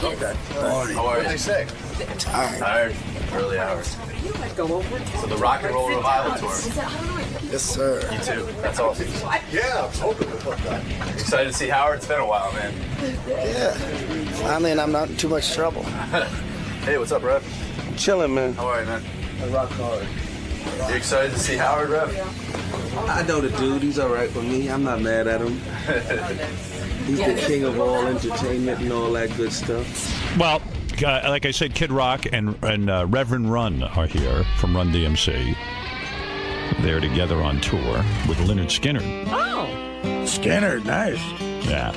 Okay. Morning. How are you? Sick. Tired. Early hours. So the rock and roll revival tour. Yes, sir. You too. That's awesome. Yeah, I'm hoping to put that. Excited to see Howard. It's been a while, man. Yeah. Finally, and I'm not in too much trouble. Hey, what's up, Rev? Chilling, man. How are you, man? I rock hard. You excited to see Howard, Rev? I know the dude. He's all right with me. I'm not mad at him. He's the king of all entertainment and all that good stuff. Well, like I said, Kid Rock and Reverend Run are here from Run DMC. They're together on tour with Leonard Skinner. Oh. Skinner, nice. Yeah.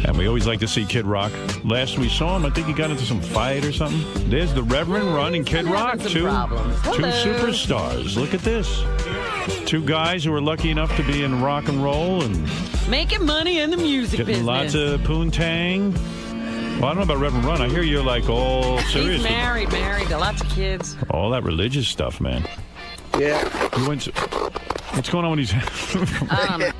And we always like to see Kid Rock. Last we saw him, I think he got into some fight or something. There's the Reverend Run and Kid Rock, two superstars. Look at this. Two guys who are lucky enough to be in rock and roll and making money in the music getting business. lots of poontang. Well, I don't know about Reverend Run. I hear you're like all serious. He's married, got lots of kids. All that religious stuff, man. Yeah. You went to, what's going on with these? I don't know.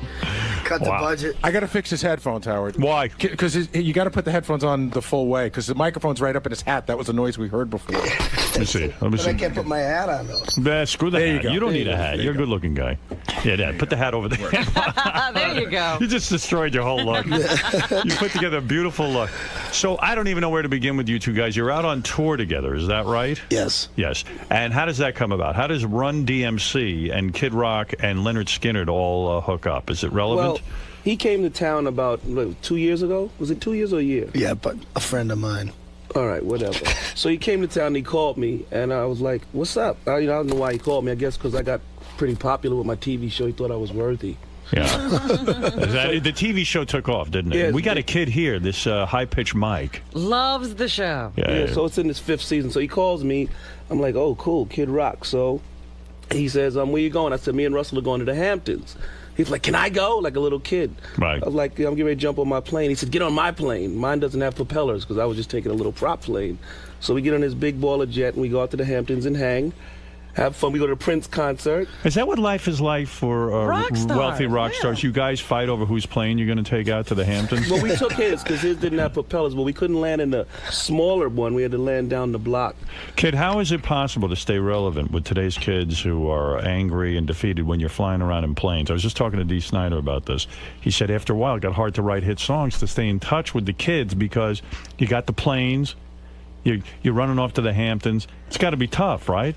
Cut the budget. I got to fix his headphones, Howard. Why? Because you got to put the headphones on the full way, because the microphone's right up in his hat. That was the noise we heard before. Let me see. But I can't put my hat on, though. Screw the There hat. you go. You don't There need you a go. hat. There You're a you go. good-looking guy. Yeah, Dad, put the hat over there. There you go. You just destroyed your whole look. You put together a beautiful look. So I don't even know where to begin with you two guys. You're out on tour together, is that right? Yes. Yes. And how does that come about? How does Run DMC and Kid Rock and Leonard Skinner all hook up? Is it relevant? Well, he came to town about 2 years ago. Was it 2 years or a year? Yeah, but a friend of mine. All right, whatever. So he came to town and he called me, and I was like, what's up? I don't know why he called me. I guess because I got pretty popular with my TV show. He thought I was worthy. Yeah. The TV show took off, didn't it? Yeah, We got a kid here, this high-pitched mic. Loves the show. Yeah, so it's in its 5th season. So he calls me. I'm like, oh, cool, Kid Rock. So he says, where you going? I said, me and Russell are going to the Hamptons. He's like, can I go? Like a little kid. Right. I was like, I'm getting ready to jump on my plane. He said, get on my plane. Mine doesn't have propellers because I was just taking a little prop plane. So we get on this big baller jet and we go out to the Hamptons and hang. Have fun. We go to the Prince concert. Is that what life is like for Rock stars, wealthy rock yeah. stars? You guys fight over whose plane you're going to take out to the Hamptons? Well, we took his because his didn't have propellers, but we couldn't land in the smaller one. We had to land down the block. Kid, how is it possible to stay relevant with today's kids who are angry and defeated when you're flying around in planes? I was just talking to Dee Snider about this. He said after a while it got hard to write hit songs to stay in touch with the kids because you got the planes, you're running off to the Hamptons. It's got to be tough, right?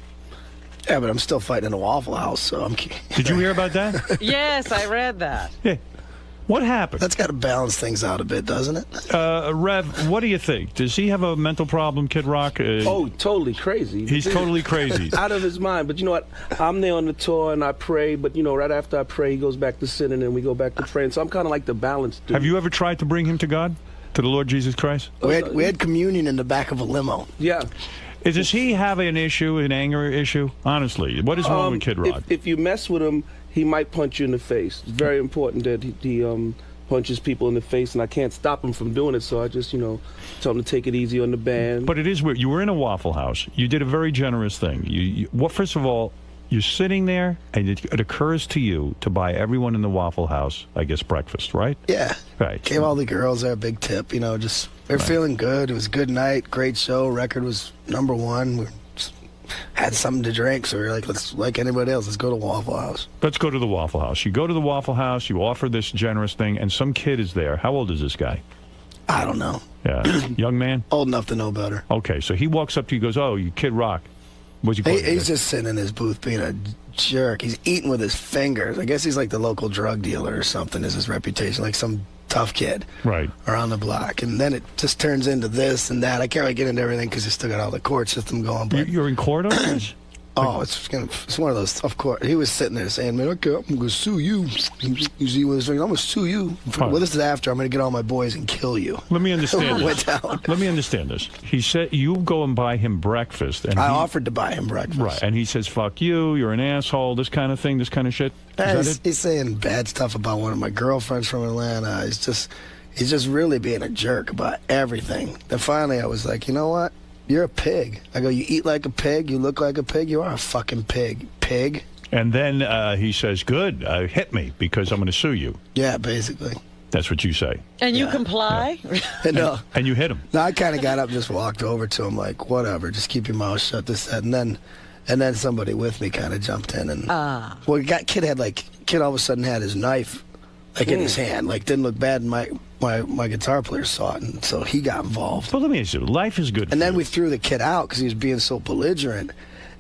Yeah, but I'm still fighting in a Waffle House, so I'm... Did you hear about that? Yes, I read that. Yeah. What happened? That's got to balance things out a bit, doesn't it? Rev, what do you think? Does he have a mental problem, Kid Rock? Oh, totally crazy. He's totally crazy. Out of his mind. But you know what? I'm there on the tour and I pray, but right after I pray, he goes back to sinning and we go back to praying. So I'm kind of like the balance dude. Have you ever tried to bring him to God? To the Lord Jesus Christ? We had communion in the back of a limo. Yeah. Does he have an issue, an anger issue? Honestly, what is wrong with Kid Rock? If you mess with him, he might punch you in the face. It's very important that he punches people in the face, and I can't stop him from doing it, so I just, tell him to take it easy on the band. But it is weird. You were in a Waffle House. You did a very generous thing. First of all, you're sitting there, and it occurs to you to buy everyone in the Waffle House, I guess, breakfast, right? Yeah. Right. Gave all the girls there a big tip, just they're feeling good. It was a good night, great show. Record was #1. We just had something to drink, so we were like, like anybody else, let's go to Waffle House. Let's go to the Waffle House. You go to the Waffle House, you offer this generous thing, and some kid is there. How old is this guy? I don't know. Yeah. Young man? Old enough to know better. Okay, so he walks up to you and goes, oh, you Kid Rock. What's he He's just sitting in his booth being a jerk. He's eating with his fingers. I guess he's like the local drug dealer or something is his reputation, like some tough kid right around the block. And then it just turns into this and that. I can't really get into everything because you still got all the court system going. But You're in court on this? Oh, it's one of those, of course. He was sitting there saying, man, okay, I'm going to sue you. You see with his finger, I'm going to sue you. Well, this is after. I'm going to get all my boys and kill you. Let me understand Went this. down. Let me understand this. He said you go and buy him breakfast. And I offered to buy him breakfast. Right, and he says, fuck you, you're an asshole, this kind of thing, this kind of shit. He's saying bad stuff about one of my girlfriends from Atlanta. He's just really being a jerk about everything. Then finally I was like, you know what? You're a pig. I go, you eat like a pig, you look like a pig, you are a fucking pig. And then he says, good, hit me because I'm going to sue you. Yeah, basically. That's what you say. And you comply? No. And you hit him. No, I kind of got up and just walked over to him like, whatever, just keep your mouth shut, this, that. And then somebody with me kind of jumped in. And well, kid all of a sudden had his knife like in his hand. Like, didn't look bad, and my guitar player saw it, and so he got involved. But let me ask you, life is good. And then we threw the kid out because he was being so belligerent.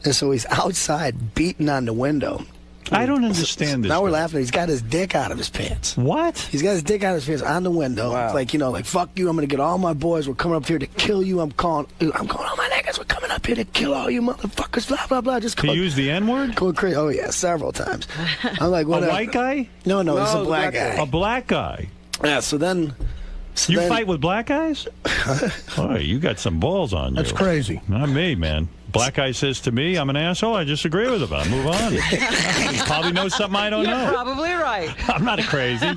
And so he's outside beating on the window. I don't understand this. Now we're laughing. He's got his dick out of his pants. What? He's got his dick out of his pants on the window. Wow. Like, like, fuck you. I'm going to get all my boys. We're coming up here to kill you. I'm calling all my niggas. We're coming up here to kill all you motherfuckers. Blah, blah, blah. Just He used the N-word? going crazy. Oh, yeah, several times. I'm like, A whatever. white guy? No, he's a No, black black guy. guy. A black guy? Yeah, so then... You fight with black guys? Boy, you got some balls on you. That's crazy. Not me, man. Black guy says to me, I'm an asshole. I disagree with him. I move on. He probably knows something I don't You're know. probably right. I'm not crazy.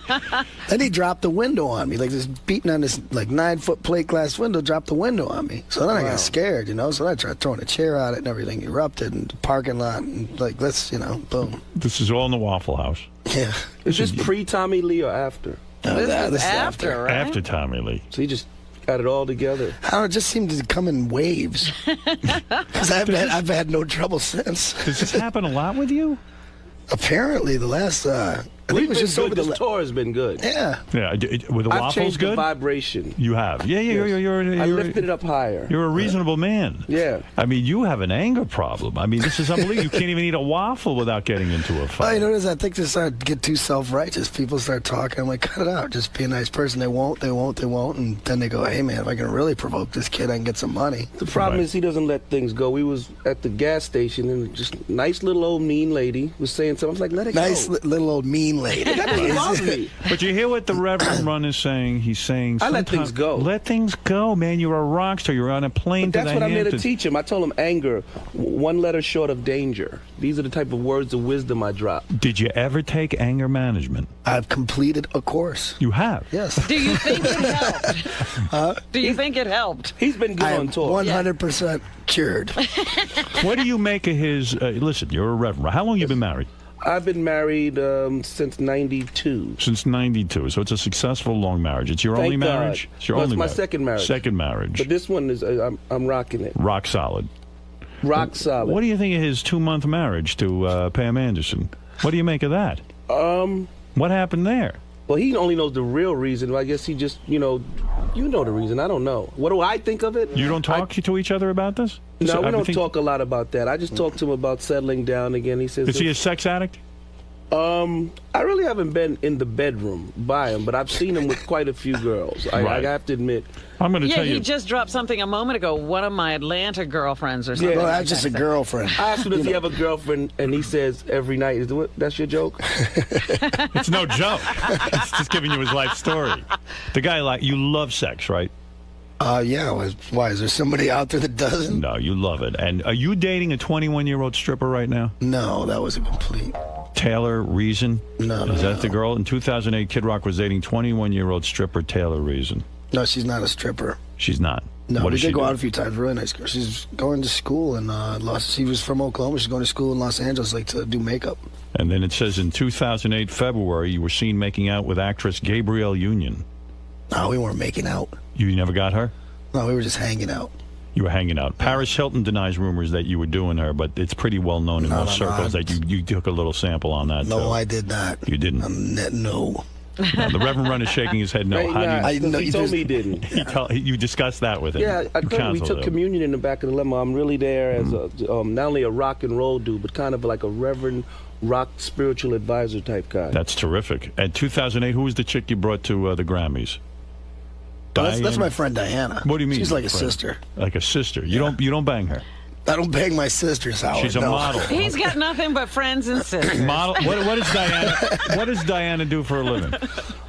Then he dropped the window on me, like just beating on this like 9-foot plate glass window, dropped the window on me. So then I got scared, So then I tried throwing a chair at it and everything erupted in the parking lot and like let's, boom. This is all in the Waffle House. Yeah. Is this pre-Tommy Lee or after? No, This is is after, right? After Tommy Lee. So he just got it all together. I don't know, it just seemed to come in waves. Because I've had no trouble since. Does this happen a lot with you? Apparently, the last I think it was just over the This tour has been good. yeah. Yeah. Were the I've waffles changed the good? vibration. You have. Yeah, I lifted it up higher. You're a reasonable man. Yeah. I mean, you have an anger problem. I mean, this is unbelievable. You can't even eat a waffle without getting into a Well, fight. you know what it is? I think they start to get too self-righteous. People start talking. I'm like, cut it out. Just be a nice person. They won't. And then they go, hey, man, if I can really provoke this kid, I can get some money. The problem Right. is he doesn't let things go. We was at the gas station and just nice little old mean lady was saying something. I was like, let it Nice go. little old mean lady. That doesn't bother me. But you hear what the Reverend Run is saying? He's saying, I let things sometimes- go. Let things go, man. You're a rock star. You're on a plane But to that's the what I'm here to Hamptons. teach him. I told him anger, one letter short of danger. These are the type of words of wisdom I drop. Did you ever take anger management? I've completed a course. You have. Yes. Do you think it helped? Do you think it helped? He's been good I on am tour. 100% cured. What do you make of his? Listen, you're a Reverend. How long you been married? I've been married since '92. Since '92. So it's a successful long marriage. It's your Thank only God. marriage. It's your No, only it's my marriage. second marriage. Second marriage. But this one is I'm rocking it. Rock solid. Rock solid. What do you think of his 2-month marriage to Pam Anderson? What do you make of that? What happened there? Well, he only knows the real reason. I guess he just, you know the reason. I don't know. What do I think of it? You don't talk to each other about this? No, So we don't everything- talk a lot about that. I just talked to him about settling down again. He says, Is he a sex addict? I really haven't been in the bedroom by him, but I've seen him with quite a few girls. I Right. have to admit. I'm going to Yeah, tell he you. just dropped something a moment ago. One of my Atlanta girlfriends or something. Yeah. Well, like that's just a that. girlfriend. I asked him, does he have a girlfriend? And he says every night. That's your joke? It's no joke. It's just giving you his life story. The guy, you love sex, right? Yeah. Why? Is there somebody out there that doesn't? No, you love it. And are you dating a 21-year-old stripper right now? No, that was a complete. Taylor Reason? No, Is no, that the girl? In 2008, Kid Rock was dating 21-year-old stripper Taylor Reason. No, she's not a stripper. She's not. No, What we does she did go do? out a few times. Really nice girl. She's going to school in she was from Oklahoma. She's going to school in Los Angeles, to do makeup. And then it says in 2008, February, you were seen making out with actress Gabrielle Union. No, we weren't making out. You never got her? No, we were just hanging out. You were hanging out. Paris Hilton denies rumors that you were doing her, but it's pretty well known in No, most no, circles that you took a little sample on that. No, too. I did not. You didn't. No. No, the Reverend Run is shaking his head no. Right, How do nah, I didn't know he you told just- me he didn't. you discussed that with him? Yeah, I You told him we counseled took him. communion in the back of the limo. I'm really there as not only a rock and roll dude, but kind of like a reverend rock spiritual advisor type guy. That's terrific. At 2008, who was the chick you brought to the Grammys? That's Diane? my friend Diana. What do you mean? She's like a friend? sister. Like a sister. You don't bang her. I don't bang my sisters, Howard. She's a no. model. He's got nothing but friends and sisters. Model. What does Diana? What does Diana do for a living?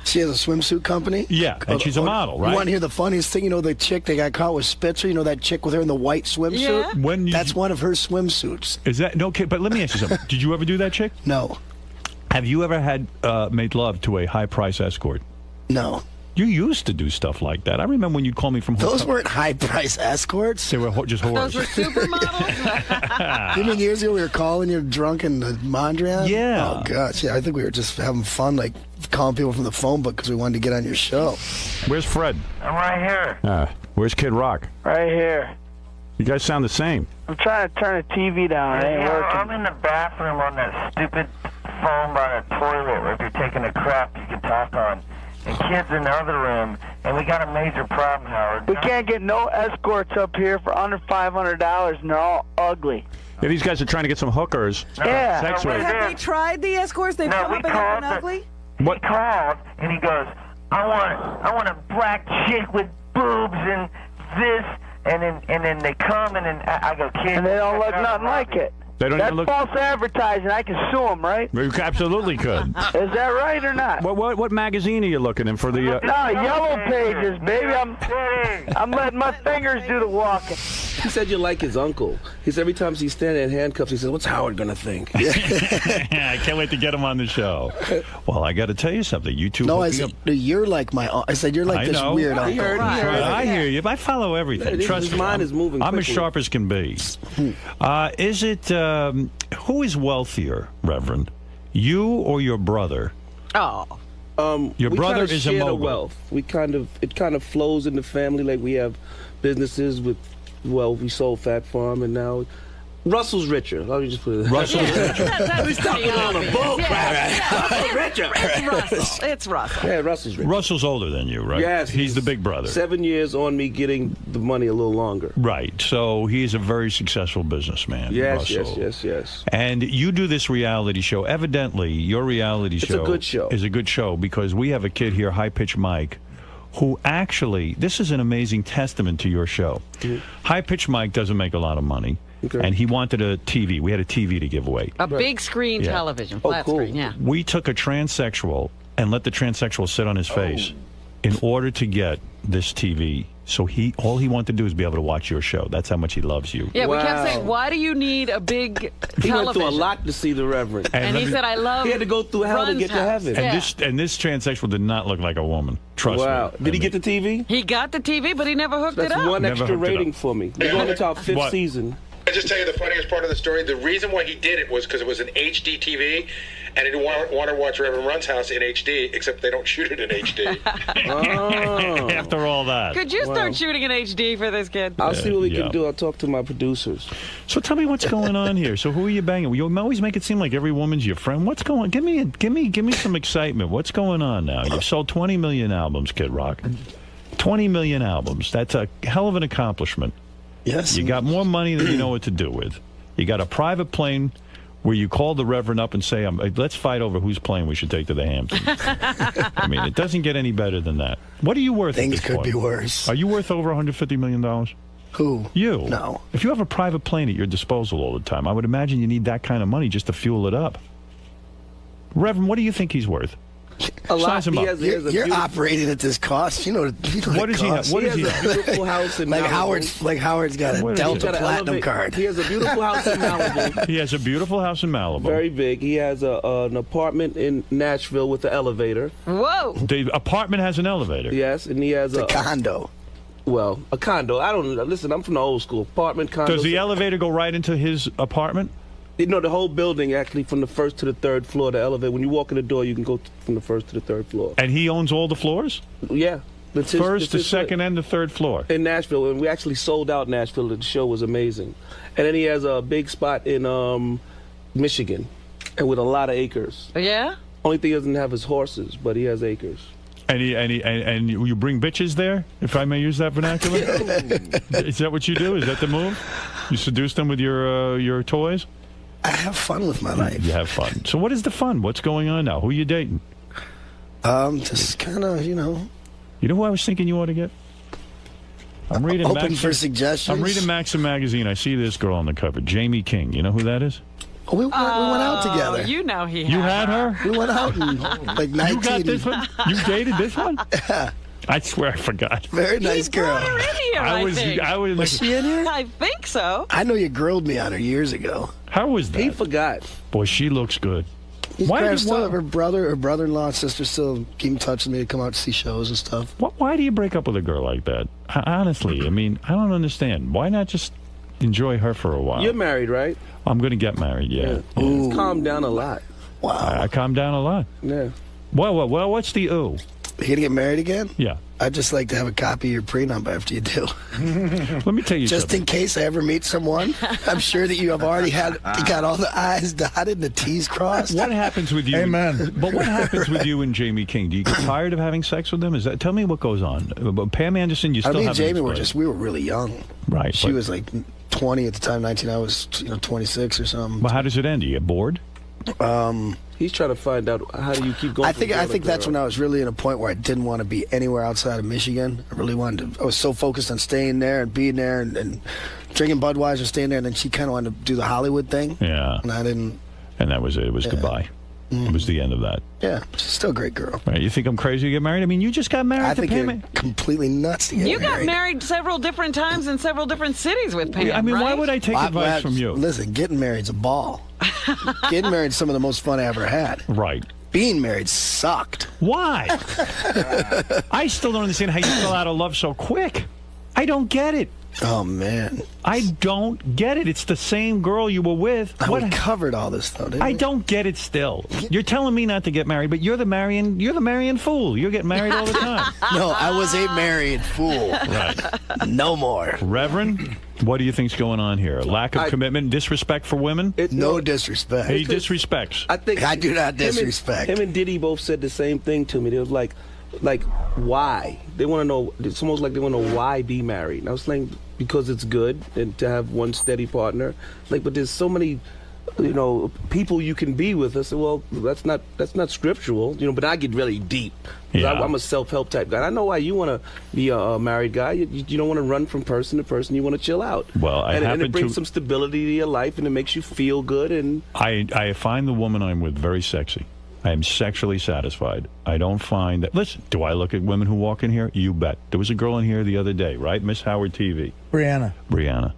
She has a swimsuit company. Yeah, and she's a model, right? You want to hear the funniest thing? You know the chick that got caught with Spitzer? You know that chick with her in the white swimsuit? Yeah. When you, That's one of her swimsuits. Is that no? Okay, but let me ask you something. Did you ever do that, chick? No. Have you ever had made love to a high price escort? No. You used to do stuff like that. I remember when you'd call me from home. Those weren't high-price escorts. They were just whores. Those were supermodels? You mean years ago we were calling you drunk in the Mondrian? Yeah. Oh, gosh. Yeah, I think we were just having fun, like calling people from the phone book because we wanted to get on your show. Where's Fred? I'm right here. Where's Kid Rock? Right here. You guys sound the same. I'm trying to turn the TV down. It ain't working. I'm in the bathroom on that stupid phone by the toilet where if you're taking a crap you can talk on. And kids in the other room, and we got a major problem, Howard. We can't get no escorts up here for under $500, and they're all ugly. Yeah, these guys are trying to get some hookers. Yeah. Sex No, with. Have they tried the escorts? They've come up and have been ugly? He called, and he goes, I want a black chick with boobs and this, and then they come, and then I go, kid. And they don't look nothing like it. They don't That's even look. false advertising. I can sue them, right? You absolutely could. Is that right or not? What magazine are you looking in for the? No, Yellow Pages, baby. I'm letting my fingers do the walking. He said you like his uncle. He said every time he's standing in handcuffs, he says, "What's Howard gonna think?" I can't wait to get him on the show. Well, I got to tell you something. You two. No, I said, you're like my. I said, you're like this weird I uncle. heard. I hear you. I follow everything. Trust His me. mind is moving I'm as quickly. sharp as can be. Is it who is wealthier, Reverend? You or your brother? Oh. Your we brother kinda is a share the mogul. wealth. It kind of flows in the family. Like we have businesses with. Well, we sold Fat Farm, and now Russell's richer. Let me just put it. Russell's richer. That's talking on a boat, richer. It's Russell. It's Russell. Yeah, Russell's richer. Russell's older than you, right? Yes, He's the big brother. 7 years on me getting the money a little longer. Right. So he's a very successful businessman. Yes, Russell. yes. And you do this reality show. Evidently, your reality show a good show. is a good show because we have a kid here, High Pitch Mike, who actually, this is an amazing testament to your show. High Pitch Mike doesn't make a lot of money, and he wanted a TV. We had a TV to give away. A big screen television, flat cool. screen, yeah. We took a transsexual and let the transsexual sit on his face in order to get this TV. So all he wanted to do is be able to watch your show. That's how much he loves you. Yeah, we kept Wow. saying, why do you need a big He television? went through a lot to see the Reverend. And he said, I love He had to go through hell to Run's get to house. heaven. And Yeah. this transsexual did not look like a woman. Trust me. Wow. Did he get the TV? He got the TV, but he never hooked That's it up. one Never extra hooked it rating up. for me. We're going into our fifth What? season. I'll just tell you the funniest part of the story. The reason why he did it was because it was an HD TV, and he didn't want to watch Reverend Run's house in HD, except they don't shoot it in HD. After all that. Could you start shooting in HD for this kid? I'll see what we Yeah. can do. I'll talk to my producers. So tell me what's going on here. So who are you banging? You always make it seem like every woman's your friend. What's going on? Give me some excitement. What's going on now? You've sold 20 million albums, Kid Rock. 20 million albums. That's a hell of an accomplishment. Yes. You got more money than you know what to do with. You got a private plane where you call the Reverend up and say, let's fight over whose plane we should take to the Hamptons. I mean, it doesn't get any better than that. What are you worth Things at this could point? be worse. Are you worth over $150 million? Who? You. No. If you have a private plane at your disposal all the time, I would imagine you need that kind of money just to fuel it up. Reverend, what do you think he's worth? A lot. Size him up. He has a You're beautiful- operating at this cost. You know What does he have? What He does he has a have? beautiful house in like Malibu. Howard's got a What is it? Delta Got an Platinum elevate- card. He has a beautiful house in Malibu. He has a beautiful house in Malibu. Very big. He has an apartment in Nashville with an elevator. Whoa. The apartment has an elevator. Yes, and he has a condo. a condo. I don't listen. I'm from the old school. Apartment, condo. Does the elevator go right into his apartment? No, the whole building actually from the first to the third floor. The elevator. When you walk in the door, you can go from the first to the third floor. And he owns all the floors? Yeah. That's his- First, that's the his- second, and the third floor. in Nashville, and we actually sold out Nashville. The show was amazing. And then he has a big spot in Michigan, and with a lot of acres. Yeah? Only thing he doesn't have is horses, but he has acres. And you bring bitches there, if I may use that vernacular? Is that what you do? Is that the move? You seduce them with your toys? I have fun with my life. You have fun. So what is the fun? What's going on now? Who are you dating? Just kind of, You know who I was thinking you ought to get? I'm reading open for suggestions. I'm reading Maxim magazine. I see this girl on the cover, Jamie King. You know who that is? Oh, we went out together. You know he You had her? We went out in like 19. You got this one? You dated this one? I swear I forgot. Very nice girl. Brought her in here, I think. Was she in here? I think so. I know you grilled me on her years ago. How was that? He forgot. Boy, she looks good. He's great. Still, her brother-in-law and sister still keep in touch with me to come out to see shows and stuff. Why do you break up with a girl like that? Honestly, I mean, I don't understand. Why not just enjoy her for a while? You're married, right? I'm going to get married, yeah. It's calmed down a lot. Wow. I calmed down a lot. Yeah. Well, what's the ooh? You gonna get married again? Yeah. I'd just like to have a copy of your prenup after you do. Let me tell you just something. in case I ever meet someone, I'm sure that you have already got all the I's dotted and the T's crossed. What happens with you? Amen. But what happens with you and Jamie King? Do you get tired of having sex with them? Tell me what goes on. Pam Anderson, you still have. Jamie we were really young. Right. She was like 20 at the time, 19. I was 26 or something. Well, how does it end? Do you get bored? He's trying to find out how do you keep going. I think that's when I was really in a point where I didn't want to be anywhere outside of Michigan. I really wanted to. I was so focused on staying there and being there and drinking Budweiser, staying there. And then she kind of wanted to do the Hollywood thing. Yeah. And I didn't. And that was it. It was goodbye. It was the end of that. Yeah, she's still a great girl. Right, you think I'm crazy to get married? I mean, you just got married I to think Pam. you're completely nuts to get married. You got married several different times in several different cities with Pam, I mean, right? why would I take advice from you? Listen, getting married's a ball. Getting married's some of the most fun I ever had. Right. Being married sucked. Why? I still don't understand how you fell out of love so quick. I don't get it. Oh, man. I don't get it. It's the same girl you were with. We covered all this, though, didn't we? I don't get it still. You're telling me not to get married, but you're the marrying fool. You're getting married all the time. No, I was a married fool. Right. No more. Reverend, what do you think's going on here? Lack of commitment, disrespect for women? No disrespect. He disrespects. I think I do not disrespect. Him and Diddy both said the same thing to me. They was like, why? They want to know. It's almost like they want to know why be married. And I was like, because it's good and to have one steady partner. Like, but there's so many, people you can be with. I said, well, that's not scriptural, But I get really deep. Yeah. I'm a self-help type guy. I know why you want to be a married guy. You don't want to run from person to person. You want to chill out. Well, and it brings some stability to your life, and it makes you feel good. And I find the woman I'm with very sexy. I am sexually satisfied. I don't find that. Listen, do I look at women who walk in here? You bet. There was a girl in here the other day, right? Miss Howard TV. Brianna.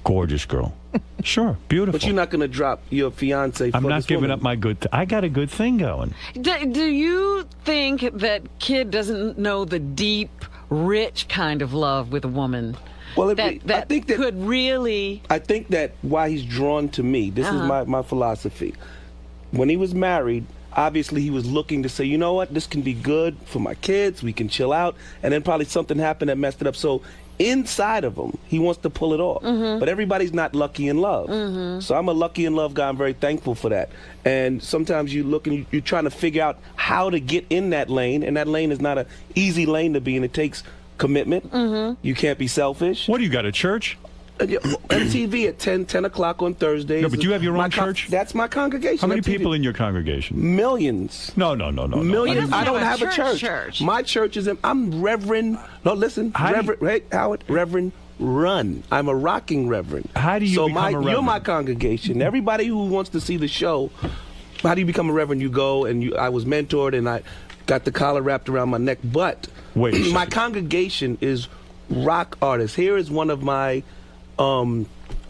Gorgeous girl. Sure, beautiful. But you're not going to drop your fiance. I'm not giving up my good. I got a good thing going. Do you think that kid doesn't know the deep, rich kind of love with a woman? Well, I think that why he's drawn to me. This is my philosophy. When he was married, obviously he was looking to say, you know what, this can be good for my kids. We can chill out, and then probably something happened that messed it up. So inside of him, he wants to pull it off. But everybody's not lucky in love. So I'm a lucky in love guy. I'm very thankful for that. And sometimes you look and you're trying to figure out how to get in that lane, and that lane is not an easy lane to be in. It takes commitment. You can't be selfish. What do you got, a church? MTV at 10 o'clock on Thursdays. No, but you have your own church? That's my congregation. How many MTV. people in your congregation? Millions. No. Millions. I don't have a church. My church is I'm Reverend. No, listen. Reverend Run. I'm a rocking reverend. How do you become a reverend? You're my congregation. Everybody who wants to see the show, how do you become a reverend? You go, and I was mentored, and I got the collar wrapped around my neck. But my congregation is rock artists. Here is one of my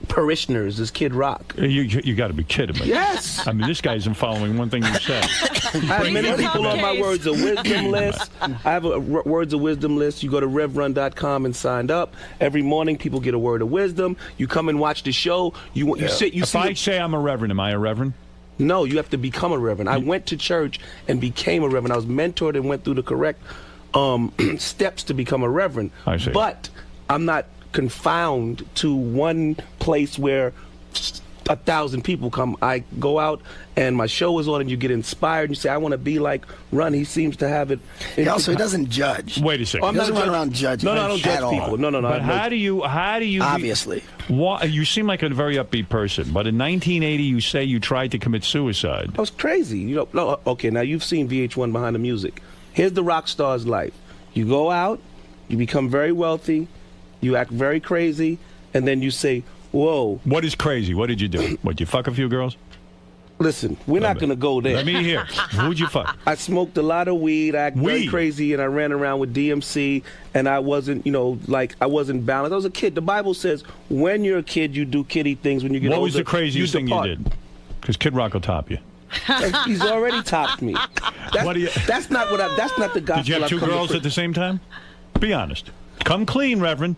parishioners, is Kid Rock. You got to be kidding me. Yes. I mean, this guy isn't following one thing you said. I have many people on my Words of Wisdom list. I have a Words of Wisdom list. You go to revrun.com and sign up. Every morning, people get a word of wisdom. You come and watch the show. If I say I'm a reverend, am I a reverend? No, you have to become a reverend. I went to church and became a reverend. I was mentored and went through the correct steps to become a reverend. I see. But I'm not confined to one place where 1,000 people come. I go out and my show is on and you get inspired and you say, I want to be like Run. He seems to have it. He doesn't judge. Wait a second. He doesn't run around judging. No, I don't judge people. No. But how do you obviously. You seem like a very upbeat person, but in 1980 you say you tried to commit suicide. I was crazy. Okay, now you've seen VH1 Behind the Music. Here's the rock star's life. You go out, you become very wealthy, you act very crazy, and then you say, whoa. What is crazy? What did you do? What, you fuck a few girls? Listen, we're not going to go there. Let me hear. Who'd you fuck? I smoked a lot of weed. I acted very crazy, and I ran around with DMC, and I wasn't, I wasn't balanced. I was a kid. The Bible says when you're a kid, you do kiddie things. When you get older, what was the craziest thing you did? Because Kid Rock will top you. He's already topped me. That's not the gospel. Did you have two girls at the same time? Be honest. Come clean, Reverend.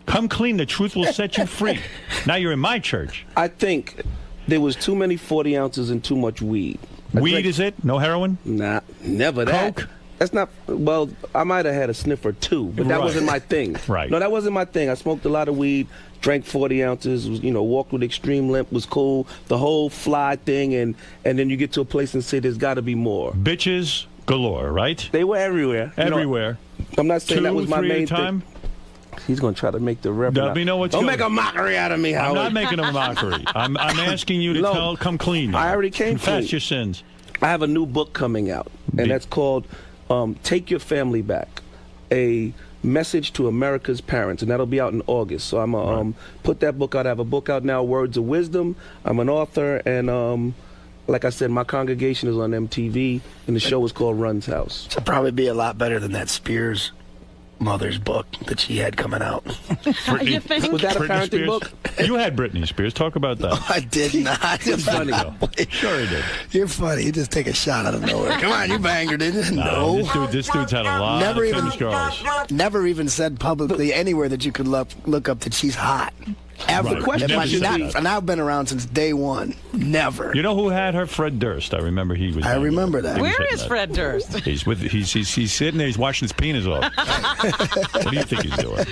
Come clean. The truth will set you free. Now you're in my church. I think there was too many 40 ounces and too much weed. Weed, is it? No heroin? Nah, never that. Coke? That's not, well, I might have had a sniff or two, but that wasn't my thing. Right. No, that wasn't my thing. I smoked a lot of weed, drank 40 ounces, walked with extreme limp, was cool, the whole fly thing, and then you get to a place and say there's got to be more. Bitches galore, right? They were everywhere. Everywhere. I'm not saying that was my main time? thing. He's going to try to make the Reverend. Don't make a mockery out of me, Howard. I'm not making a mockery. I'm asking you to come clean. I already came clean. Confess your sins. I have a new book coming out, and that's called Take Your Family Back, a message to America's parents, and that'll be out in August. So I'm going to put that book out. I have a book out now, Words of Wisdom. I'm an author, and like I said, my congregation is on MTV, and the show is called Run's House. It'll probably be a lot better than that Spears mother's book that she had coming out. You think? Was that a parenting Spears? book? You had Britney Spears. Talk about that. No, I did not. It's funny, though. Sure he did. You're funny. You just take a shot out of nowhere. Come on, you banged her, didn't you? No. This dude's had a lot Never of even- famous girls. Never even said publicly anywhere that you could look up that she's hot. Ever. Right. And Never said that. and I've been around since day one. Never. You know who had her? Fred Durst. I remember he was. I remember that. Where is Fred Durst? He's sitting there. He's washing his penis off. What do you think he's doing?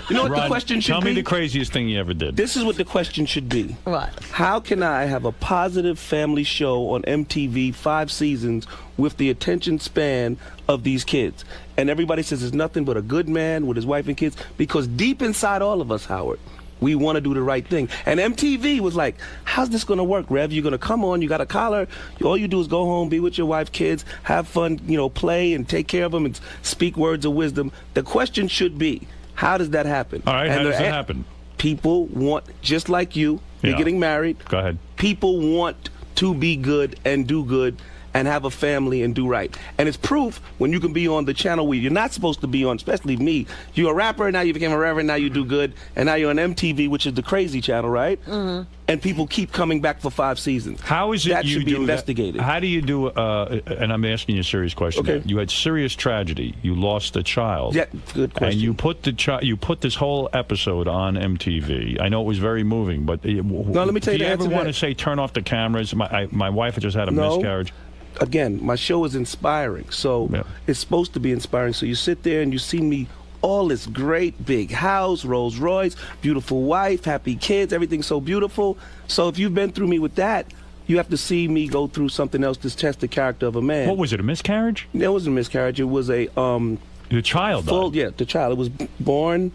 You know what Rod, the question should tell be? me the craziest thing you ever did. This is what the question should be. What? How can I have a positive family show on MTV 5 seasons with the attention span of these kids? And everybody says it's nothing but a good man with his wife and kids, because deep inside all of us, Howard, we want to do the right thing. And MTV was like, how's this going to work, Rev? You're going to come on, you got a collar, all you do is go home, be with your wife, kids, have fun, play and take care of them and speak words of wisdom. The question should be, how does that happen? All right, how does that happen? People want, just like you're getting married. Go ahead. People want to be good and do good and have a family and do right. And it's proof when you can be on the channel where you're not supposed to be on, especially me. You're a rapper, now you became a reverend, now you do good, and now you're on MTV, which is the crazy channel, right? Mm-hmm. And people keep coming back for 5 seasons. How is it that you should be do investigated? How do you do, and I'm asking you a serious question. Okay. You had serious tragedy. You lost a child. Yeah, good question. And you put this whole episode on MTV. I know it was very moving, but let me tell you do you the ever answer want to to say turn off the cameras? My wife had just had a miscarriage. Again, my show is inspiring, so it's supposed to be inspiring. So you sit there and you see me, all this great big house, Rolls Royce, beautiful wife, happy kids, everything's so beautiful. So if you've been through me with that, you have to see me go through something else to test the character of a man. What was it, a miscarriage? It wasn't a miscarriage. It was a the child died. Yeah, the child. It was born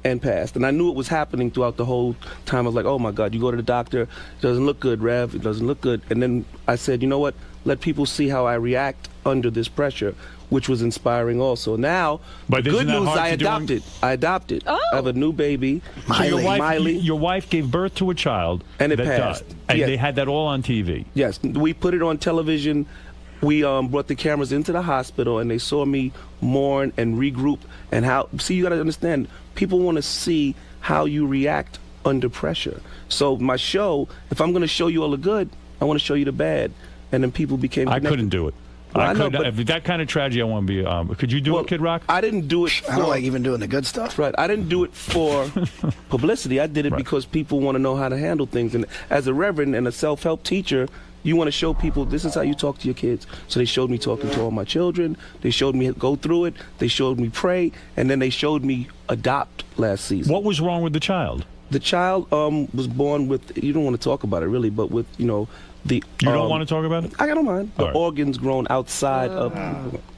and passed. And I knew it was happening throughout the whole time. I was like, oh my God, you go to the doctor, it doesn't look good, Rev, it doesn't look good. And then I said, you know what? Let people see how I react under this pressure, which was inspiring also. Now, the good news, I adopted. Oh. I have a new baby, Miley. Your wife gave birth to a child and it that passed. died. And they had that all on TV. Yes, we put it on television. We brought the cameras into the hospital, and they saw me mourn and regroup. And you got to understand, people want to see how you react under pressure. So my show, if I'm going to show you all the good, I want to show you the bad. And then people became connected. I couldn't do it. Well, if that kind of tragedy, I want to be. Could you do it, Kid Rock? I didn't do it for. I don't like even doing the good stuff. Right. I didn't do it for publicity. I did it because people want to know how to handle things. And as a reverend and a self-help teacher, you want to show people this is how you talk to your kids. So they showed me talking to all my children. They showed me go through it. They showed me pray. And then they showed me adopt last season. What was wrong with the child? The child was born with, you don't want to talk about it really, but with, You don't want to talk about it? I don't mind. The right. organs grown outside of,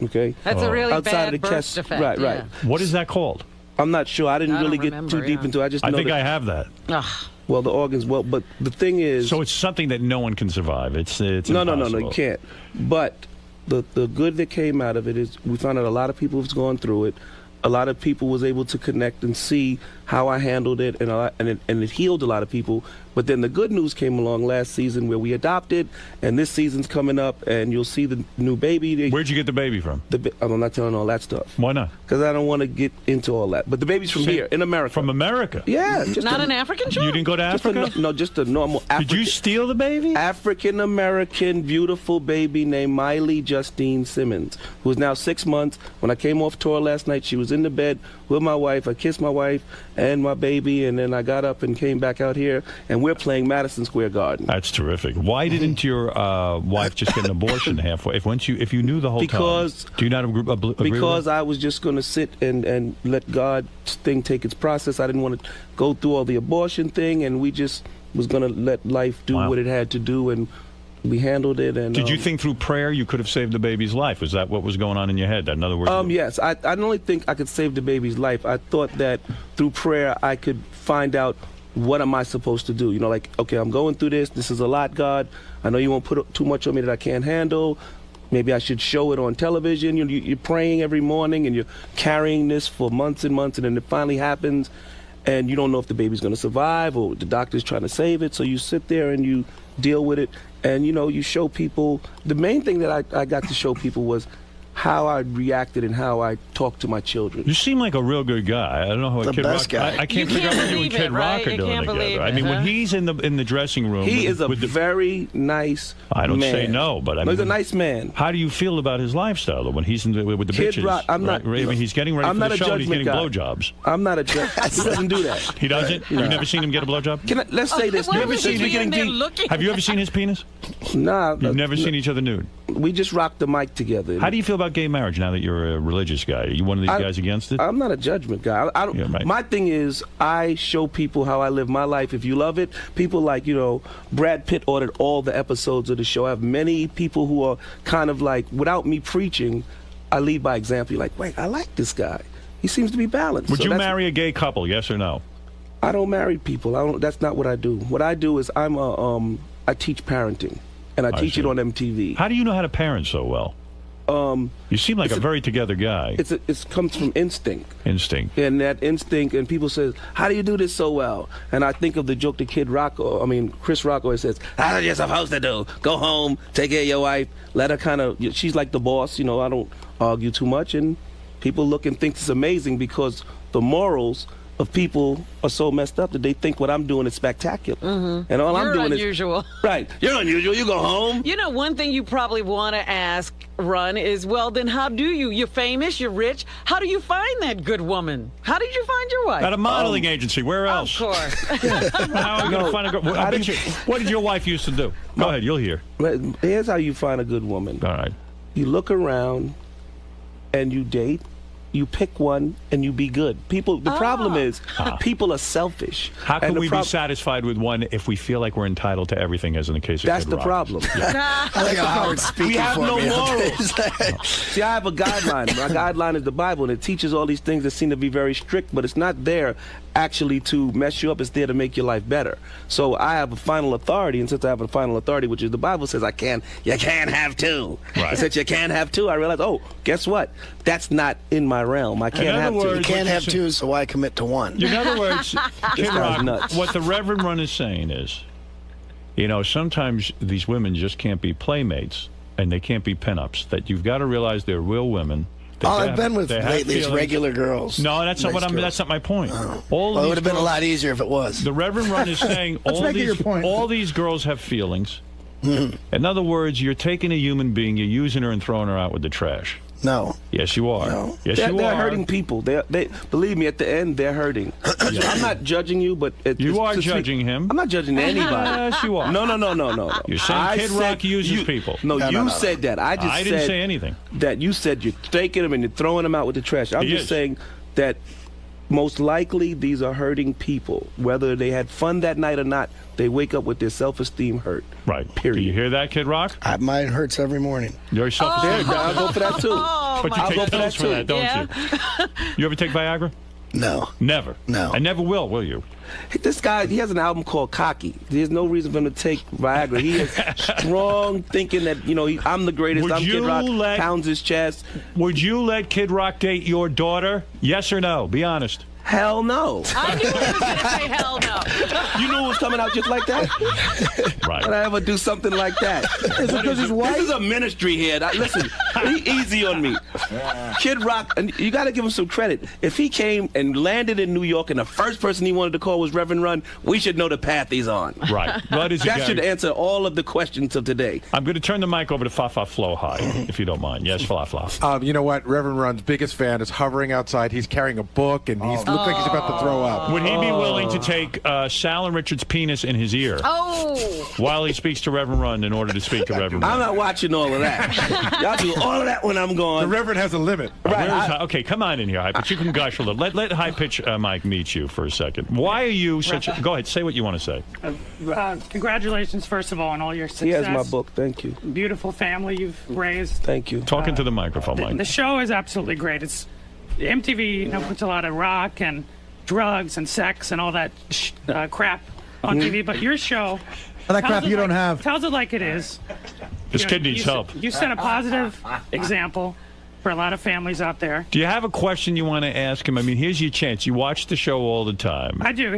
okay? That's a really outside bad of the birth chest. defect. Right, yeah. right. What is that called? I'm not sure. I didn't really get too deep into it. I think I have that. Ugh. Well, the organs, but the thing is... So it's something that no one can survive. It's No, impossible. you can't. But the good that came out of it is we found out a lot of people have gone through it. a lot of people was able to connect and see how I handled it, and it healed a lot of people. But then the good news came along last season where we adopted, and this season's coming up, and you'll see the new baby. Where'd you get the baby from? I'm not telling all that stuff. Why not? Because I don't want to get into all that. But the baby's from here, in America. From America? Yeah. Not an African child? You didn't go to Africa? No, just a normal African. Did you steal the baby? African-American, beautiful baby named Miley Justine Simmons, who is now 6 months. When I came off tour last night, she was in the bed with my wife. I kissed my wife and my baby, and then I got up and came back out here, and we're playing Madison Square Garden. That's terrific. Why didn't your wife just get an abortion halfway? If you knew the whole time, do you not agree because with I was just going to sit and let God's thing take its process. I didn't want to go through all the abortion thing, and we just was going to let life do what it had to do, and we handled it. And did you think through prayer you could have saved the baby's life? Was that what was going on in your head? In other words, yes. I not only think I could save the baby's life. I thought that through prayer I could find out, what am I supposed to do? You know, like, okay, I'm going through this. This is a lot, God. I know you won't put too much on me that I can't handle. Maybe I should show it on television. You're praying every morning, and you're carrying this for months and months, and then it finally happens, and you don't know if the baby's going to survive or the doctor's trying to save it. So you sit there and you deal with it, and, you know, you show people. The main thing that I got to show people was how I reacted and how I talked to my children. You seem like a real good guy. I don't know how The Kid best Rock. guy. I can't figure out what you and Kid Rock are doing together. I mean, when he's in the dressing room, he is a very nice. I don't man. say no, but I mean, he's a nice man. How do you feel about his lifestyle though, when he's with the Kid bitches? Rock, I'm not. Right? I mean, he's getting ready for the show. And he's getting blowjobs. I'm not a judge. He doesn't do that. He doesn't. No. You've never seen him get a blowjob? Let's say this. Why Never was he seen me getting there deep. looking? Have you ever seen his penis? Nah. You've never seen each other nude. We just rocked the mic together. How do you feel about gay marriage now that you're a religious guy? Are you one of these guys against it? I'm not a judgment guy. I don't. Yeah, right. My thing is, I show people how I live my life. If you love it, people like, you know, Brad Pitt ordered all the episodes of the show. I have many people who are kind of like, without me preaching, I lead by example. You're like, wait, I like this guy. He seems to be balanced. Would you marry a gay couple? Yes or no? I don't marry people. That's not what I do. What I do is I teach parenting, and I teach it on MTV. How do you know how to parent so well? You seem like a very together guy. It comes from instinct. Instinct. And that instinct, and people say, how do you do this so well? And I think of the joke that Chris Rock always says, that's what you're supposed to do. Go home, take care of your wife, let her she's like the boss, you know, I don't argue too much, and people look and think it's amazing because the morals of people are so messed up that they think what I'm doing is spectacular. Mm-hmm. And all I'm doing unusual. Right. You're unusual. You go home. You know, one thing you probably want to ask, Ron, is, well, then how do you? You're famous, you're rich. How do you find that good woman? How did you find your wife? At a modeling agency. Where else? Of course. How are you going to find a girl? What did your wife used to do? Go ahead, you'll hear. Here's how you find a good woman. All right. You look around and you date. You pick one and you be good. The problem is, people are selfish. How can we be satisfied with one if we feel like we're entitled to everything, as in the case of That's Kid the Rock? problem. I like how Howard's speaking we have for no me. morals. See, I have a guideline. My guideline is the Bible, and it teaches all these things that seem to be very strict, but it's not there actually to mess you up. It's there to make your life better. So I have a final authority, and since I have a final authority, which is the Bible says you can't have two. Right. And since you can't have two, I realized, guess what? That's not in my realm. I can't have two. You can't have two, so why commit to one? In other words, Kid Rock, nuts. what the Reverend Run is saying is, you know, sometimes these women just can't be playmates and they can't be pinups. That you've got to realize they're real women. All I've been with lately is regular girls. No, that's not that's not my point. Oh. Well, it would have been a lot easier if it was. The Reverend Run is saying all these girls have feelings. In other words, you're taking a human being, you're using her and throwing her out with the trash. No. Yes, you are. No. Yes, they're are. hurting people. They believe me. At the end, they're hurting. I'm not judging you, but you are judging him. I'm not judging anybody. Yes, you are. No. You're saying Kid Rock uses people. No, you said that. I didn't say anything. That you said you're taking them and you're throwing them out with the trash. I'm just saying that most likely these are hurting people. Whether they had fun that night or not, they wake up with their self-esteem hurt. Right. Period. Do you hear that, Kid Rock? Mine hurts every morning. Your self-esteem. I'll go for that too. But you take pills for that, don't you? You ever take Viagra? No. Never? No. I never will you? This guy, he has an album called Cocky. There's no reason for him to take Viagra. He is strong, thinking that, I'm the greatest. Would I'm Kid you Rock, let- pounds his chest. Would you let Kid Rock date your daughter? Yes or no? Be honest. Hell no. I knew he was going to say hell no. You knew it was coming out just like that? Right. Would I ever do something like that? Is it because he's white? This is a ministry here. Listen, be easy on me. Kid Rock, and you got to give him some credit. If he came and landed in New York and the first person he wanted to call was Reverend Run, we should know the path he's on. Right. That should answer all of the questions of today. I'm going to turn the mic over to Fa Flo High, if you don't mind. Yes, Fa Flo. You know what? Reverend Run's biggest fan is hovering outside. He's carrying a book, and he's looks like he's about to throw up. Would he be willing to take Sal and Richard's penis in his ear while he speaks to Reverend Run in order to speak to Reverend Run? I'm not watching all of that. Y'all do all of that when I'm gone. The Reverend has a limit. Right. Okay, come on in here, High Pitch. You can gush a little. Let High Pitch Mike meet you for a second. Why are you such a... Go ahead, say what you want to say. Congratulations, first of all, on all your success. He has my book. Thank you. Beautiful family you've raised. Thank you. Talking to the microphone, Mike. The show is absolutely great. It's MTV puts a lot of rock and drugs and sex and all that crap on TV, but your show... that crap you don't have. Tells it like it is. This kid needs help. You set a positive example for a lot of families out there. Do you have a question you want to ask him? I mean, here's your chance. You watch the show all the time. I do.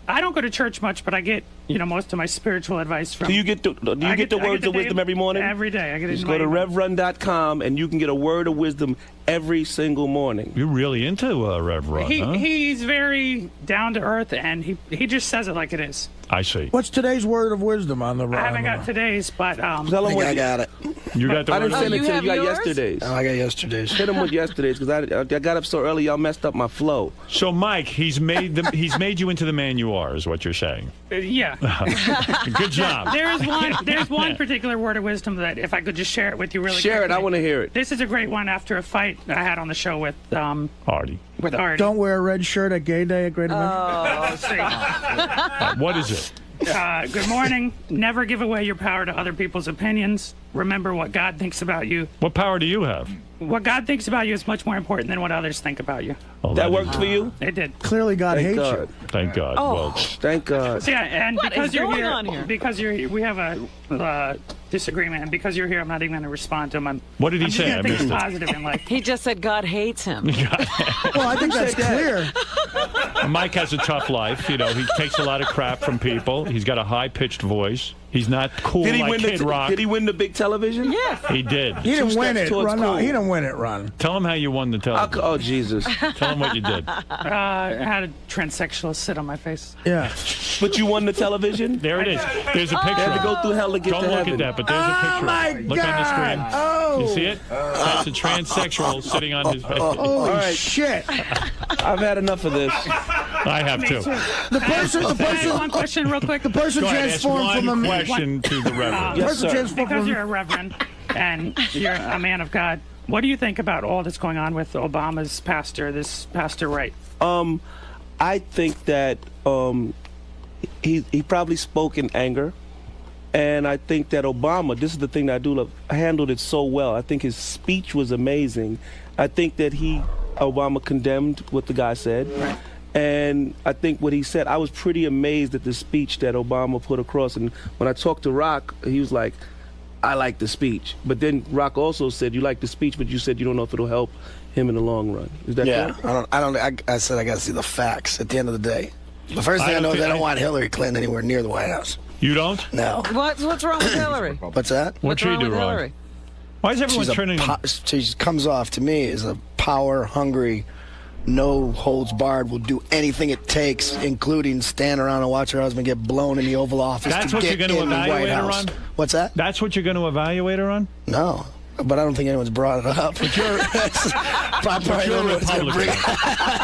I don't go to church much, but I get most of my spiritual advice from. Do you get the words of wisdom every morning? Every day. I get it. Just go to RevRun.com and you can get a word of wisdom every single morning. You're really into Rev Run, huh? He's very down to earth, and he just says it like it is. I see. What's today's word of wisdom on the run? I haven't got today's, but Tell him I got it. You got the I didn't word. send it to you. You got yours? yesterday's. Oh, I got yesterday's. Hit him with yesterday's because I got up so early. Y'all messed up my flow. So, Mike, he's made you into the man you are, is what you're saying. Yeah. Good job. There's one particular word of wisdom that if I could just share it with you really Share quickly. it. I want to hear it. This is a great one after a fight I had on the show with Artie. Artie. Don't wear a red shirt at gay day at Great Adventure. Oh, see. What is it? Good morning. Never give away your power to other people's opinions. Remember what God thinks about you. What power do you have? What God thinks about you is much more important than what others think about you. Oh, That worked for you? It did. Clearly, God Thank hates God. you. Thank God. Oh. Well, Thank God. So, yeah, and What because is you're going here, on here? because we have a disagreement, and because you're here, I'm not even going to respond to him. what did he I'm just say? gonna I think missed it. positive in life. He just said God hates him. Well, I think that's clear. Mike has a tough life. He takes a lot of crap from people. He's got a high-pitched voice. He's not cool Did he like win Kid Rock. Did he win the big television? Yes. He did. He didn't win steps it. towards Run. No, cool. he didn't win it. Run. Tell him how you won the television. Oh, Jesus. Tell him what you did. I had a transsexual sit on my face. Yeah. But you won the television? There it is. There's a picture. Had to go through hell to get Don't to look heaven. at that, but there's a picture. my Look on the screen. God. Oh. You see it? That's a transsexual sitting on his face. Holy right. shit. I've had enough of this. I have too. The person One question real quick. the person Go ahead, ask transformed from one a question to the Reverend. Yes, person sir. transformed Because from you're a reverend and you're a man of God, what do you think about all that's going on with Obama's pastor, this Pastor Wright? I think that he probably spoke in anger. And I think that Obama, this is the thing that I do love, handled it so well. I think his speech was amazing. I think that Obama condemned what the guy said. And I think what he said, I was pretty amazed at the speech that Obama put across. And when I talked to Rock, he was like, I like the speech. But then Rock also said, you like the speech, but you said you don't know if it'll help him in the long run. Is that Yeah, correct? I said I got to see the facts at the end of the day. The first thing I know is I don't want Hillary Clinton anywhere near the White House. You don't? No. What's wrong with Hillary? What's that? What'd she do with wrong? Hillary? Why is everyone She's turning? she comes off to me as a power-hungry, no holds barred, will do anything it takes, including stand around and watch her husband get blown in the Oval Office. That's to what get you're gonna in the White evaluate her House. on? What's that? That's what you're going to evaluate her on? No, but I don't think anyone's brought it up. But you're, You're a Republican.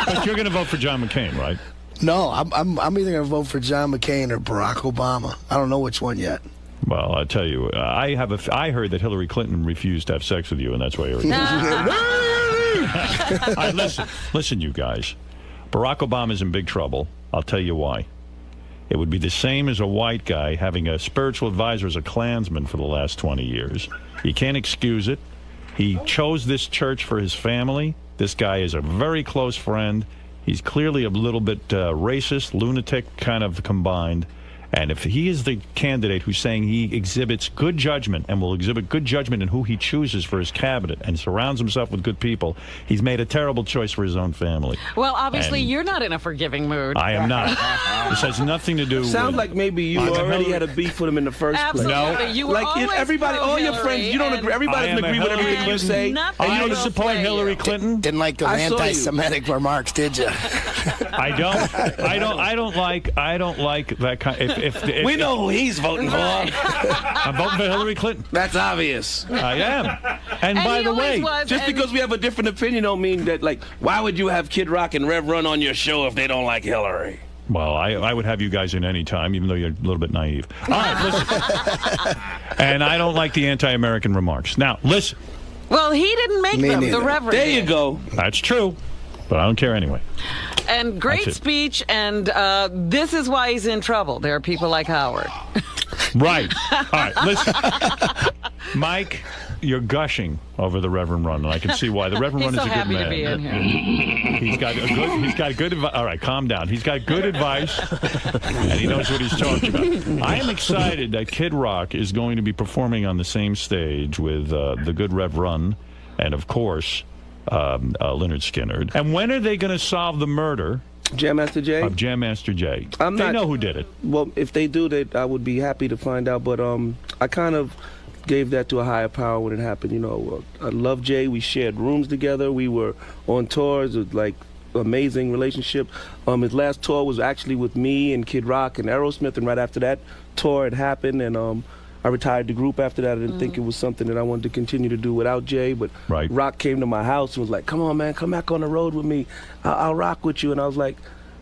But you're going to vote for John McCain, right? No, I'm either going to vote for John McCain or Barack Obama. I don't know which one yet. Well, I tell you, I heard that Hillary Clinton refused to have sex with you, and that's why you're. All right, listen, you guys. Barack Obama's in big trouble. I'll tell you why. It would be the same as a white guy having a spiritual advisor as a Klansman for the last 20 years. You can't excuse it. He chose this church for his family. This guy is a very close friend. He's clearly a little bit racist, lunatic kind of combined. And if he is the candidate who's saying he exhibits good judgment and will exhibit good judgment in who he chooses for his cabinet and surrounds himself with good people, he's made a terrible choice for his own family. Well, obviously, And you're not in a forgiving mood. I am not. This has nothing to do with... Sounds like maybe you already had a beef with him in the first Absolutely. place. No. You were Like always everybody, all your pro-Hillary, friends, you don't agree. Everybody I am doesn't a agree with Hillary everything you say. Nothing I don't will support sway Hillary you. Clinton. Didn't like those I saw you. anti-Semitic remarks, did you? I don't like that kind. If We know who he's voting for. I'm voting for Hillary Clinton. That's obvious. I am. And by he the always way, was, Just and- because we have a different opinion don't mean that, like, why would you have Kid Rock and Rev Run on your show if they don't like Hillary? well, I would have you guys in any time, even though you're a little bit naive. All right, listen. And I don't like the anti-American remarks. Now, listen. Well, he didn't make Me them. neither. The Reverend There you did. go. That's true, but I don't care anyway. And great That's it. speech, and this is why he's in trouble. There are people like Howard. Right. All right, listen. Mike, you're gushing over the Reverend Run, and I can see why. The Reverend He's Run so is a good happy man. to be in here. He's got good advice. All right, calm down. He's got good advice, and he knows what he's talking about. I am excited that Kid Rock is going to be performing on the same stage with the good Rev Run, and of course, Leonard Skinner. And when are they going to solve the murder Jam Master Jay? of Jam Master Jay? I'm They not- know who did it. Well, if they do that, I would be happy to find out. But I kind of gave that to a higher power when it happened. You know, I love Jay. We shared rooms together. We were on tours with, like, amazing relationship. His last tour was actually with me and Kid Rock and Aerosmith, and right after that tour had happened, and I retired the group after that. I didn't think it was something that I wanted to continue to do without Jay, but Right. Rock came to my house and was like, "Come on, man, come back on the road with me. I'll rock with you." And I was like,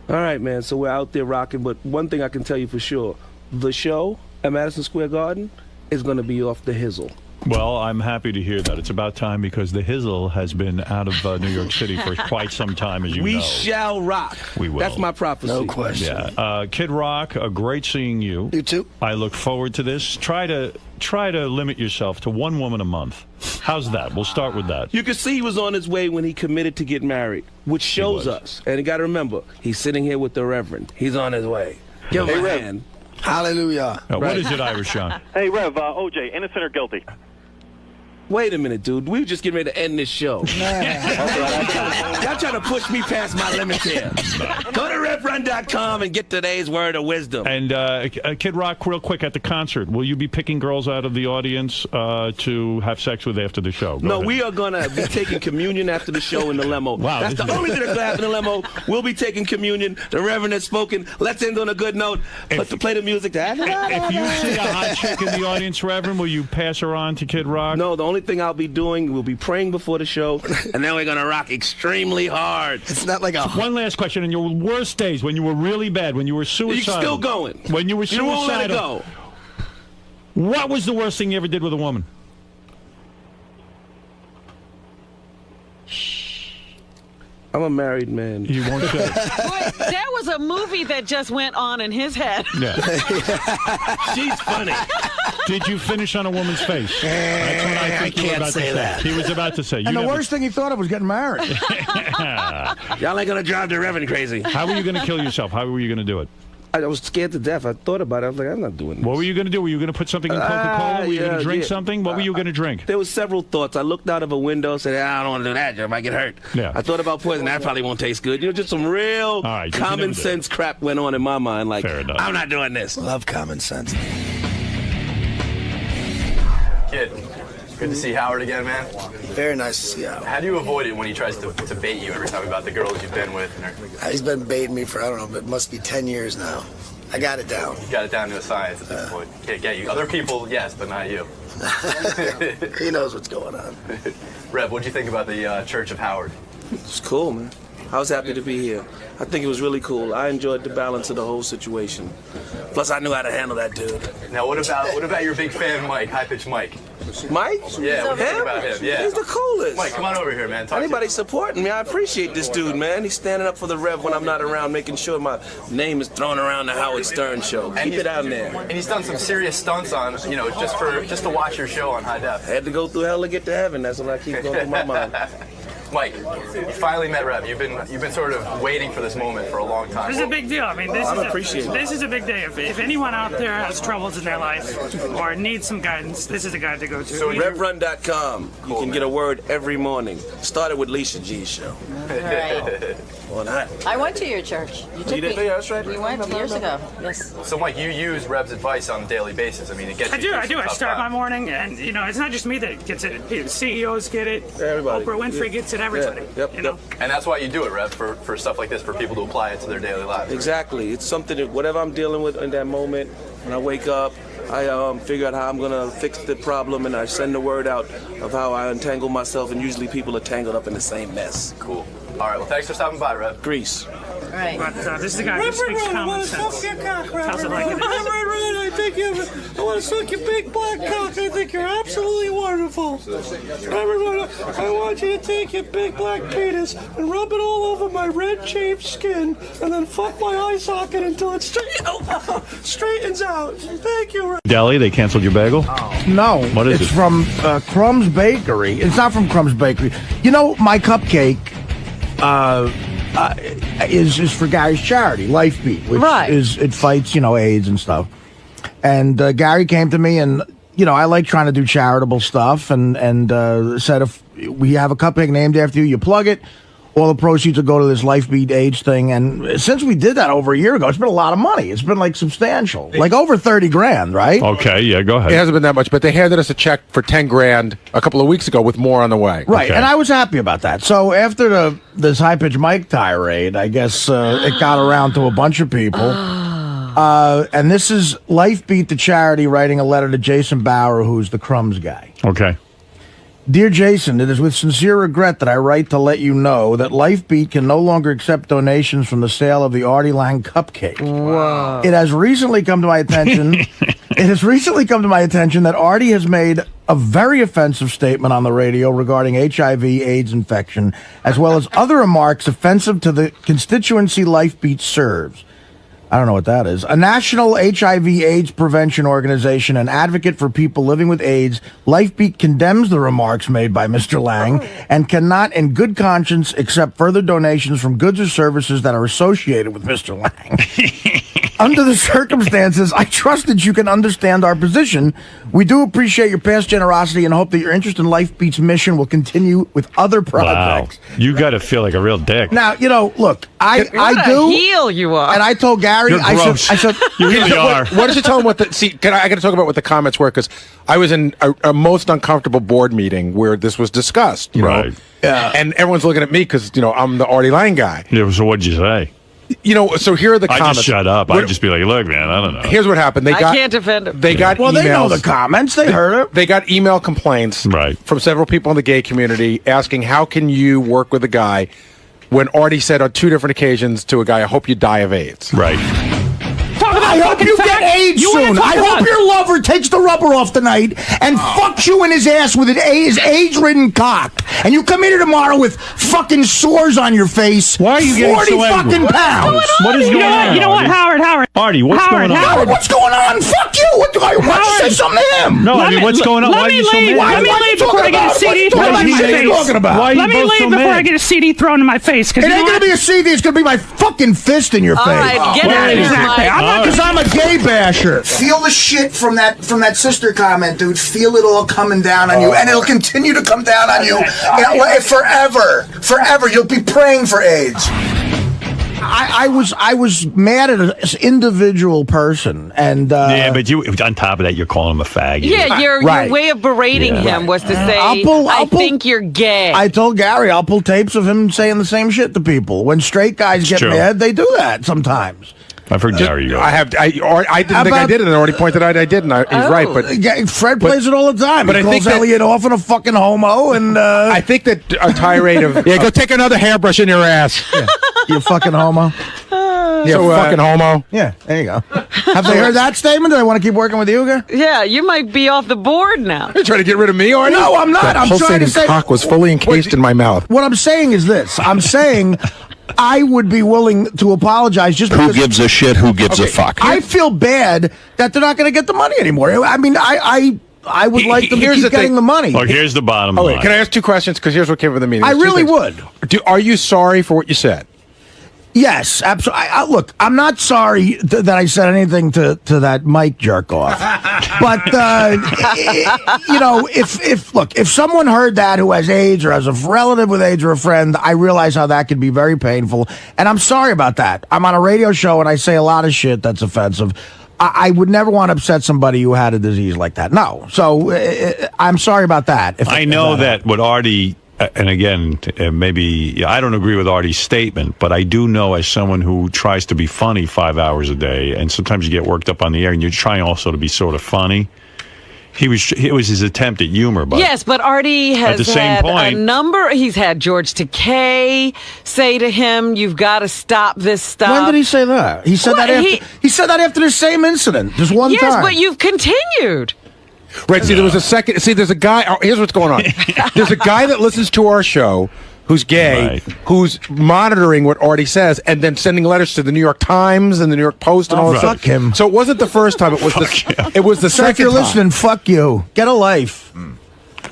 "All right, man." So we're out there rocking. But one thing I can tell you for sure, the show at Madison Square Garden is going to be off the hizzle. Well, I'm happy to hear that. It's about time, because the Hizzle has been out of New York City for quite some time, as you We know. shall rock. We will. That's my prophecy. No question. Yeah, Kid Rock, great seeing you. You too. I look forward to this. Try to limit yourself to one woman a month. How's that? We'll start with that. You can see he was on his way when he committed to get married, which shows was. us. And you got to remember, he's sitting here with the Reverend. He's on his way. Give him a hand. Hallelujah. What Right. is it, Irish Sean? Hey, Rev, OJ, innocent or guilty? Wait a minute, dude. We were just getting ready to end this show. Y'all trying to push me past my limits here. Go to RevRun.com and get today's word of wisdom. And Kid Rock, real quick, at the concert, will you be picking girls out of the audience to have sex with after the show? Go No, ahead. we are going to be taking communion after the show in the limo. Wow, That's this the is- only thing that's going to happen in the limo. We'll be taking communion. The Reverend has spoken. Let's end on a good note. Let's play the music. If you see a hot chick in the audience, Reverend, will you pass her on to Kid Rock? No, the only thing I'll be doing, we'll be praying before the show, and then we're going to rock extremely hard. It's not like a... One last question. In your worst days, when you were really bad, when you were suicidal. You're still going. When you were You suicidal. won't let it go. What was the worst thing you ever did with a woman? I'm a married man. You won't say. Boy, there was a movie that just went on in his head. Yeah. She's funny. Did you finish on a woman's face? That's what I think you were can't about say to say. that. He was about to say. You And the never- worst thing he thought of was getting married. Y'all ain't going to drive the Reverend crazy. How were you going to kill yourself? How were you going to do it? I was scared to death. I thought about it. I was like, I'm not doing this. What were you going to do? Were you going to put something in Coca-Cola? Were you going to drink something? What were you going to drink? There was several thoughts. I looked out of a window, said, I don't want to do that. I might get hurt. Yeah. I thought about poison. That probably won't taste good. You know, just some real right, you never common did. sense crap went on in my mind. Like, Fair enough. I'm not doing this. Love common sense. Kid, good to see Howard again, man. Very nice to see you. How do you avoid it when he tries to bait you every time about the girls you've been with? And He's been baiting me for, I don't know, but it must be 10 years now. I got it down. you got it down to a science at this point. Can't get you. Other people, yes, but not you. He knows what's going on. Rev, what'd you think about the Church of Howard? It's cool, man. I was happy to be here. I think it was really cool. I enjoyed the balance of the whole situation. Plus, I knew how to handle that dude. Now, what about your big fan, Mike, high-pitched Mike? Mike? Yeah, what do you think Him? about him? Yeah. He's the coolest. Mike, come on over here, man. Talk to Anybody supporting me, I appreciate this dude, man. He's standing up for the Rev when I'm not around, making sure my name is thrown around the Howard Stern show. Keep it out there. And he's done some serious stunts on, just to watch your show on high def. I had to go through hell to get to heaven. That's what I keep going through my mind. Mike, you finally met Rev. You've been sort of waiting for this moment for a long time. This is a big deal. I mean, this is a big day. If anyone out there has troubles in their life or needs some guidance, this is a guy to go to. So RevRun.com. You can get a word every morning. Started with Lisa G's show. Right. Well, not. I went to your church. You took me. Yeah, that's right. We went years ago. Yes. So, Mike, you use Rev's advice on a daily basis. I mean, it gets you I do. I tough start my times. morning, and it's not just me that gets it. CEOs get it. Everybody. Oprah Winfrey gets it. Everybody. Yep. And that's why you do it, Rev, for stuff like this, for people to apply it to their daily lives. Exactly. It's something that whatever I'm dealing with in that moment, when I wake up, I figure out how I'm gonna fix the problem, and I send the word out of how I untangle myself. And usually, people are tangled up in the same mess. Cool. All right. Well, thanks for stopping by, Rev. Grease. Right. But this is the guy who speaks common sense. Tells it like it is. I think I want to suck your big black cock. I think you're absolutely wonderful. I want you to take your big black penis and rub it all over my red chafed skin, and then fuck my eye socket until it straightens out. Thank you. Deli, they canceled your bagel? No. What is it's it? from Crumb's Bakery. It's not from Crumb's Bakery. You know, my cupcake is for Gary's charity, Lifebeat, which it fights, AIDS and stuff. And Gary came to me, and I like trying to do charitable stuff, and said if we have a cupcake named after you plug it, all the proceeds will go to this Lifebeat AIDS thing. And since we did that over a year ago, it's been a lot of money. It's been like substantial, like over $30,000, right? Okay, yeah, go ahead. It hasn't been that much, but they handed us a check for $10,000 a couple of weeks ago with more on the way. Right, and I was happy about that. So after this high-pitched mic tirade, I guess it got around to a bunch of people. And this is Lifebeat, the charity, writing a letter to Jason Bauer, who's the Crumbs guy. Okay. Dear Jason, it is with sincere regret that I write to let you know that Lifebeat can no longer accept donations from the sale of the Artie Lang cupcake. Wow. It has recently come to my attention. That Artie has made a very offensive statement on the radio regarding HIV/AIDS infection, as well as other remarks offensive to the constituency Lifebeat serves. I don't know what that is. A national HIV/AIDS prevention organization and advocate for people living with AIDS, Lifebeat condemns the remarks made by Mr. Lang and cannot, in good conscience, accept further donations from goods or services that are associated with Mr. Lang. Under the circumstances, I trust that you can understand our position. We do appreciate your past generosity and hope that your interest in Lifebeat's mission will continue with other projects. Wow. You got to feel like a real dick. Now, look, I do. What a heel you are. And I told Gary, You're gross. I said, You really are. What did you tell him? I got to talk about what the comments were, because I was in a most uncomfortable board meeting where this was discussed. You know? Yeah. And everyone's looking at me because I'm the Artie Lang guy. Yeah, so what'd you say? So here are the comments. I just shut up. I'd just be like, look, man, I don't know. Here's what happened. I can't defend him. They got well, emails. they know the comments. They heard it. They got email complaints from several people in the gay community asking, how can you work with a guy when Artie said on 2 different occasions to a guy, I hope you die of AIDS. Right. I hope you get AIDS soon. I hope your lover takes the rubber off tonight and fucks you in his ass with his AIDS-ridden cock. And you come in here tomorrow with fucking sores on your face. Why are you getting 40 so angry? fucking pounds. What is going on? You know what, Howard? Artie, what's going on? Howard, what's going on? Fuck you. Why don't you say something to him? No, I mean, what's going on? Why are you so mad? Let me leave before I get a CD thrown in my face. Let me leave before I get a CD thrown in my face. It ain't going to be a CD. It's going to be my fucking fist in your face. All right, get out of here, Mike. Because I'm a gay basher. Feel the shit from that sister comment, dude. Feel it all coming down on you, and it'll continue to come down on you forever. You'll be praying for AIDS. I was mad at an individual person, and yeah, but you on top of that, you're calling him a faggot. Yeah, your way of berating him was to say, I think you're gay. I told Gary I'll pull tapes of him saying the same shit to people. When straight guys get mad, they do that sometimes. I've heard Gary go. I didn't think I did it, and I already pointed out I didn't. He's right, but Fred plays it all the time. But he I calls think that, Elliot often a fucking homo, and I think that a tirade of go take another hairbrush in your ass. Yeah. You fucking homo. Fucking homo. Yeah, there you go. Have they heard that statement? Do they want to keep working with you, guy? Yeah, you might be off the board now. You're trying to get rid of me, Artie? No, I'm not. That I'm trying to say cock was fully encased in my mouth. What I'm saying is this. I'm saying I would be willing to apologize just because... Who gives a shit? Who gives a fuck? I feel bad that they're not going to get the money anymore. I mean, I would like them to Here's keep the thing. getting the money. Well, here's the bottom Oh, line. wait, can I ask 2 questions? Because here's what came from the meeting. I There's 2 really things. would. Are you sorry for what you said? Yes, absolutely. Look, I'm not sorry that I said anything to that Mike jerk off. But, if someone heard that who has AIDS or has a relative with AIDS or a friend, I realize how that can be very painful. And I'm sorry about that. I'm on a radio show and I say a lot of shit that's offensive. I would never want to upset somebody who had a disease like that. No. So I'm sorry about that. I know that what Artie... and again, maybe I don't agree with Artie's statement, but I do know as someone who tries to be funny 5 hours a day, and sometimes you get worked up on the air, and you're trying also to be sort of funny. It was his attempt at humor, but yes, but Artie has at the same had point, a number. He's had George Takei say to him, "You've got to stop this stuff." When did he say that? He said he said that after the same incident, just one time. Yes, but you've continued. Right. See, there was a second. See, there's a guy. Oh, here's what's going on. There's a guy that listens to our show who's gay, who's monitoring what Artie says, and then sending letters to the New York Times and the New York Post and all that fuck stuff. him. So it wasn't the first time. It was it was the So second if you're time. listening, fuck you. Get a life.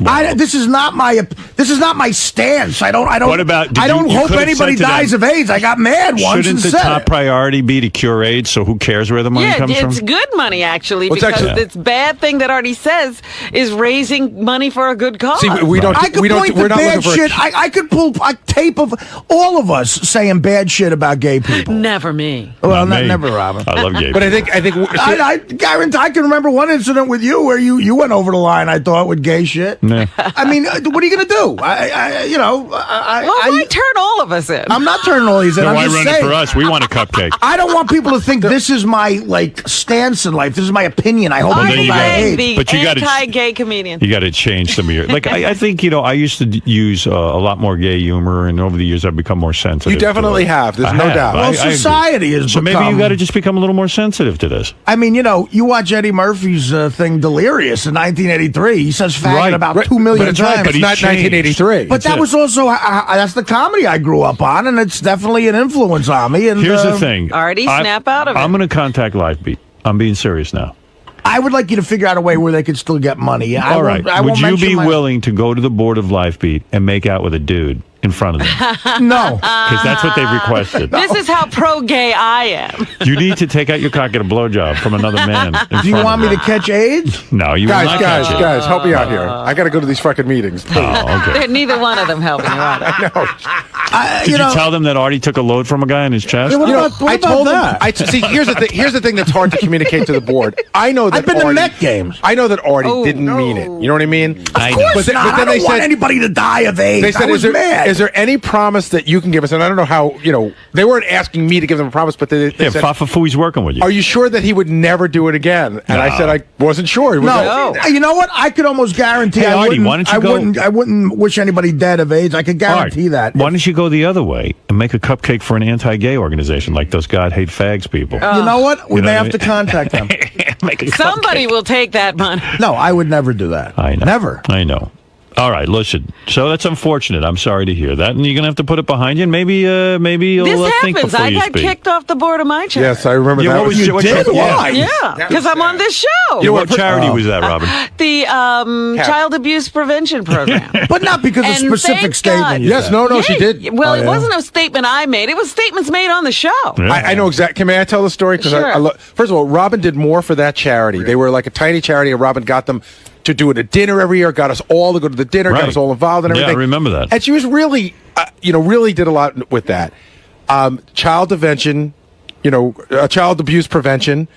This is not my stance. I don't What about, I don't you hope could have anybody said to dies them, of AIDS. I got mad once shouldn't and the said top it. priority be to cure AIDS? So who cares where the money Yeah, comes it's from? good money actually, Well, it's because actually- this bad thing that Artie says is raising money for a good cause. See, we don't. I could we don't. point We're to not bad looking for. shit. I could pull a tape of all of us saying bad shit about gay people. Never me. Well, Not me. never, Robin. I love gay But people. I think. I guarantee I can remember one incident with you where you went over the line. I thought with gay shit. Nah. I mean, what are you gonna do? Well, why turn all of us in? I'm not turning all these in. Then I'm why just run saying. it for us? We want a cupcake. I don't want people to think this is my stance in life. This is my opinion. I hope Well, people there you die of go. AIDS. The But you gotta- anti-gay comedian. You got to change some of your. Like, I think, I used to use a lot more gay humor, and over the years I've become more sensitive. You definitely to it. have. There's I no have. doubt. Well, I agree. society has So maybe you become- got to just become a little more sensitive to this. I mean, you watch Eddie Murphy's thing Delirious in 1983. He says faggot Right. about Right. 2 million But it's right, times. but it's he not changed. 1983. But that it. was also that's the comedy I grew up on, and it's definitely an influence on me. And Here's the thing. Artie, snap out of it. I'm going to contact Lifebeat. I'm being serious now. I would like you to figure out a way where they could still get money. All right. I Would won't you mention be my- willing to go to the board of Lifebeat and make out with a dude in front of them? No. Because that's what they've requested. This is how pro-gay I am. You need to take out your cock and a blowjob from another man. Do you want me to catch AIDS? No, you will not Guys, catch it. guys, help me out here. I got to go to these fucking meetings. Please. Oh, okay. Neither one of them helping you out. Did you tell them that Artie took a load from a guy in his chest? Yeah, what about that? I see. Here's the thing. Here's the thing that's hard to communicate to the board. I know that I've been to Artie, Met games. I know that Artie didn't mean it. You know what I mean? I Of know. course But not. I don't want anybody to die of AIDS. They said, I was mad. is there any promise that you can give us? And I don't know how. They weren't asking me to give them a promise, but they Yeah, said, Fafafui's working with you. "Are you sure that he would never do it again?" And I No. said I wasn't sure. He was No, like, you know what? I could almost guarantee. Hey, I Artie, wouldn't, why don't you I go- wouldn't. I wouldn't wish anybody dead of AIDS. I could guarantee that. Why don't you go the other way and make a cupcake for an anti-gay organization like those God hate fags people? You know what? We You know may what have I to contact them. Make a Somebody cupcake. will take that money. No, I would never do that. I know. Never. I know. All right, listen. So that's unfortunate. I'm sorry to hear that, and you're gonna have to put it behind you. And maybe you'll This think happens. before I you got speak. kicked off the board of my charity. yes, I remember Yeah, that. what was You what did? Why? Yeah, because I'm on this show. You know what charity was that, Robin? The Child Abuse Prevention Program. But not because of And specific thank statement. God. you Yes, said. no, she did. Well, Oh, it yeah? wasn't a statement I made. It was statements made on the show. Yeah. I know exactly. May I tell the story? Because Sure. first of all, Robin did more for that charity. They were like a tiny charity, and Robin got them to do it at dinner every year. Got us all to go to the dinner. Right. Got us all involved and Yeah, I everything. remember that. And she was really, really did a lot with that. Child prevention, child abuse prevention.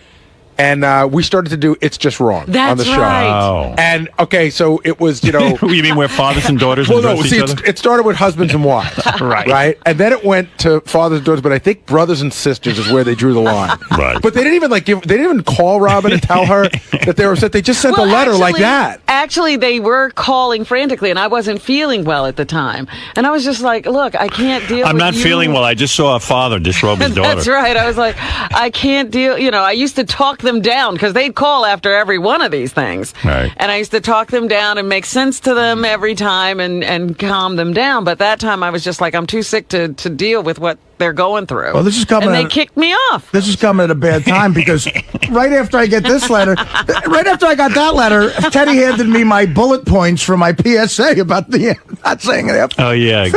And we started to do It's Just Wrong on That's the show. right. Wow. And, okay, so it was, You mean where fathers and daughters well, no, address see, each other? it started with husbands and wives. Right. And then it went to fathers and daughters, but I think brothers and sisters is where they drew the line. Right. But they didn't even they didn't even call Robin and tell her that they were upset. They just sent a letter like that. Actually, they were calling frantically, and I wasn't feeling well at the time. And I was just like, look, I can't deal with I'm not you. feeling well. I just saw a father disrobe his daughter. That's right. I was like, I can't deal. I used to talk them down because they'd call after every one of these things. Right. And I used to talk them down and make sense to them every time and calm them down. But that time I was just like, I'm too sick to deal with what they're going through. Well, this is coming and they at- kicked me off. This is coming at a bad time because right after I get this letter, right after I got that letter, Teddy handed me my bullet points for my PSA about the not saying it. Oh, yeah.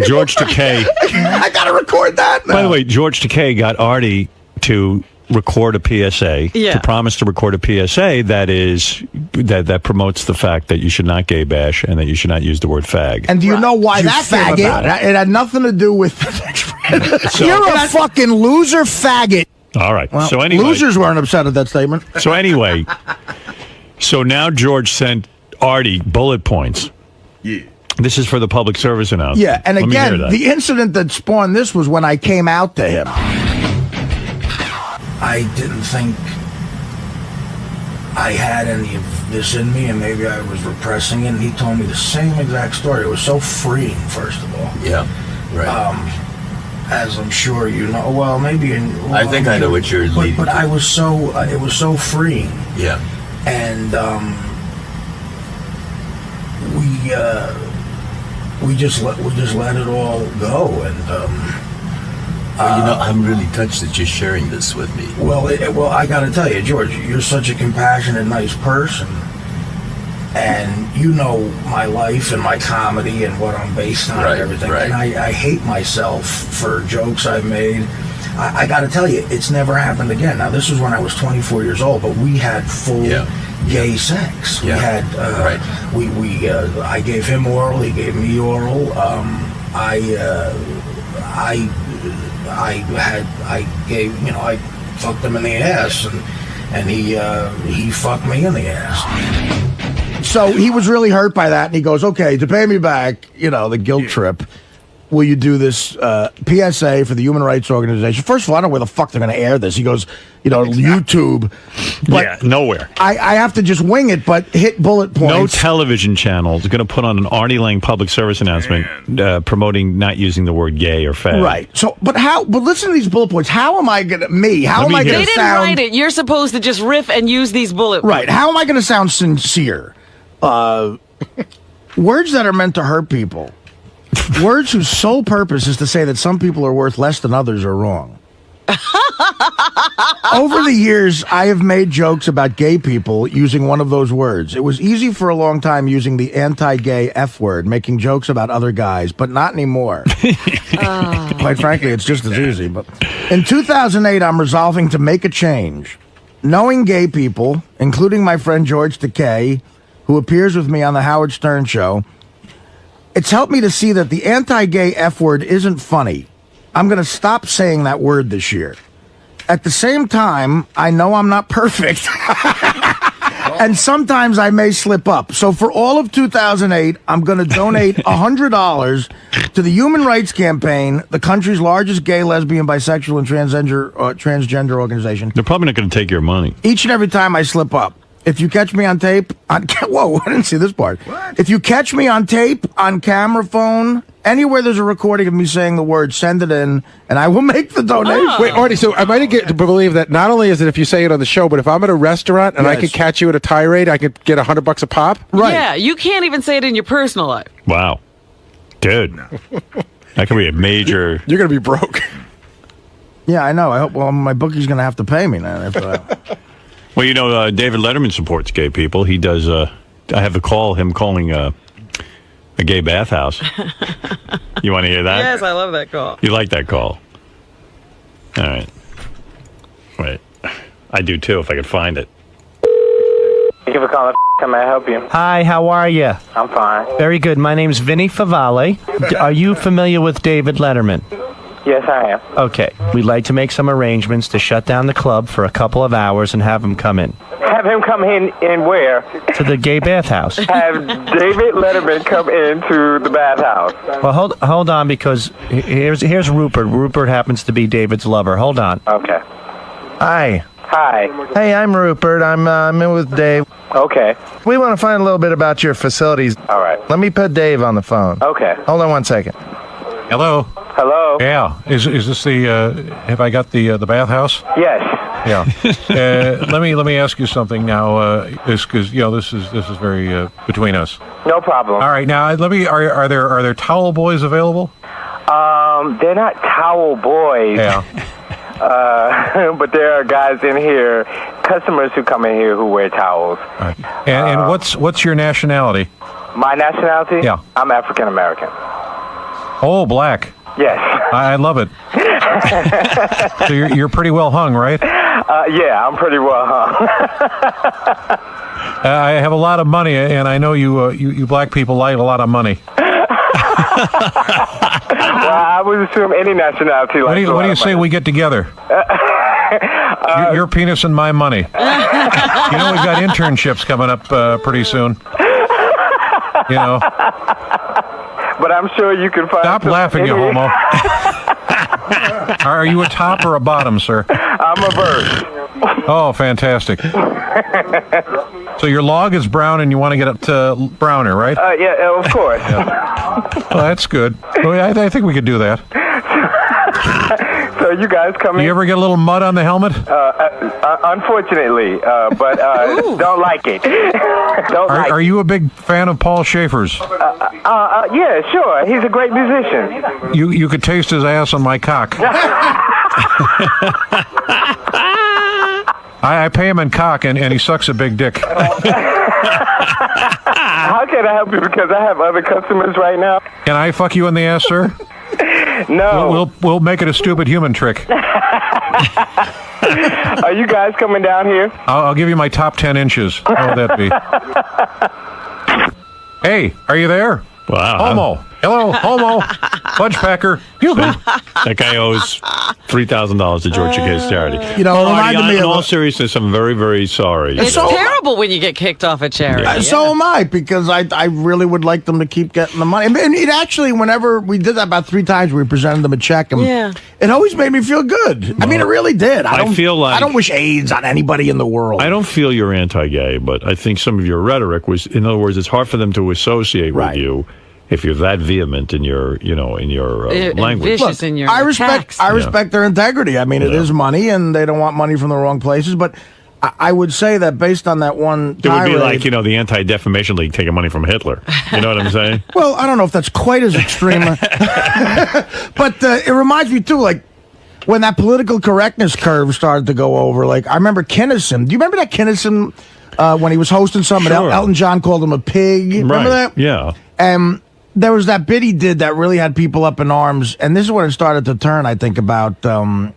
George Takei. I got to record that now. By the way, George Takei got Artie to record a PSA, to promise to record a PSA that promotes the fact that you should not gay bash and that you should not use the word fag. And do you know why that came about? It had nothing to do with... You're a fucking loser faggot. All right. Well, so anyway, losers weren't upset at that statement. So anyway, so now George sent Artie bullet points. Yeah. This is for the public service announcement. Yeah, and Let me hear again, that. the incident that spawned this was when I came out to him. I didn't think I had any of this in me, and maybe I was repressing it, and he told me the same exact story. It was so freeing, first of all. Yeah, right. As I'm sure you know. Well, maybe... I think I know what you're leading But to. I was so... it was so freeing. Yeah. And we just let it all go, and well, I'm really touched that you're sharing this with me. well, I got to tell you, George, you're such a compassionate, nice person, and you know my life and my comedy and what I'm based on and everything. Right. And I hate myself for jokes I've made. I got to tell you, it's never happened again. Now, this was when I was 24 years old, but we had full gay sex. Yeah. We had I gave him oral, he gave me oral. I fucked him in the ass, and he fucked me in the ass. So he was really hurt by that, and he goes, "Okay, to pay me back, the guilt trip, will you do this PSA for the Human Rights Organization?" First of all, I don't know where the fuck they're going to air this. He goes, YouTube. But nowhere. I have to just wing it, but hit bullet points. No television channel is going to put on an Artie Lang public service announcement promoting not using the word gay or fag. Right. So, but listen to these bullet points. How am I going to They sound... didn't write it. You're supposed to just riff and use these bullet points. Right. How am I going to sound sincere? Words that are meant to hurt people. Words whose sole purpose is to say that some people are worth less than others are wrong. Over the years, I have made jokes about gay people using one of those words. It was easy for a long time using the anti-gay F word, making jokes about other guys, but not anymore. Quite frankly, it's just as easy. But in 2008, I'm resolving to make a change. Knowing gay people, including my friend George Takei, who appears with me on the Howard Stern Show, it's helped me to see that the anti-gay F word isn't funny. I'm going to stop saying that word this year. At the same time, I know I'm not perfect. And sometimes I may slip up. So for all of 2008, I'm going to donate $100 to the Human Rights Campaign, the country's largest gay, lesbian, bisexual, and transgender organization. They're probably not going to take your money. Each and every time I slip up. If you catch me on tape, whoa, I didn't see this part. What? If you catch me on tape, on camera phone, anywhere there's a recording of me saying the word, send it in, and I will make the donation. Wait, Artie, so I might get to believe that not only is it if you say it on the show, but if I'm at a restaurant and I could catch you at a tirade, I could get $100 a pop? Right. Yeah, you can't even say it in your personal life. Wow. Dude. That could be a major... You're going to be broke. Yeah, I know. I hope. Well, my bookie's going to have to pay me now. Well, David Letterman supports gay people. He does, I have the call, him calling a gay bathhouse. You want to hear that? Yes, I love that call. You like that call? All right. Wait. I do too, if I could find it. Thank you for calling. How may I help you? Hi, how are you? I'm fine. Very good. My name's Vinny Favale. Are you familiar with David Letterman? Yes, I am. Okay. We'd like to make some arrangements to shut down the club for a couple of hours and have him come in. Have him come in where? To the gay bathhouse. Have David Letterman come into the bathhouse. Well, hold on, because here's Rupert. Rupert happens to be David's lover. Hold on. Okay. Hi. Hi. Hey, I'm Rupert. I'm in with Dave. Okay. We want to find a little bit about your facilities. All right. Let me put Dave on the phone. Okay. Hold on 1 second. Hello. Hello. Yeah. Is this the? Have I got the bathhouse? Yes. Yeah. Let me ask you something now. Because this is very between us. No problem. All right. Now let me. Are there towel boys available? They're not towel boys. Yeah. But there are guys in here, customers who come in here who wear towels. Right. And what's your nationality? My nationality? Yeah. I'm African American. Oh, black. Yes. I love it. So you're pretty well hung, right? Yeah, I'm pretty well hung. I have a lot of money, and I know you black people like a lot of money. Well, I would assume any nationality like What do you say we get together? Your penis and my money. You know we've got internships coming up pretty soon. You know. But I'm sure you can find. Stop laughing, you homo. Are you a top or a bottom, sir? I'm a verse. Oh, fantastic. So your log is brown and you want to get it to browner, right? Yeah, of course. Well, that's good. Well, I think we could do that. So you guys come in? Do you ever get a little mud on the helmet? Unfortunately, but don't like it. Are you a big fan of Paul Schaefer's? Yeah, sure. He's a great musician. You could taste his ass on my cock. I pay him in cock, and he sucks a big dick. How can I help you? Because I have other customers right now. Can I fuck you in the ass, sir? No. We'll make it a stupid human trick. Are you guys coming down here? I'll give you my top 10 inches. How would that be? Hey, are you there? Wow. Homo. Hello, homo. Fudge packer. That guy owes $3,000 to George Takei's charity. You know, it reminded me in of all seriousness, I'm very, very sorry. It's terrible when you get kicked off a charity. So am I, because I really would like them to keep getting the money. And it actually, whenever we did that about 3 times, we presented them a check. And it always made me feel good. I mean, it really did. I don't wish AIDS on anybody in the world. I don't feel you're anti-gay, but I think some of your rhetoric was, in other words, it's hard for them to associate with you if you're that vehement in your, language. Vicious in your I respect their integrity. I mean, it is money, and they don't want money from the wrong places. But I would say that based on that one it would be like, the Anti-Defamation League taking money from Hitler. You know what I'm saying? Well, I don't know if that's quite as extreme. But it reminds me, too, like, when that political correctness curve started to go over, like, I remember Kinnison. Do you remember that Kinnison, when he was hosting something, Elton John called him a pig? Remember that? Yeah. And there was that bit he did that really had people up in arms, and this is when it started to turn, I think, about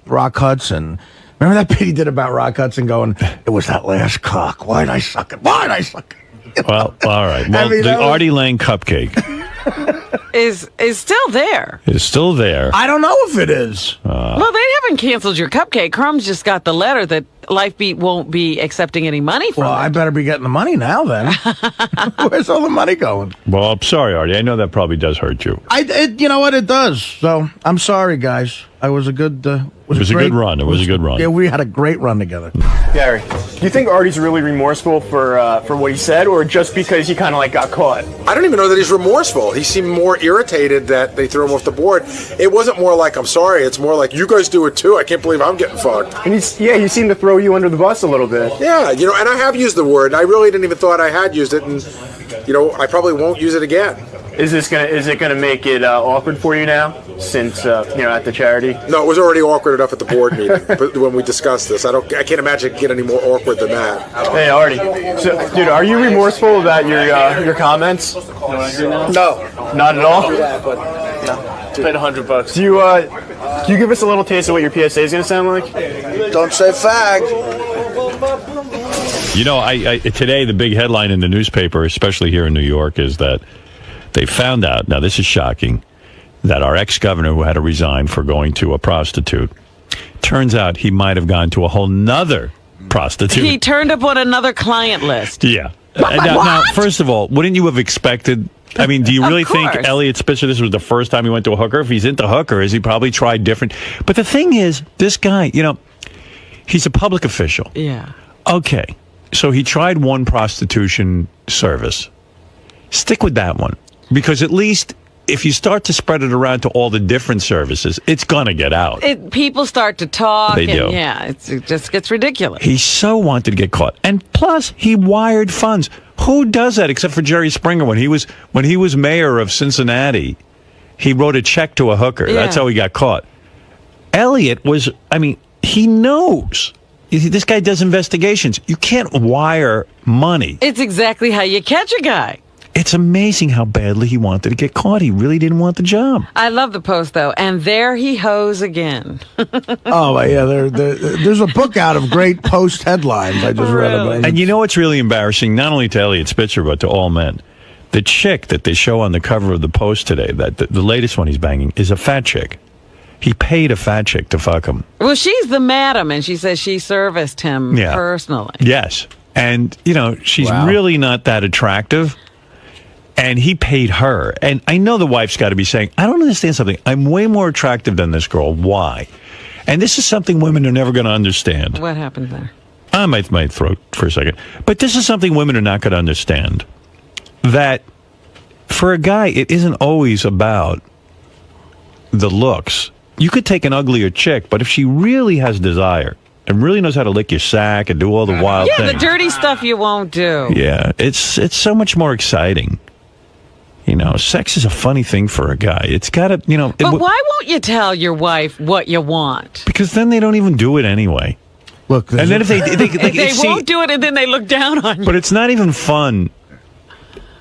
Rock Hudson. Remember that bit he did about Rock Hudson going, it was that last cock. Why'd I suck it? Why'd I suck it? Well, all right. Well, the Artie Lang cupcake is still there. It's still there. I don't know if it is. Well, they haven't canceled your cupcake. Crumbs just got the letter that Lifebeat won't be accepting any money from Well, I better be getting the money now, then. Where's all the money going? Well, I'm sorry, Artie. I know that probably does hurt you. You know what? It does. So I'm sorry, guys. I was a good. It was a good run. It was a good run. Yeah, we had a great run together. Gary, do you think Artie's really remorseful for what he said, or just because he kind of got caught? I don't even know that he's remorseful. He seemed more irritated that they threw him off the board. It wasn't more like, I'm sorry. It's more like, you guys do it too. I can't believe I'm getting fucked. And he seemed to throw you under the bus a little bit. Yeah, and I have used the word. I really didn't even thought I had used it, and I probably won't use it again. Is it gonna make it awkward for you now, since at the charity? No, it was already awkward enough at the board meeting. But when we discussed this, I can't imagine it can get any more awkward than that. Hey, Artie. So, dude, are you remorseful about your comments? No, not at all. Paid $100. Do you give us a little taste of what your PSA is gonna sound like? Don't say fag. Today the big headline in the newspaper, especially here in New York, is that they found out, now this is shocking, that our ex-governor who had to resign for going to a prostitute, turns out he might have gone to a whole nother prostitute. He turned up on another client list. Yeah. Now, first of all, wouldn't you have expected... I mean, do you really think Elliot Spitzer, this was the first time he went to a hooker? If he's into hookers, he probably tried different... But the thing is, this guy, he's a public official. Yeah. Okay. So he tried one prostitution service. Stick with that one. Because at least if you start to spread it around to all the different services, it's going to get out. People start to talk. They do. Yeah, it just gets ridiculous. He so wanted to get caught. And plus, he wired funds. Who does that except for Jerry Springer when he was mayor of Cincinnati? he wrote a check to a hooker. Yeah. That's how he got caught. Elliot was, I mean, he knows. This guy does investigations. You can't wire money. It's exactly how you catch a guy. It's amazing how badly he wanted to get caught. He really didn't want the job. I love the post, though. And there he hoes again. Oh, yeah. There's a book out of great post headlines I just read about. And you know what's really embarrassing, not only to Elliot Spitzer, but to all men? The chick that they show on the cover of the Post today, that the latest one he's banging, is a fat chick. He paid a fat chick to fuck him. Well, she's the madam, and she says she serviced him personally. Yes. And, you know, she's really not that attractive. And he paid her. And I know the wife's got to be saying, I don't understand something. I'm way more attractive than this girl. Why? And this is something women are never going to understand. What happened there? I might throat for a second. But this is something women are not going to understand. That for a guy, it isn't always about the looks. You could take an uglier chick, but if she really has desire and really knows how to lick your sack and do all the wild things. Yeah, the dirty stuff you won't do. Yeah, it's so much more exciting. You know, sex is a funny thing for a guy. It's got to, you know. But why won't you tell your wife what you want? Because then they don't even do it anyway. Look, and then if they won't do it, and then they look down on you. But it's not even fun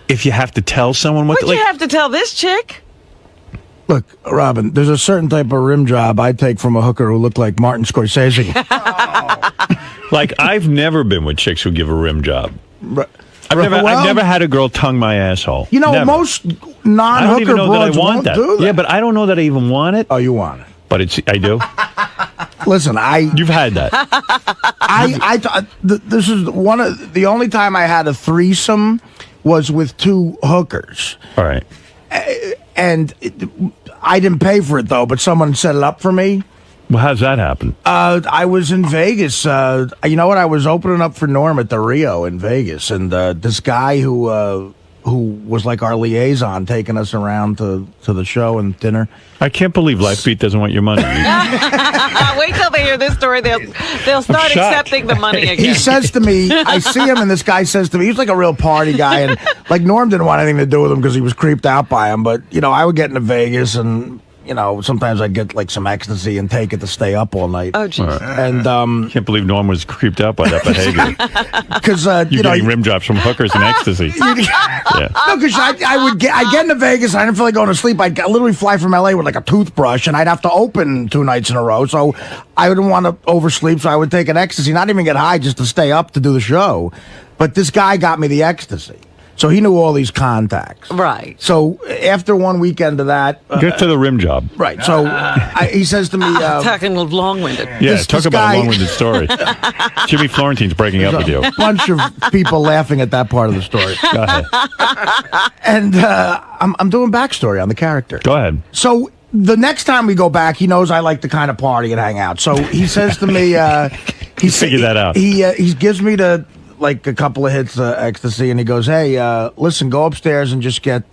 if you have to tell someone what. What'd you have to tell this chick? Look, Robin, there's a certain type of rim job I'd take from a hooker who looked like Martin Scorsese. Like, I've never been with chicks who give a rim job. I've never had a girl tongue my asshole. You know, never. most non-hooker I don't even know that I broads want won't that. do that. Yeah, but I don't know that I even want it. Oh, you want it? But I do. Listen, You've had that. This is one of the only time I had a threesome was with two hookers. All right. And I didn't pay for it though, but someone set it up for me. Well, how's that happen? I was in Vegas. You know what? I was opening up for Norm at the Rio in Vegas, and this guy who was like our liaison, taking us around to the show and dinner. I can't believe Lifebeat doesn't want your money. Wait till they hear this story. They'll start accepting the money again. He says to me, I see him, and this guy says to me, he's like a real party guy, and like Norm didn't want anything to do with him because he was creeped out by him. But you know, I would get into Vegas and. You know, sometimes I'd get like some ecstasy and take it to stay up all night. Oh, geez. And can't believe Norm was creeped out by that behavior. Because you're getting rim jobs from hookers and ecstasy. Yeah. No, because I'd get into Vegas. I didn't feel like going to sleep. I'd literally fly from LA with like a toothbrush, and I'd have to open 2 nights in a row. So I wouldn't want to oversleep, so I would take an ecstasy, not even get high, just to stay up to do the show. But this guy got me the ecstasy. So he knew all these contacts. Right. So after one weekend of that... Get to the rim job. Right. So he says to me... talking long-winded. Yeah, talk about a long-winded story. Jimmy Florentine's breaking up with you. A bunch of people laughing at that part of the story. Go ahead. And I'm doing backstory on the character. Go ahead. So the next time we go back, he knows I like to kind of party and hang out. So he says to me... he figured that out. He gives me like a couple of hits of ecstasy, and he goes, "Hey, listen, go upstairs and just get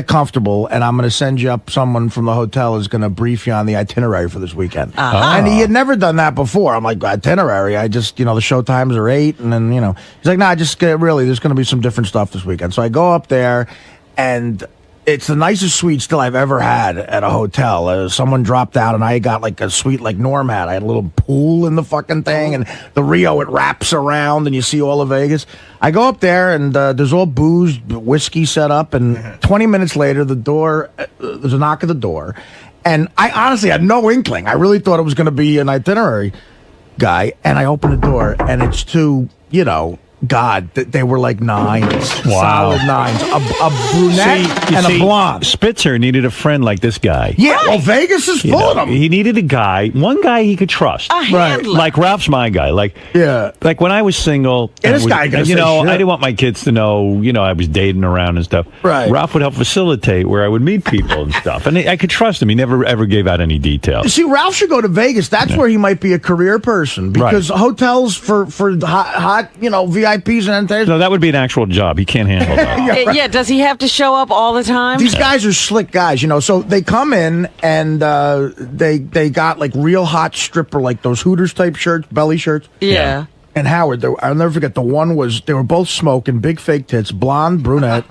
comfortable, and I'm going to send you up someone from the hotel is going to brief you on the itinerary for this weekend." And he had never done that before. I'm like, itinerary? I just, the show times are 8, and then, he's like, nah, just really, there's going to be some different stuff this weekend. So I go up there, and it's the nicest suite still I've ever had at a hotel. Someone dropped out, and I got like a suite like Norm had. I had a little pool in the fucking thing, and the Rio, it wraps around, and you see all of Vegas. I go up there, and there's all booze, whiskey set up, and 20 minutes later, the door, there's a knock at the door, and I honestly had no inkling. I really thought it was going to be an itinerary guy, and I open the door, and it's two, God, they were like 9s. Wow. Solid 9s. A brunette and a blonde. Spitzer needed a friend like this guy. Yeah, well, Vegas is full of them. He needed one guy he could trust. A handler. Like Ralph's my guy. Like when I was single, this guy could I didn't want my kids to know, I was dating around and stuff. Right. Ralph would help facilitate where I would meet people and stuff. And I could trust him. He never ever gave out any details. See, Ralph should go to Vegas. That's where he might be a career person, because hotels for hot, VIPs and entertainers. No, that would be an actual job. He can't handle that. Yeah, does he have to show up all the time? These guys are slick guys, so they come in and they got like real hot stripper, like those Hooters type shirts, belly shirts. Yeah. and Howard. I'll never forget. The one was they were both smoking, big fake tits, blonde, brunette,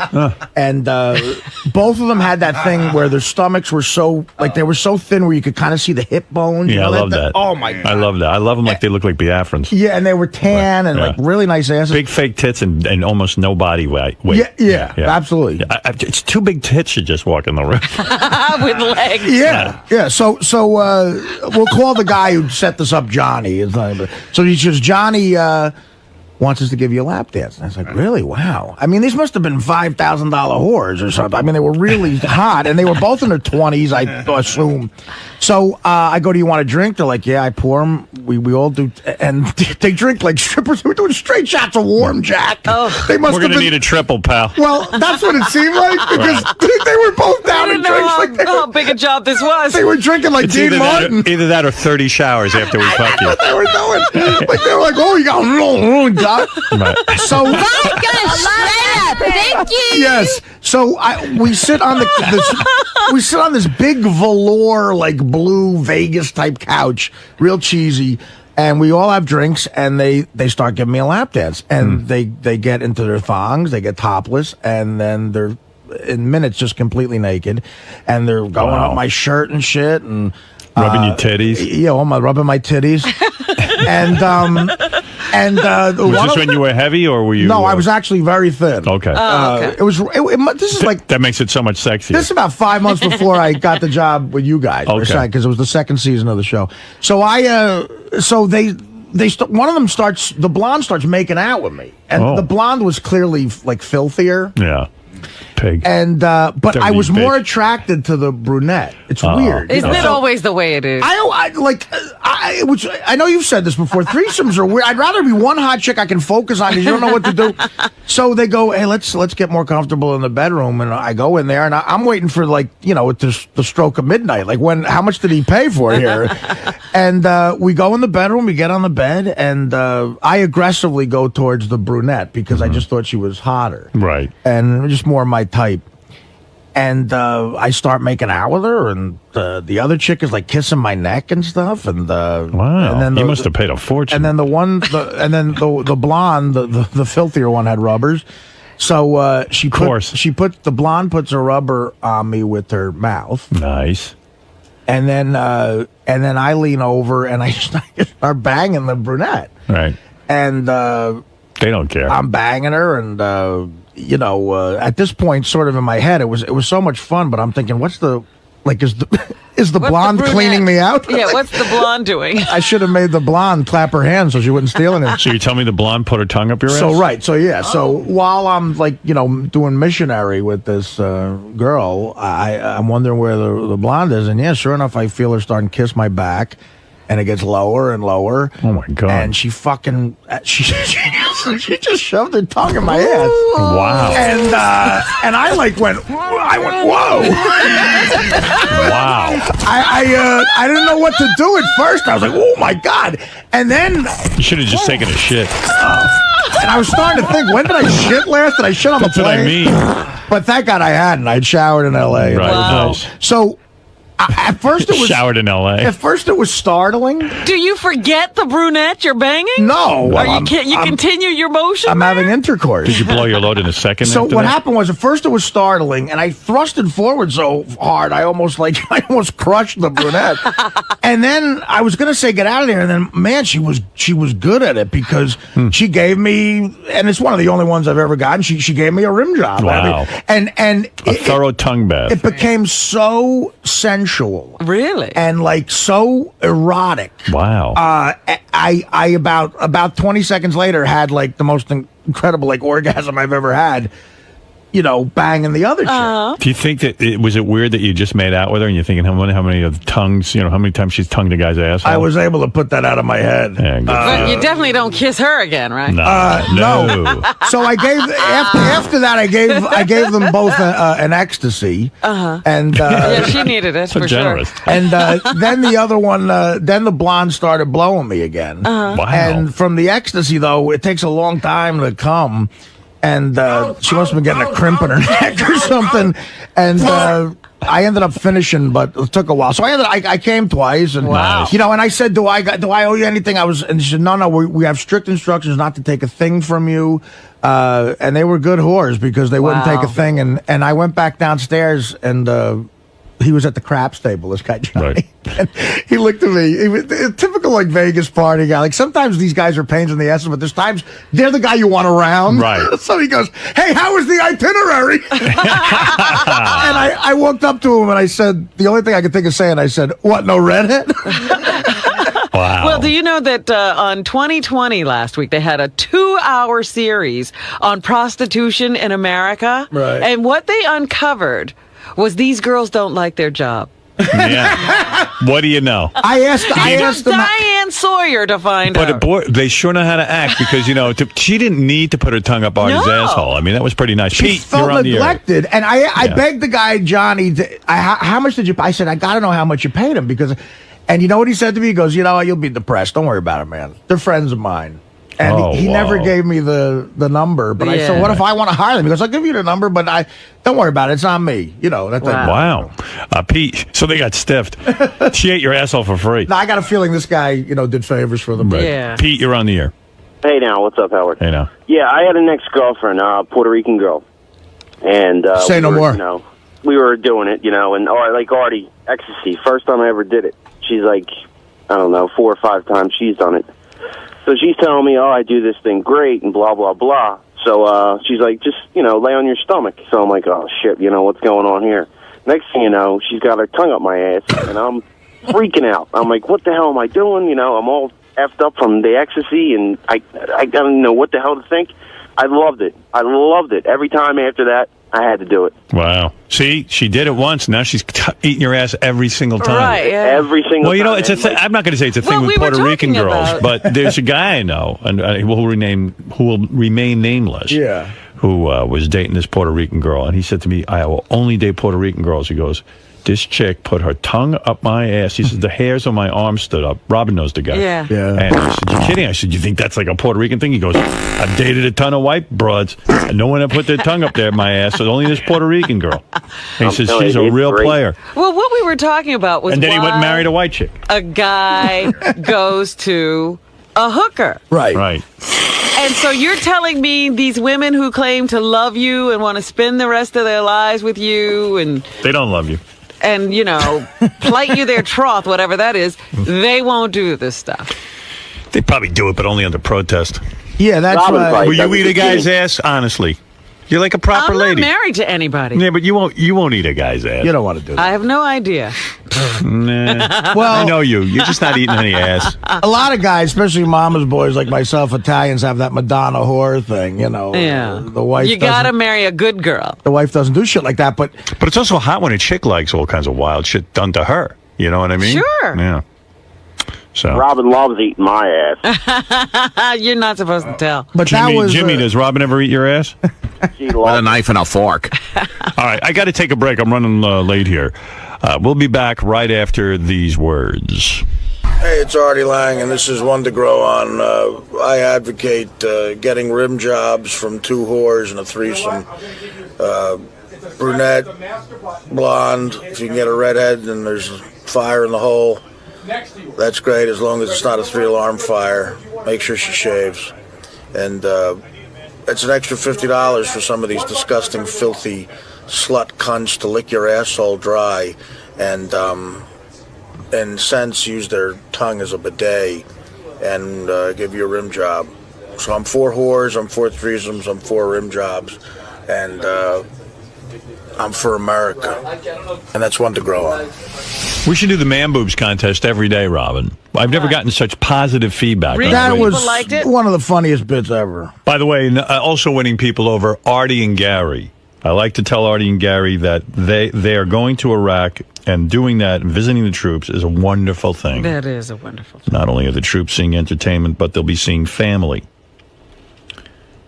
and both of them had that thing where their stomachs were so they were so thin where you could kind of see the hip bones. Yeah, I love that. Oh my God, I love that. I love them like they look like Biafrans. Yeah, and they were tan and like really nice asses. Big fake tits and almost no body weight. Yeah, absolutely. It's two big tits that just walk in the room. With legs. Yeah. So we'll call the guy who set this up Johnny. So he says, Johnny wants us to give you a lap dance. And I was like, really? Wow. I mean, these must have been $5,000 whores or something. I mean, they were really hot, and they were both in their 20s, I assume. So I go, do you want a drink? They're like, yeah, I pour them. We all do. And they drink like strippers. We're doing straight shots of warm Jack. Oh. They must We're going to need a triple, pal. Well, that's what it seemed like, because they were both down in drinks. How big a job this was. They were drinking like Dean Martin. Either that or 30 showers after we fuck you. They were doing. They were like, oh, you got Right. So Thank you. yes. So we sit on this big velour like blue Vegas type couch, real cheesy, and we all have drinks, and they start giving me a lap dance, and they get into their thongs, they get topless, and then they're in minutes just completely naked, and they're going up my shirt and shit, and rubbing your titties. Yeah, rubbing my titties. And was this when you were heavy, or were you? No, I was actually very thin. Okay. It was. This is like that makes it so much sexier. This is about 5 months before I got the job with you guys. Okay. Because it was the second season of the show. So one of them starts. The blonde starts making out with me, and the blonde was clearly like filthier. Yeah. Pig. And but I was pig. more attracted to the brunette. It's weird. Isn't it always the way it is? Which I know you've said this before. Threesomes are weird. I'd rather be one hot chick I can focus on because you don't know what to do. So they go, hey, let's get more comfortable in the bedroom, and I go in there, and I'm waiting for the stroke of midnight. Like how much did he pay for here? And we go in the bedroom, we get on the bed, and I aggressively go towards the brunette because I just thought she was hotter, right? And just more my type. And I start making out with her, and the other chick is like kissing my neck and stuff. And wow, and then you must have paid a fortune. And then the blonde, the filthier one had rubbers. So the blonde puts a rubber on me with her mouth. Nice. And then I lean over and I start banging the brunette. Right. And they don't care. I'm banging her, and at this point, sort of in my head, it was so much fun. But I'm thinking, is the blonde cleaning me out? Yeah, what's the blonde doing? I should have made the blonde clap her hands so she wouldn't steal anything. So you tell me the blonde put her tongue up your ass? So while I'm doing missionary with this girl, I'm wondering where the blonde is, and sure enough, I feel her starting to kiss my back. And it gets lower and lower. Oh my God! And she she just shoved her tongue in my ass. Wow! And I went whoa! Wow! I didn't know what to do at first. I was like, oh my God! And then you should have just taken a shit. And I was starting to think, when did I shit last? Did I shit on the plane? That's what I mean. But thank God I hadn't. I'd showered in L.A. Right. Wow. So. At first it was showered in L.A. At first it was startling. Do you forget the brunette you're banging? No. Or you continue your motion? I'm having intercourse. Did you blow your load in a second? So what happened was, at first it was startling, and I thrusted forward so hard I almost crushed the brunette. And then I was gonna say get out of there, and then man, she was good at it because she gave me, and it's one of the only ones I've ever gotten. She gave me a rim job. Wow. And a thorough tongue bath. It became so sensual. Really? And so erotic. Wow. I about 20 seconds later had the most incredible orgasm I've ever had. Banging the other chick. Do you think that was it weird that you just made out with her and you're thinking how many of the tongues, how many times she's tongued a guy's asshole? I was able to put that out of my head. Yeah, but you definitely don't kiss her again, right? No. So I gave after that I gave them both an ecstasy. And yeah, she needed it for generous. sure. And then the other one, then the blonde started blowing me again. Wow. And from the ecstasy though, it takes a long time to come. And she must have been getting a crimp in her neck or something. And up finishing, but it took a while. So I came twice, and Wow. you know, and I said, "Do I owe you anything?" And she said, "No, we have strict instructions not to take a thing from you." And they were good whores because they wouldn't take a thing. And I went back downstairs, and he was at the craps table, this guy Johnny. Right. And he looked at me. He was a typical like Vegas party guy. Like sometimes these guys are pains in the ass, but there's times they're the guy you want around. Right. So he goes, "Hey, how was the itinerary?" And I walked up to him and I said, the only thing I could think of saying, I said, "What, no redhead?" Wow. Well, do you know that on 2020 last week, they had a 2-hour series on prostitution in America? Right. And what they uncovered was these girls don't like their job. Yeah. What do you know? I asked them. Diane Sawyer to find But out. boy, they sure know how to act because, you know, she didn't need to put her tongue up Artie's No. asshole. I mean, that was pretty nice. She Pete, felt you're on the air. neglected, and I begged the guy Johnny, how much did you? I said, I got to know how much you paid him because, and you know what he said to me? He goes, "You know what? You'll be depressed. Don't worry about it, man. They're friends of mine." And he never gave me the number. But I said, "What if I want to hire them?" He goes, "I'll give you the number, but don't worry about it. It's not me." You know. That's Wow. Pete, so they got stiffed. She ate your asshole for free. No, I got a feeling this guy, you know, did favors for them. Right. Yeah. Pete, you're on the air. Hey now, what's up, Howard? Hey now. Yeah, I had an ex-girlfriend, Puerto Rican girl, and Say no more. You know, we were doing it, you know, and like Artie, ecstasy. First time I ever did it. She's like, I don't know, 4 or 5 times she's done it. So she's telling me, "Oh, I do this thing great," and blah blah blah. So she's like, "Just lay on your stomach." So I'm like, "Oh shit, what's going on here?" Next thing you know, she's got her tongue up my ass, and I'm freaking out. I'm like, "What the hell am I doing?" I'm all effed up from the ecstasy, and I don't know what the hell to think. I loved it. Every time after that, I had to do it. Wow. See, she did it once. Now she's eating your ass every single time. Right, yeah. Every single Well, time. it's a thing. I'm not going to say it's a thing Well, with we were Puerto Rican talking girls, about- but there's a guy I know, and who will remain nameless. Yeah. Who was dating this Puerto Rican girl, and he said to me, "I will only date Puerto Rican girls." He goes, "This chick put her tongue up my ass." He says, "The hairs on my arm stood up." Robin knows the guy. Yeah. And I said, "You kidding?" I said, "You think that's like a Puerto Rican thing?" He goes, "I've dated a ton of white broads, and no one ever put their tongue up there my ass. So only this Puerto Rican girl." And he says, telling "She's you, a it's real great. player." Well, what we were talking about was And then he went and why married a white chick. a guy goes to a hooker. Right. Right. And so you're telling me these women who claim to love you and want to spend the rest of their lives with you and They don't love you. plight you their troth, whatever that is, they won't do this stuff. They probably do it, but only under protest. Yeah, that's Robin's right. right. Will you That's eat the a guy's thing. ass? Honestly. You're like a proper I'm lady. not married to anybody. Yeah, but you won't eat a guy's ass. You don't want to do that. I have no idea. Nah. Well- I know you. You're just not eating any ass. A lot of guys, especially mama's boys like myself, Italians have that Madonna whore thing, Yeah. The wife You got to doesn't- marry a good girl. The wife doesn't do shit like that, but But it's also hot when a chick likes all kinds of wild shit done to her. You know what I mean? Sure. Yeah. So. Robin loves eating my ass. You're not supposed to tell. but that Jimmy, was Jimmy, does Robin ever eat your ass? She With loves a knife and a fork. All right, I got to take a break. I'm running late here. We'll be back right after these words. Hey, it's Artie Lang, and this is One to Grow On. I advocate getting rim jobs from 2 whores and a threesome. Brunette, blonde. If you can get a redhead and there's fire in the hole, that's great, as long as it's not a 3-alarm fire. Make sure she shaves. And it's an extra $50 for some of these disgusting, filthy slut cunts to lick your asshole dry and in sense use their tongue as a bidet and give you a rim job. So I'm for whores, I'm for threesomes, I'm for rim jobs, and I'm for America. And that's one to grow on. We should do the man boobs contest every day, Robin. I've never gotten such positive feedback. Really? on that it. was People liked it? one of the funniest bits ever. By the way, also winning people over, Artie and Gary. I like to tell Artie and Gary that they are going to Iraq, and doing that and visiting the troops is a wonderful thing. That is a wonderful thing. Not only are the troops seeing entertainment, but they'll be seeing family.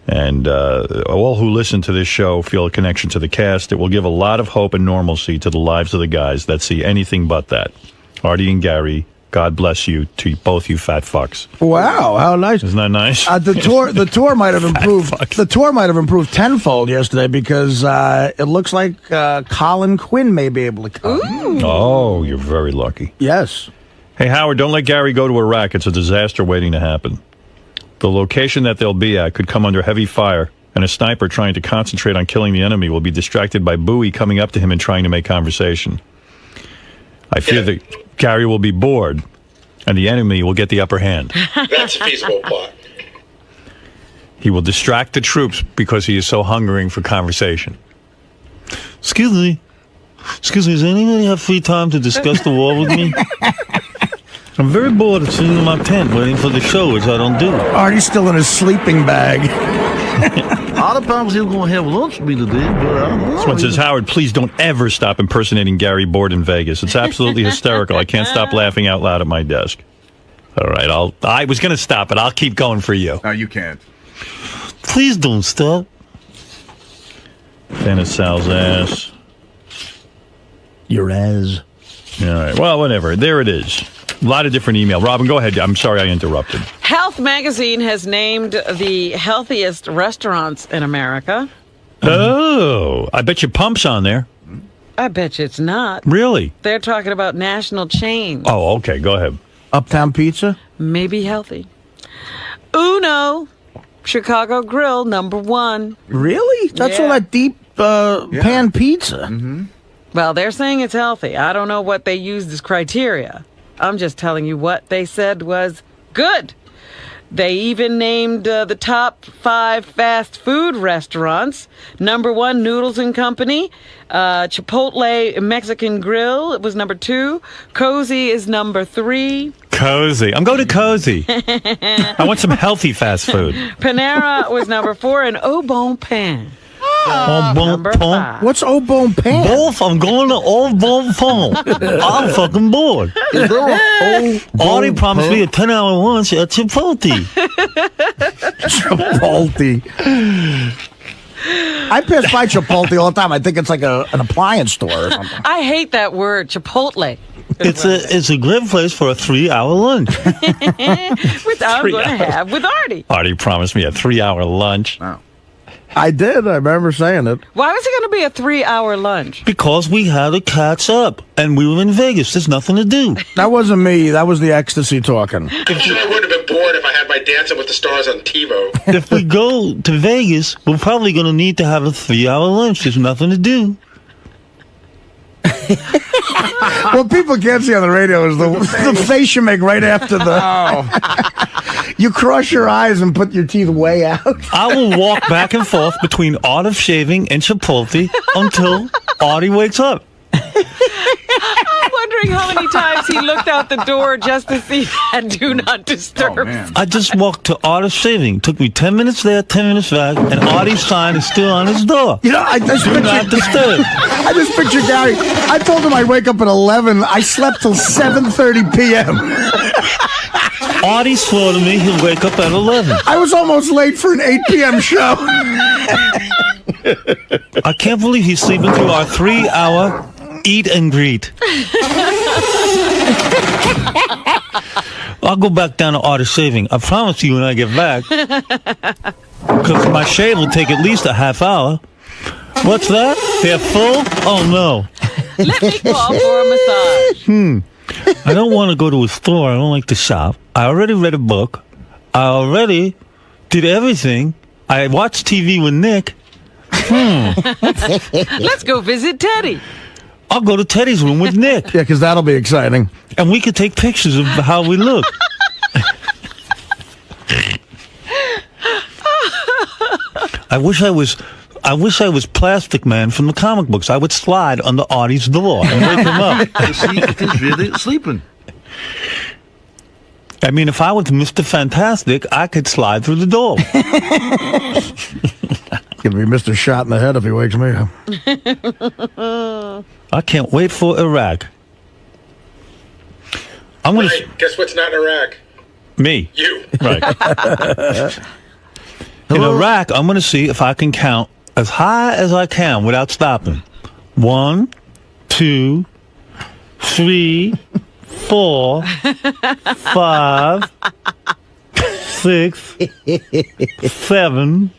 And all who listen to this show feel a connection to the cast. It will give a lot of hope and normalcy to the lives of the guys that see anything but that. Artie and Gary God bless you to both you fat fucks. Wow, how nice! Isn't that nice? The tour might have improved. The tour might have improved tenfold yesterday because it looks like Colin Quinn may be able to come. Oh, you're very lucky. Yes. Hey, Howard, don't let Gary go to Iraq. It's a disaster waiting to happen. The location that they'll be at could come under heavy fire, and a sniper trying to concentrate on killing the enemy will be distracted by Bowie coming up to him and trying to make conversation. I fear that Gary will be bored, and the enemy will get the upper hand. That's a feasible plot. He will distract the troops because he is so hungering for conversation. Excuse me, does anybody have free time to discuss the war with me? I'm very bored of sitting in my tent waiting for the show, which I don't do. Artie's still in his sleeping bag. All the times he was going to have lunch with me today, but I don't know. Someone says, Howard, please don't ever stop impersonating Gary bored in Vegas. It's absolutely hysterical. I can't stop laughing out loud at my desk. All right, I was going to stop it. I'll keep going for you. No, you can't. Please don't stop. Fan of Sal's ass. Your ass. All right, well, whatever. There it is. A lot of different email. Robin, go ahead. I'm sorry I interrupted. Health Magazine has named the healthiest restaurants in America. Oh, I bet your Pump's on there. I bet you it's not. Really? They're talking about national chains. Oh, okay. Go ahead. Uptown Pizza? Maybe healthy. Uno, Chicago Grill, #1. Really? That's all that deep pan pizza. Well, they're saying it's healthy. I don't know what they used as criteria. I'm just telling you what they said was good. They even named the top 5 fast food restaurants. #1, Noodles and Company. Chipotle Mexican Grill was #2. Cozy is #3. Cozy. I'm going to Cozy. I want some healthy fast food. Panera was #4, and Au Bon Pain. What's Au Bon Pain? Both. I'm going to Au Bon Pain. I'm fucking bored. Is there Artie promised me a 10-hour lunch at Chipotle. Chipotle. I pass by Chipotle all the time. I think it's like an appliance store or something. I hate that word, Chipotle. It's a great place for a 3-hour lunch. Which I'm going to have with Artie. Artie promised me a 3-hour lunch. Wow. I did. I remember saying it. Why was it going to be a 3-hour lunch? Because we had to catch up, and we were in Vegas. There's nothing to do. That wasn't me. That was the ecstasy talking. I'm sure I wouldn't have been bored if I had my Dancing with the Stars on TiVo. If we go to Vegas, we're probably going to need to have a 3-hour lunch. There's nothing to do. What people can't see on the radio is the face you make right after the... You cross your eyes and put your teeth way out. I will walk back and forth between Art of Shaving and Chipotle until Artie wakes up. I'm wondering how many times he looked out the door just to see that Do Not Disturb. I just walked to Art of Shaving. Took me 10 minutes there, 10 minutes back, and Artie's sign is still on his door. You know, I just Do not disturb. I just picture Gary. I told him I'd wake up at 11. I slept till 7:30 p.m. Artie swore to me he'll wake up at 11. I was almost late for an 8 p.m. show. I can't believe he's sleeping through our 3-hour eat and greet. I'll go back down to Art of Shaving. I promise you when I get back. Because my shave will take at least a half hour. What's that? They're full? Oh, no. Let me call for a massage. I don't want to go to a store. I don't like to shop. I already read a book. I already did everything. I watched TV with Nick. Let's go visit Teddy. I'll go to Teddy's room with Nick. Yeah, because that'll be exciting. And we could take pictures of how we look. I wish I was Plastic Man from the comic books. I would slide under Artie's door and wake him up. See if he's really sleeping. I mean, if I was Mr. Fantastic, I could slide through the door. Gonna be Mr. Shot in the head if he wakes me up. I can't wait for Iraq. I'm gonna. Right. Guess what's not in Iraq? Me. You. Right. In Iraq, I'm going to see if I can count as high as I can without stopping. 1, 2, 3, 4, 5, 6, 7.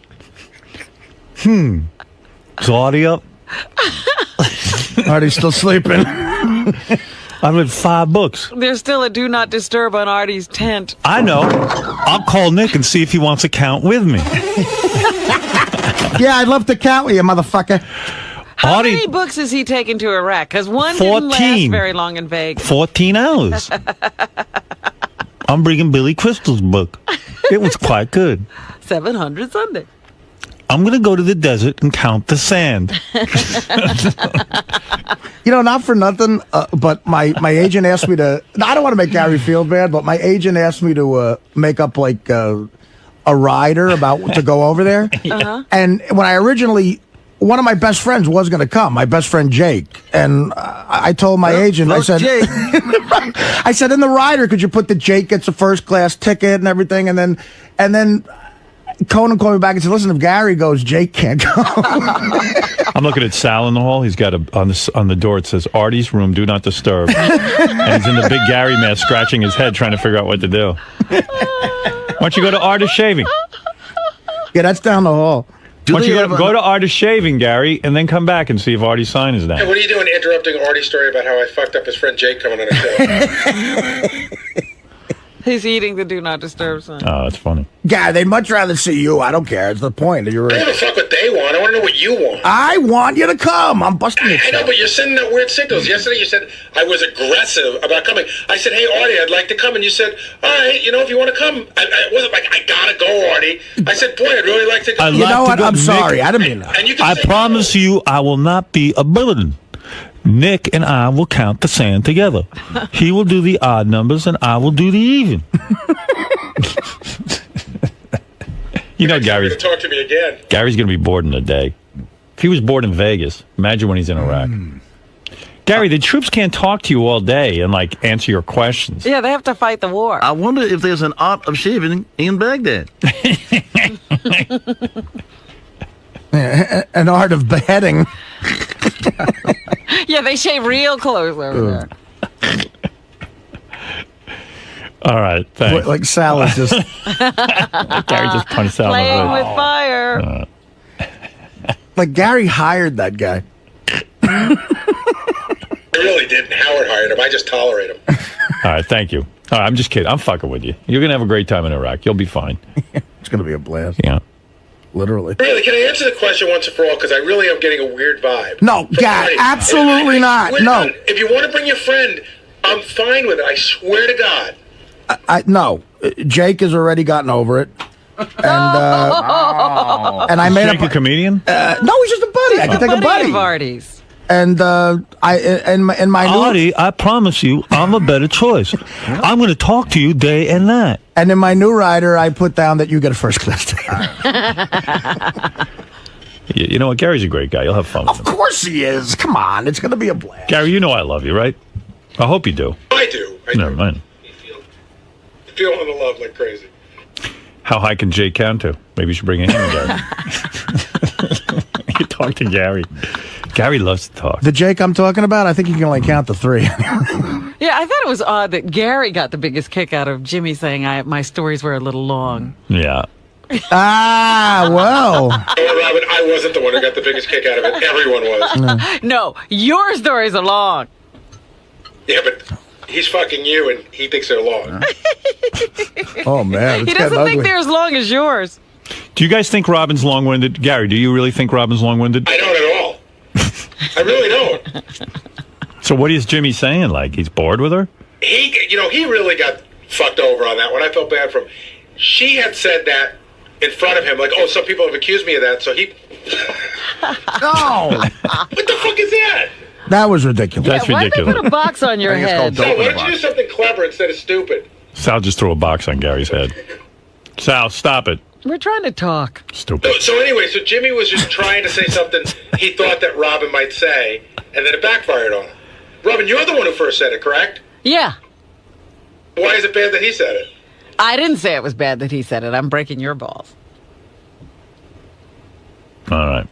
Is Artie up? Artie's still sleeping. I read 5 books. There's still a do not disturb on Artie's tent. I know. I'll call Nick and see if he wants to count with me. Yeah, I'd love to count with you, motherfucker. How many books has he taken to Iraq? Because one didn't last very long in Vegas. 14 hours. I'm bringing Billy Crystal's book. It was quite good. 700 Sunday. I'm going to go to the desert and count the sand. You know, not for nothing, but my agent asked me to. I don't want to make Gary feel bad, but my agent asked me to make up like a rider about to go over there. And when I originally, one of my best friends was going to come, my best friend Jake, and I told my agent, I said, I said in the rider, could you put that Jake gets a first class ticket and everything, and then. Conan called me back and said, listen, if Gary goes, Jake can't go. I'm looking at Sal in the hall. He's got on the door, it says, Artie's room, do not disturb. And he's in the big Gary mask, scratching his head, trying to figure out what to do. Why don't you go to Artist Shaving? Yeah, that's down the hall. Why don't you go to Artist Shaving, Gary, and then come back and see if Artie's sign is down. Hey, what are you doing interrupting Artie's story about how I fucked up his friend Jake coming on a show? He's eating the do not disturb sign. Oh, that's funny. Yeah, they'd much rather see you. I don't care. It's the point. You're I don't give a fuck what they want. I want to know what you want. I want you to come. I'm busting your I know, but you're sending out weird signals. Yesterday you said I was aggressive about coming. I said, hey, Artie, I'd like to come. And you said, all right, you know, if you want to come. I wasn't like, I got to go, Artie. I said, boy, I'd really like to go. You know what? I'm sorry. I didn't mean that. And you can I promise you I will not be a burden. Nick and I will count the sand together. He will do the odd numbers and I will do the even. You know, Gary's to talk to me again. Gary's going to be bored in a day. If he was bored in Vegas, imagine when he's in Iraq. Gary, the troops can't talk to you all day and like answer your questions. Yeah, they have to fight the war. I wonder if there's an art of shaving in Baghdad. An art of beheading. Yeah, they shave real clothes over there. All right, thanks. Like Sal is just... Gary just punched Sal in the Playing head. with fire. Like Gary hired that guy. I really didn't. Howard hired him. I just tolerate him. All right, thank you. All right, I'm just kidding. I'm fucking with you. You're going to have a great time in Iraq. You'll be fine. It's going to be a blast. Yeah. Literally. Really, can I answer the question once and for all? Because I really am getting a weird vibe. No, God, absolutely not. No. If you want to bring your friend, I'm fine with it. I swear to God. No. Jake has already gotten over it. And I made Jake a comedian? No, he's just a buddy. I can take a buddy. Of Artie's. And in my new... Artie, I promise you, I'm a better choice. I'm going to talk to you day and night. And in my new rider, I put down that you get a first class ticket. You know what? Gary's a great guy. You'll have fun with him. Of course he is. Come on. It's going to be a blast. Gary, you know I love you, right? I hope you do. I do. Never mind. Feeling the love like crazy. How high can Jake count to? Maybe you should bring him in, Gary. You talk to Gary. Gary loves to talk. The Jake I'm talking about, I think you can only count to 3. Yeah, I thought it was odd that Gary got the biggest kick out of Jimmy saying my stories were a little long. Yeah. Well. Robin, I wasn't the one who got the biggest kick out of it. Everyone was. No, your stories are long. Yeah, but he's fucking you, and he thinks they're long. Oh, man. He doesn't think they're as long as yours. Do you guys think Robin's long-winded? Gary, do you really think Robin's long-winded? I don't at all. I really don't. So what is Jimmy saying? Like, he's bored with her? He really got fucked over on that one. I felt bad for him. She had said that in front of him, like, oh, some people have accused me of that, so he... No! What the fuck is that? That was ridiculous. That's ridiculous. Why did they put a box on your head? No, why don't you do something clever instead of stupid? Sal just threw a box on Gary's head. Sal, stop it. We're trying to talk. Stupid. So anyway, so Jimmy was just trying to say something he thought that Robin might say, and then it backfired on him. Robin, you're the one who first said it, correct? Yeah. Why is it bad that he said it? I didn't say it was bad that he said it. I'm breaking your balls. All right.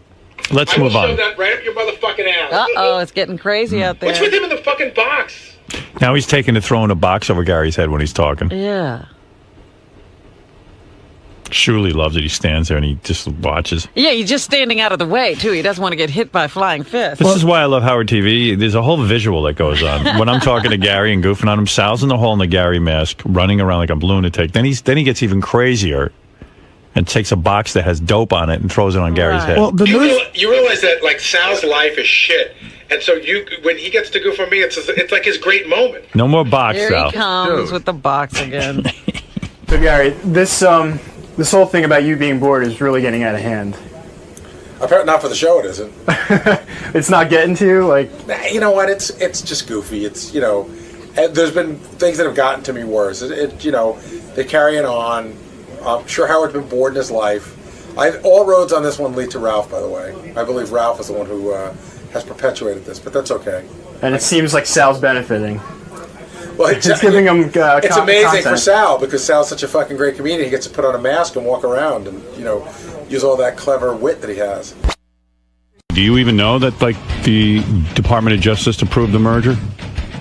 Let's move I will on. shove that right up your motherfucking ass. Uh-oh, it's getting crazy out there. What's with him in the fucking box? Now he's taking to throwing a box over Gary's head when he's talking. Yeah. Shuli loves it. He stands there and he just watches. Yeah, he's just standing out of the way, too. He doesn't want to get hit by flying fists. This is why I love Howard TV. There's a whole visual that goes on. When I'm talking to Gary and goofing on him, Sal's in the hole in the Gary mask, running around like a lunatic. Then he gets even crazier and takes a box that has dope on it and throws it on Gary's head. Well, you realize that like Sal's life is shit, and so when he gets to goof on me, it's like his great moment. No more box, Here Sal. he comes with the box again. So Gary, this whole thing about you being bored is really getting out of hand. Apparently not for the show, it isn't. It's not getting to you, like. You know what? It's just goofy. It's there's been things that have gotten to me worse. They're carrying on. I'm sure Howard's been bored in his life. All roads on this one lead to Ralph, by the way. I believe Ralph is the one who has perpetuated this, but that's okay. And it seems like Sal's benefiting. Well, it's giving him. It's amazing content. for Sal because Sal's such a fucking great comedian. He gets to put on a mask and walk around and use all that clever wit that he has. Do you even know that like the Department of Justice approved the merger?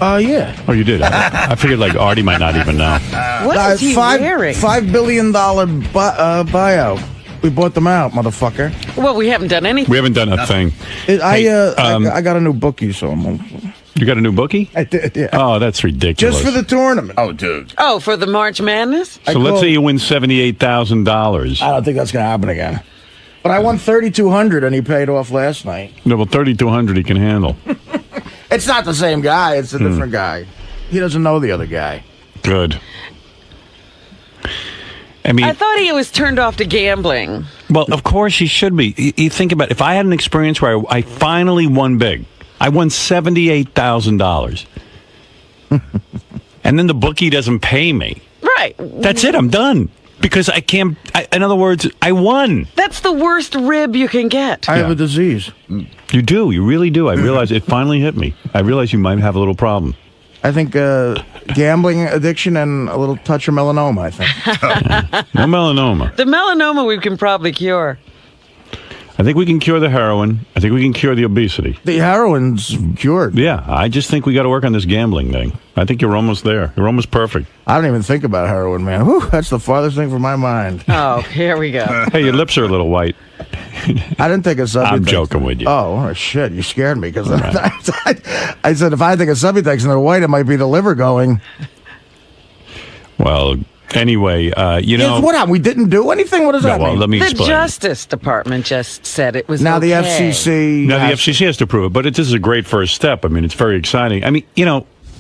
Yeah. Oh, you did. I figured like Artie might not even know. What is he wearing? $5 billion buyout. We bought them out, motherfucker. Well, we haven't done anything. We haven't done a thing. I got a new bookie, so You got a new bookie? I did, yeah. Oh, that's ridiculous. Just for the tournament. Oh, dude. Oh, for the March Madness? So let's say you win $78,000. I don't think that's going to happen again. But I won $3,200 and he paid off last night. No, well, $3,200 he can handle. It's not the same guy. It's a different guy. He doesn't know the other guy. Good. I mean, I thought he was turned off to gambling. Well, of course he should be. You think about it. If I had an experience where I finally won big, I won $78,000, and then the bookie doesn't pay me. Right. That's it. I'm done. Because I can't, in other words, I won. That's the worst rib you can get. I have a disease. You do. You really do. I realize it finally hit me. I realize you might have a little problem. I think gambling addiction and a little touch of melanoma, I think. No melanoma. The melanoma we can probably cure. I think we can cure the heroin. I think we can cure the obesity. The heroin's cured. Yeah, I just think we got to work on this gambling thing. I think you're almost there. You're almost perfect. I don't even think about heroin, man. Whew, that's the farthest thing from my mind. Oh, here we go. Hey, your lips are a little white. I didn't think of Subutex. I'm joking with you. Oh, shit, you scared me. Because I said if I think of Subutex and they're white, it might be the liver going. Well, anyway, what happened? We didn't do anything? What does that mean? Well, let me explain. The Justice Department just said it was now okay. the FCC. Now the FCC has to prove it, but this is a great first step. I mean, it's very exciting. I mean,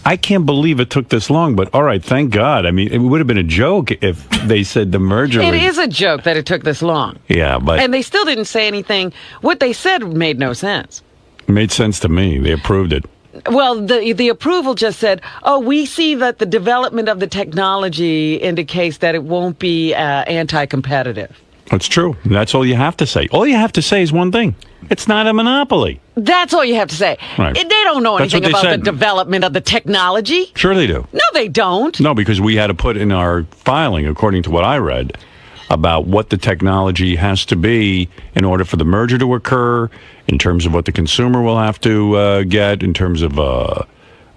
I can't believe it took this long, but all right, thank God. I mean, it would have been a joke if they said the merger It was... is a joke that it took this long. Yeah, but... And they still didn't say anything. What they said made no sense. It made sense to me. They approved it. Well, the approval just said, oh, we see that the development of the technology indicates that it won't be anti-competitive. That's true. That's all you have to say. All you have to say is one thing. It's not a monopoly. That's all you have to say. Right. They don't know That's anything what they about the said. development of the technology. Sure they do. No, they don't. No, because we had to put in our filing, according to what I read, about what the technology has to be in order for the merger to occur, in terms of what the consumer will have to get, in terms of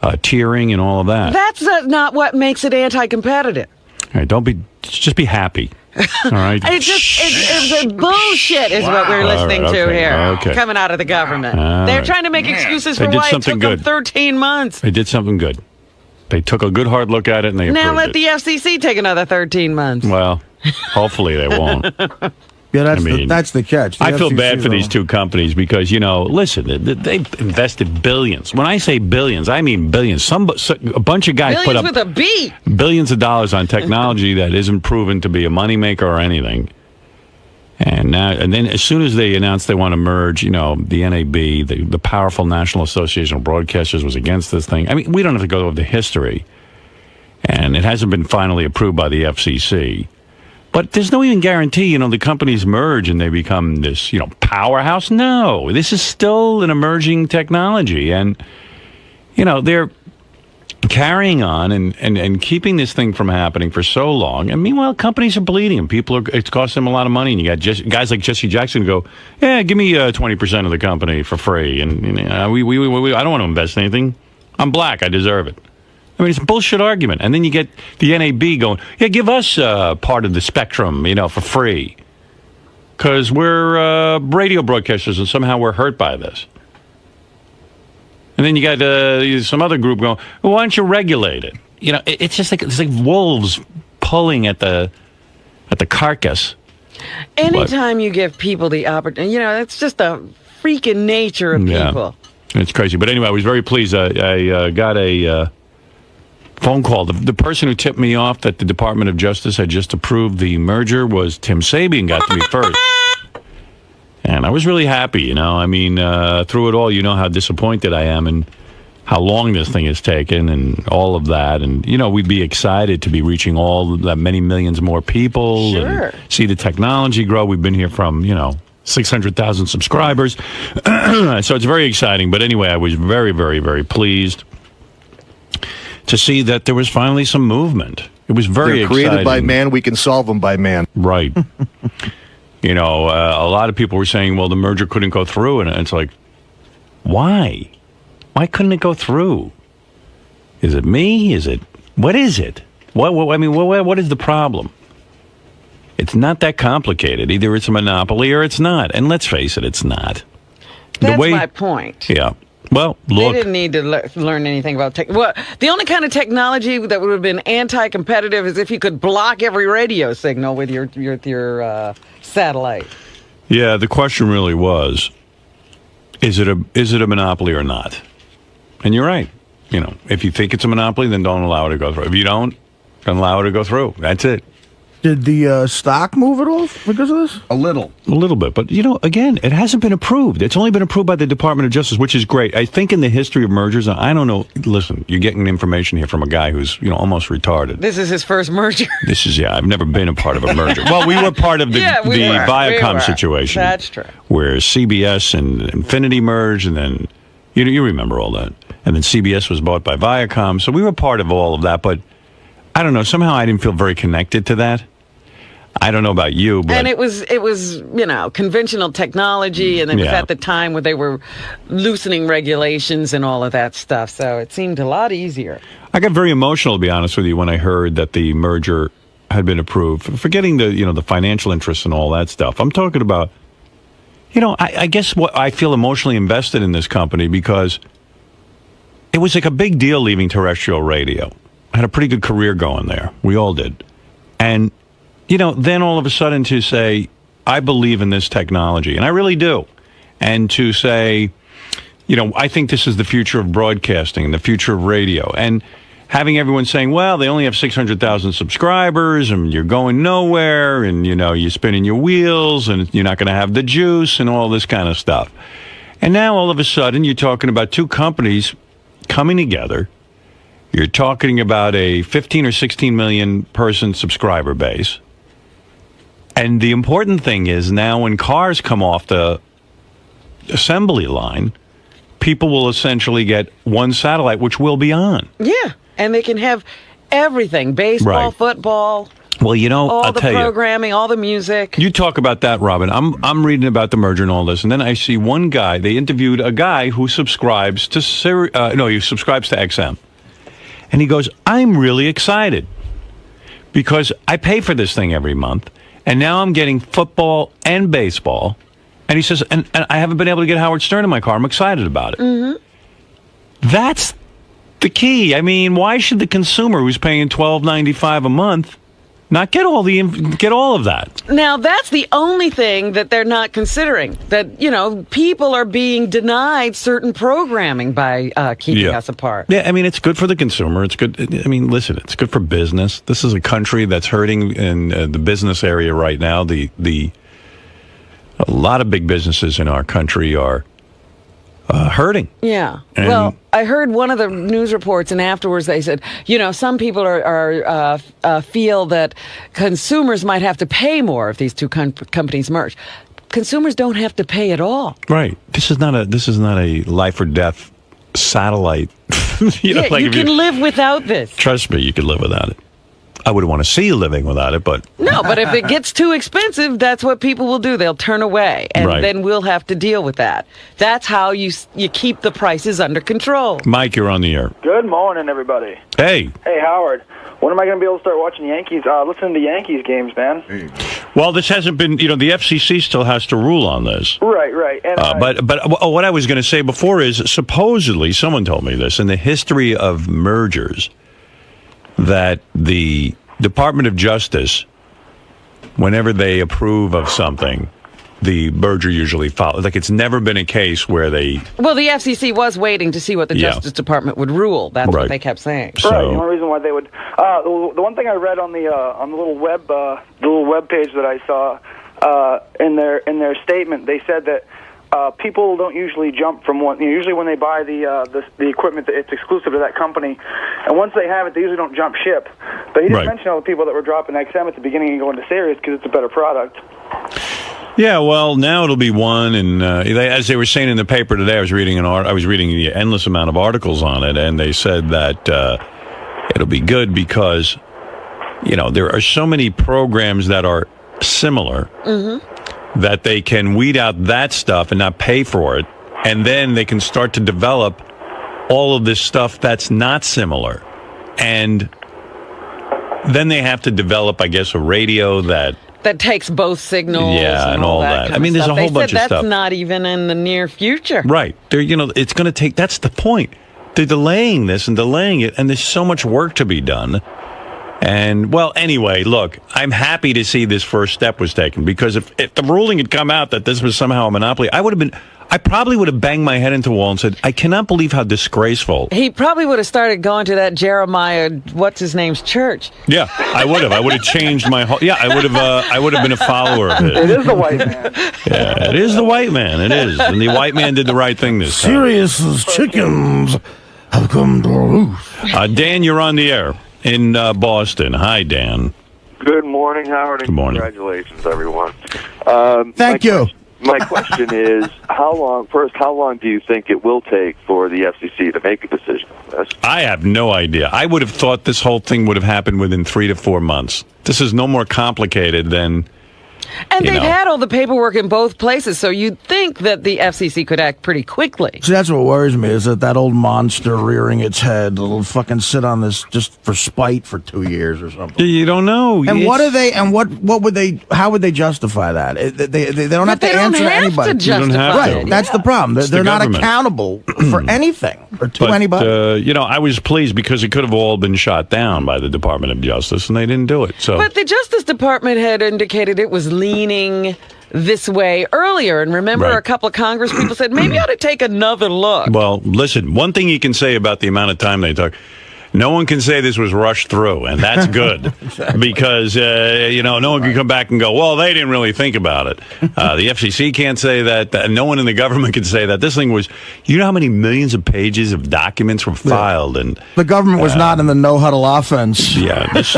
tiering and all of that. That's not what makes it anti-competitive. All right, just be happy. All right. It's bullshit is what we're listening All right, to okay, here, okay. coming out of the government. All They're right. trying to make excuses They for did why it something took them good. 13 months. They did something good. They took a good hard look at it and they Now approved let it. the FCC take another 13 months. Well, hopefully they won't. Yeah, that's the catch. The I feel bad FCC for these will- two companies because, listen, they've invested billions. When I say billions, I mean billions. A bunch of guys Billions put up with a B. billions of dollars on technology that isn't proven to be a moneymaker or anything. And then as soon as they announced they want to merge, the NAB, the powerful National Association of Broadcasters was against this thing. I mean, we don't have to go over the history. And it hasn't been finally approved by the FCC. But there's no even guarantee, the companies merge and they become this, powerhouse. No, this is still an emerging technology. And, they're carrying on and keeping this thing from happening for so long. And meanwhile, companies are bleeding and it's costing them a lot of money. And you got guys like Jesse Jackson who go, yeah, give me 20% of the company for free. And I don't want to invest in anything. I'm black. I deserve it. I mean, it's a bullshit argument. And then you get the NAB going, yeah, give us part of the spectrum, for free. Because we're radio broadcasters and somehow we're hurt by this. And then you got some other group going, well, why don't you regulate it? It's just like wolves pulling at the carcass. Anytime you give people the opportunity, it's just the freaking nature of people. It's crazy. But anyway, I was very pleased. I got a phone call. The person who tipped me off that the Department of Justice had just approved the merger was Tim Sabian, got to me first. And I was really happy, through it all, how disappointed I am and how long this thing has taken and all of that. And, we'd be excited to be reaching all that many millions more people. Sure. And see the technology grow. We've been here from, 600,000 subscribers. So it's very exciting. But anyway, I was very, very, very pleased to see that there was finally some movement. It was very They're created exciting. by man. We can solve them by man. Right. A lot of people were saying, well, the merger couldn't go through. And it's like, why? Why couldn't it go through? Is it me? What is it? What is the problem? It's not that complicated. Either it's a monopoly or it's not. And let's face it, it's not. That's my point. Yeah. Well, look. They didn't need to learn anything about tech. Well, the only kind of technology that would have been anti-competitive is if you could block every radio signal with your satellite. Yeah, the question really was, is it a monopoly or not? And you're right. If you think it's a monopoly, then don't allow it to go through. If you don't allow it to go through. That's it. Did the stock move at all because of this? A little bit. But, again, it hasn't been approved. It's only been approved by the Department of Justice, which is great. I think in the history of mergers, I don't know. Listen, you're getting information here from a guy who's, almost retarded. This is his first merger. I've never been a part of a merger. Well, we were part of the Viacom situation. That's true. Where CBS and Infinity merged, and then, you remember all that. And then CBS was bought by Viacom. So we were part of all of that, but I don't know. Somehow I didn't feel very connected to that. I don't know about you, but... And it was conventional technology, and it was at the time where they were loosening regulations and all of that stuff, so it seemed a lot easier. I got very emotional, to be honest with you, when I heard that the merger had been approved. Forgetting the financial interests and all that stuff. I'm talking about, I guess what I feel emotionally invested in this company because it was like a big deal leaving terrestrial radio. I had a pretty good career going there. We all did. And... then all of a sudden to say, I believe in this technology, and I really do. And to say, I think this is the future of broadcasting, the future of radio. And having everyone saying, well, they only have 600,000 subscribers, and you're going nowhere, and, you're spinning your wheels, and you're not going to have the juice, and all this kind of stuff. And now all of a sudden, you're talking about two companies coming together. You're talking about a 15 or 16 million person subscriber base. And the important thing is now when cars come off the assembly line, people will essentially get one satellite, which will be on. Yeah, and they can have everything, baseball, football. Well, all I'll the tell programming, all the music. You talk about that, Robin. I'm reading about the merger and all this, and then I see one guy. They interviewed a guy who subscribes to he subscribes to XM, and he goes, "I'm really excited because I pay for this thing every month." And now I'm getting football and baseball. And he says, and I haven't been able to get Howard Stern in my car. I'm excited about it. Mm-hmm. That's the key. I mean, why should the consumer who's paying $12.95 a month not get all of that? Now, that's the only thing that they're not considering. That, people are being denied certain programming by keeping us apart. Yeah, I mean, it's good for the consumer. It's good. I mean, listen, it's good for business. This is a country that's hurting in the business area right now. A lot of big businesses in our country are hurting. Yeah. Well, I heard one of the news reports, and afterwards they said, some people feel that consumers might have to pay more if these two companies merge. Consumers don't have to pay at all. Right. This is not a life or death satellite. You can live without this. Trust me, you can live without it. I wouldn't want to see you living without it, but No, but if it gets too expensive, that's what people will do. They'll turn away, and Right. then we'll have to deal with that. That's how you keep the prices under control. Mike, you're on the air. Good morning, everybody. Hey. Hey, Howard. When am I going to be able to start watching Yankees? Listening to Yankees games, man. Well, this hasn't been, the FCC still has to rule on this. Right. And But what I was going to say before is, supposedly, someone told me this, in the history of mergers, that the Department of Justice, whenever they approve of something, the merger usually follows. Like, it's never been a case where they... Well, the FCC was waiting to see what the Yeah. Justice Department would rule. That's Right. what they kept saying. Right. The only reason why they would. The one thing I read on the little web page that I saw in their statement, they said that people don't usually jump from one. Usually, when they buy the equipment, it's exclusive to that company, and once they have it, they usually don't jump ship. But he didn't mention all the people that were dropping XM at the beginning and going to Sirius because it's a better product. Yeah, well, now it'll be one, and as they were saying in the paper today, I was reading the endless amount of articles on it, and they said that it'll be good because, there are so many programs that are similar that they can weed out that stuff and not pay for it, and then they can start to develop all of this stuff that's not similar, and then they have to develop, I guess, a radio that takes both signals. Yeah, and all that. kind I mean, of there's a stuff. whole They bunch said of stuff. That's not even in the near future. Right. It's going to take, that's the point. They're delaying this and delaying it, and there's so much work to be done. And, well, anyway, look, I'm happy to see this first step was taken, because if the ruling had come out that this was somehow a monopoly, I probably would have banged my head into the wall and said, I cannot believe how disgraceful. He probably would have started going to that Jeremiah, what's-his-name's church. Yeah, I would have. I would have changed my whole... Yeah, I would have been a follower of his. It is the white man. Yeah, it is the white man. It is. And the white man did the right thing this time. Sirius's chickens have come to roost. Dan, you're on the air in Boston. Hi, Dan. Good morning, Howard. Good morning. Congratulations, everyone. Thank you. My question is, how long do you think it will take for the FCC to make a decision on this? I have no idea. I would have thought this whole thing would have happened within 3 to 4 months. This is no more complicated than... And they've had all the paperwork in both places, so you'd think that the FCC could act pretty quickly. See, that's what worries me, is that old monster rearing its head will fucking sit on this just for spite for 2 years or something. You don't know. And what are they? And what would they? How would they justify that? They don't have to answer to anybody. to justify Right. it, That's the problem. It's They're the not government. accountable for anything or to But, anybody. I was pleased because it could have all been shot down by the Department of Justice, and they didn't do it. So, But the Justice Department had indicated it was leaning this way earlier. And remember, Right. a couple of Congress people said, maybe I ought to take another look. well, listen, one thing you can say about the amount of time they took, no one can say this was rushed through, and that's good because, no one can come back and go, well, they didn't really think about it. The FCC can't say that. No one in the government can say that. This thing was, you know how many millions of pages of documents were filed? And The government was not in the no-huddle offense. yeah, this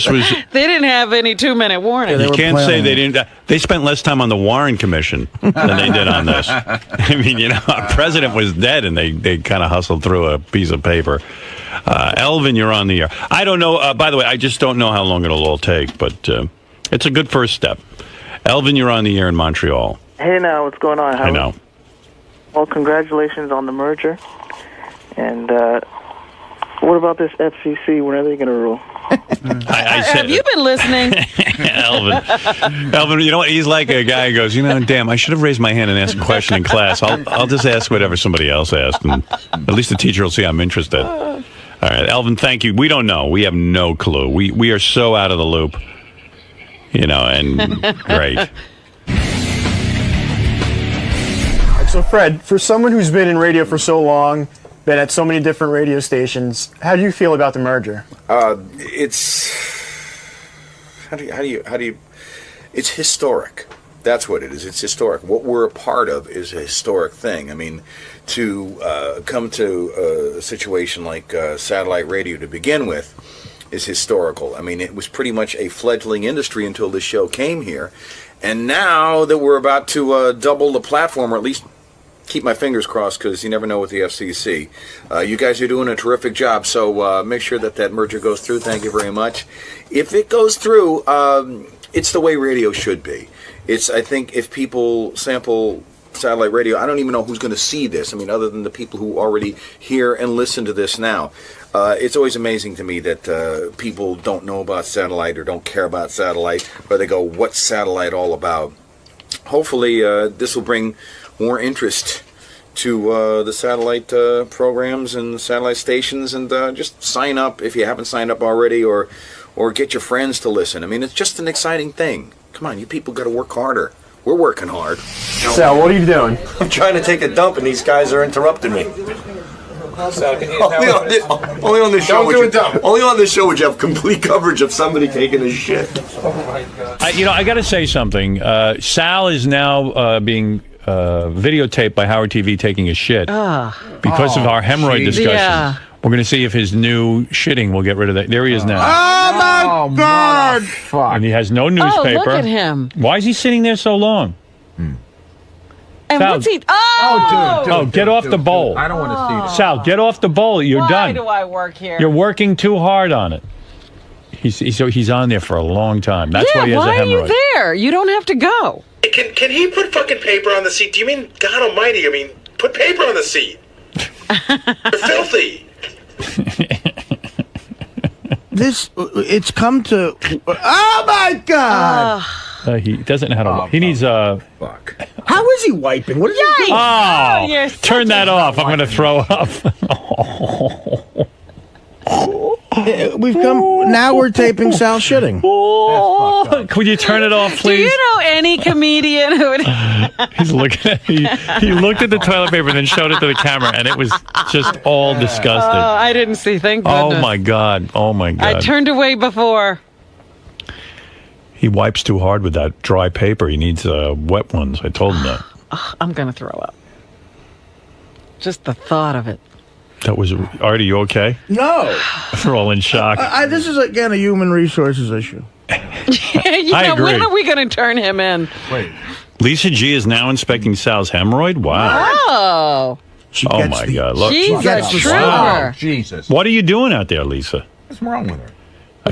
was... They didn't have any 2-minute warning. You can't say they didn't. They spent less time on the Warren Commission than they did on this. I mean, our president was dead, and they kind of hustled through a piece of paper. Elvin, you're on the air. I don't know. By the way, I just don't know how long it'll all take, but it's a good first step. Elvin, you're on the air in Montreal. Hey, now, what's going on? I know. Well, congratulations on the merger. And what about this FCC? When are they going to rule? I said, Have you been listening? Elvin, you know what? He's like a guy who goes, damn, I should have raised my hand and asked a question in class. I'll just ask whatever somebody else asked, and at least the teacher will see I'm interested. All right, Elvin, thank you. We don't know. We have no clue. We are so out of the loop, and great. So, Fred, for someone who's been in radio for so long, been at so many different radio stations, how do you feel about the merger? It's how do you? It's historic. That's what it is. It's historic. What we're a part of is a historic thing. I mean, to come to a situation like satellite radio to begin with is historical. I mean, it was pretty much a fledgling industry until this show came here. And now that we're about to double the platform, or at least keep my fingers crossed because you never know with the FCC. You guys are doing a terrific job, so make sure that merger goes through. Thank you very much. If it goes through, it's the way radio should be. I think if people sample satellite radio, I don't even know who's going to see this. I mean, other than the people who already hear and listen to this now. It's always amazing to me that people don't know about satellite or don't care about satellite, or they go, what's satellite all about? Hopefully this will bring more interest to the satellite programs and the satellite stations, and just sign up if you haven't signed up already, or get your friends to listen. I mean, it's just an exciting thing. Come on, you people got to work harder. We're working hard. Sal, what are you doing? I'm trying to take a dump, and these guys are interrupting me. Only on this show. Only on this show would you have complete coverage of somebody taking a shit. Oh my God! I got to say something. Sal is now being videotaped by Howard TV taking a shit because of our hemorrhoid discussion. Yeah. We're going to see if his new shitting will get rid of that. There he is now. Oh my God! Fuck. And he has no newspaper. Oh, look at him. Why is he sitting there so long? And Sal, what's he? Oh, get off the bowl. I don't want to see this. Sal, get off the bowl. You're done. Why do I work here? You're working too hard on it. He's on there for a long time. That's why he has a hemorrhoid. Why are you there? You don't have to go. Can he put fucking paper on the seat? Do you mean God Almighty? I mean, put paper on the seat. You're filthy. It's come to. Oh my God! He doesn't know how to wipe. He needs fuck. How is he wiping? What is he doing? Oh, turn that off. I'm going to throw up. We've come. Now we're taping Sal shitting. Could you turn it off, please? Do you know any comedian who would? He's looking at. He looked at the toilet paper and then showed it to the camera, and it was just all disgusting. I didn't see. Thank goodness. Oh my God! Oh my God! I turned away before. He wipes too hard with that dry paper. He needs wet ones. I told him that. I'm going to throw up. Just the thought of it. That was Artie. You okay? No. We're all in shock. This is again a human resources issue. I agree. When are we going to turn him in? Wait. Lisa G is now inspecting Sal's hemorrhoid. Wow. Oh. Oh my God! Look. She's a trooper. Jesus. What are you doing out there, Lisa? What's wrong with her?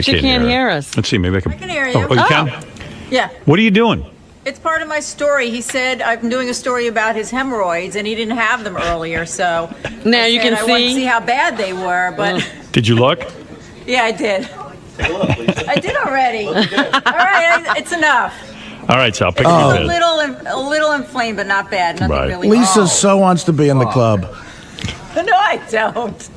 She can't hear us. Let's see. Maybe I can. I can hear you. Oh, you can? Yeah. What are you doing? It's part of my story. He said I'm doing a story about his hemorrhoids, and he didn't have them earlier, so now you can I wanted to see how bad they were. But did you look? Yeah, I did. I did already. All right, it's enough. All right, Sal, pick It's up a your little inflamed, but not bad. Nothing really. Lisa so wants to be in the club. No, I don't.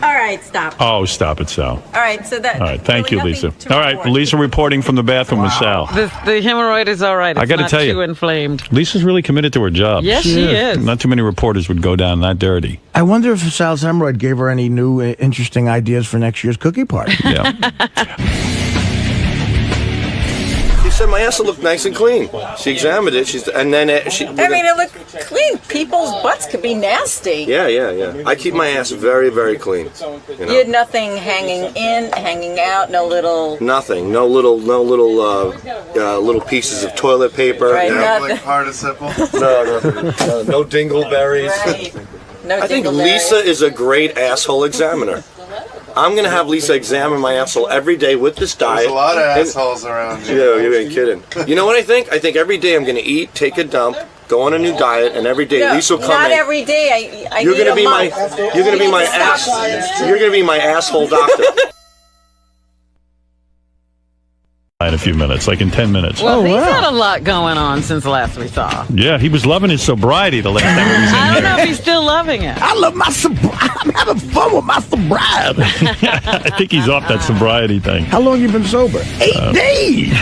All right, stop. Oh, stop it, Sal. All right, so that. All right, thank you, really Lisa. nothing to All right, report. Lisa reporting from the bathroom with Sal. The hemorrhoid is all right. It's I got to not tell you, too inflamed. Lisa's really committed to her job. Yes, she is. Not too many reporters would go down that dirty. I wonder if Sal's hemorrhoid gave her any new interesting ideas for next year's cookie party. Yeah. She said my ass will look nice and clean. She examined it. And then she. I mean, it looked clean. People's butts could be nasty. Yeah. I keep my ass very, very clean. You know? You had nothing hanging in, hanging out, no little. Nothing. No little little pieces of toilet paper. Right, you know? nothing. Like participle. No dingleberries. Right. No I think dingleberries. Lisa is a great asshole examiner. I'm going to have Lisa examine my asshole every day with this diet. There's a lot of assholes around here. Yeah, you ain't kidding. You know what I think? I think every day I'm going to eat, take a dump, go on a new diet, and every day No, Lisa will come not in. every day. I You're need gonna a be month. you're going to be You my need to ass. stop. You're going to be my asshole doctor. In a few minutes, like in 10 minutes. Well, he's had a lot going on since last we saw. Yeah, he was loving his sobriety the last time he was in I here. don't know if he's still loving it. I love my sobriety. I'm having fun with my sobriety. I think he's off that sobriety thing. How long you been sober? 8 days.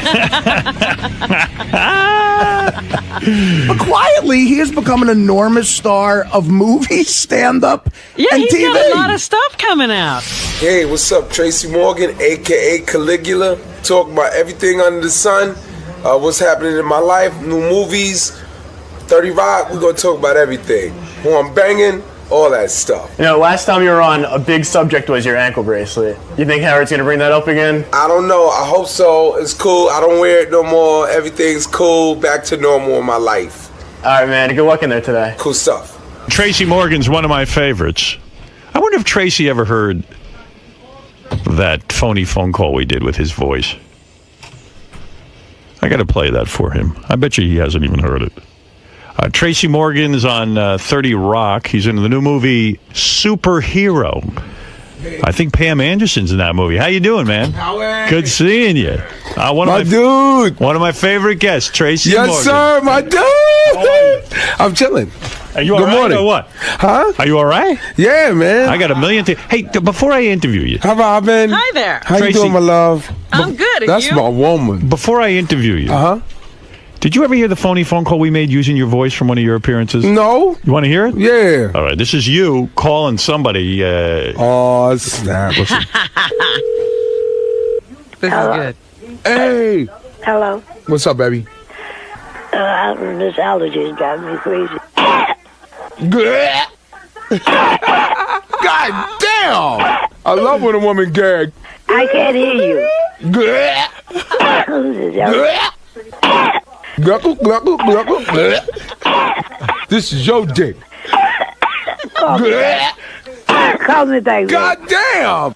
But quietly, he has become an enormous star of movies, stand-up, Yeah, and he's TV. got a lot of stuff coming out. Hey, what's up? Tracy Morgan, a.k.a. Caligula. Talk about everything under the sun. What's happening in my life, new movies, 30 Rock. We're going to talk about everything. Who I'm banging, all that stuff. You know, last time you were on, a big subject was your ankle bracelet. You think Howard's going to bring that up again? I don't know. I hope so. It's cool. I don't wear it no more. Everything's cool. Back to normal in my life. right, man. Good luck in there today. Cool stuff. Tracy Morgan's one of my favorites. I wonder if Tracy ever heard that phony phone call we did with his voice. I got to play that for him. I bet you he hasn't even heard it. Tracy Morgan's on 30 Rock. He's in the new movie Superhero. I think Pam Anderson's in that movie. How you doing, man? Good seeing you. One of my favorite guests, Tracy Morgan. Yes, sir, my dude. I'm chilling. Are you all Good right morning. or what? Huh? Are you all right? Yeah, man. I got a million things. Hey, before I interview you. Hi, Robin. Hi there. How Tracy, you doing, my love? I'm good. And That's you? my woman. Before I interview you. Did you ever hear the phony phone call we made using your voice from one of your appearances? No. You want to hear it? Yeah. All right. This is you calling somebody. Oh, snap. This is good. Hey. Hello. What's up, baby? This allergy's got me crazy. God damn! I love when a woman gag. I can't hear you. Gluckle, gluckle, gluckle. This is your dick. Call me back. God damn!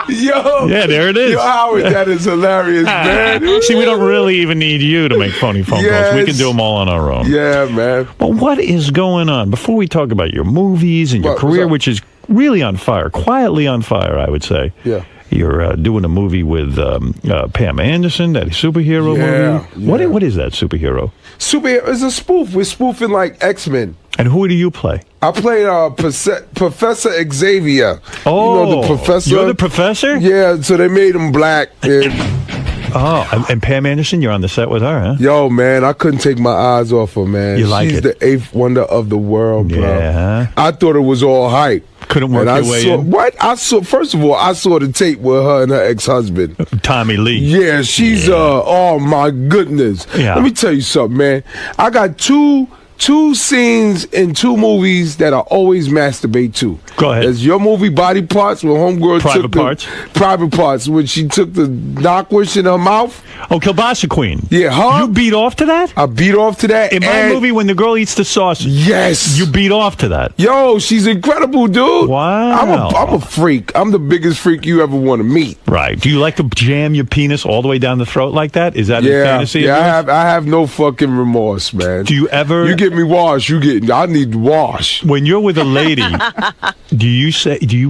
Yo. Yeah, there it is. Yo, Howard, that is hilarious, man. See, we don't really even need you to make phony phone calls. We can do them all on our own. Yeah, man. But what is going on? Before we talk about your movies and your career, which is really on fire, quietly on fire, I would say. Yeah. You're doing a movie with Pam Anderson, that superhero movie. Yeah. What is that superhero? Superhero is a spoof. We're spoofing like X-Men. And who do you play? I played Professor Xavier. Oh, you know the professor. You're the professor? Yeah, so they made him black. And and Pam Anderson, you're on the set with her, huh? Yo, man, I couldn't take my eyes off her, man. You like She's it? the eighth wonder of the world, bro. Yeah. I thought it was all hype. Couldn't work your way in? What? First of all, I saw the tape with her and her ex-husband. Tommy Lee. Yeah, she's, oh my goodness. Yeah. Let me tell you something, man. I got two scenes in two movies that I always masturbate to. Go ahead. There's your movie Body Parts when homegirl Private Parts? Private Parts when she took the knockwish in her mouth. Oh, Kielbasa Queen. Yeah, her. You beat off to that? I beat off to that. In my movie, when the girl eats the sausage. Yes. You beat off to that. Yo, she's incredible, dude. Wow. I'm a freak. I'm the biggest freak you ever want to meet. Right. Do you like to jam your penis all the way down the throat like that? Is that a fantasy? Yeah, I have no fucking remorse, man. Do you ever? You get me washed. I need to wash. When you're with a lady, do you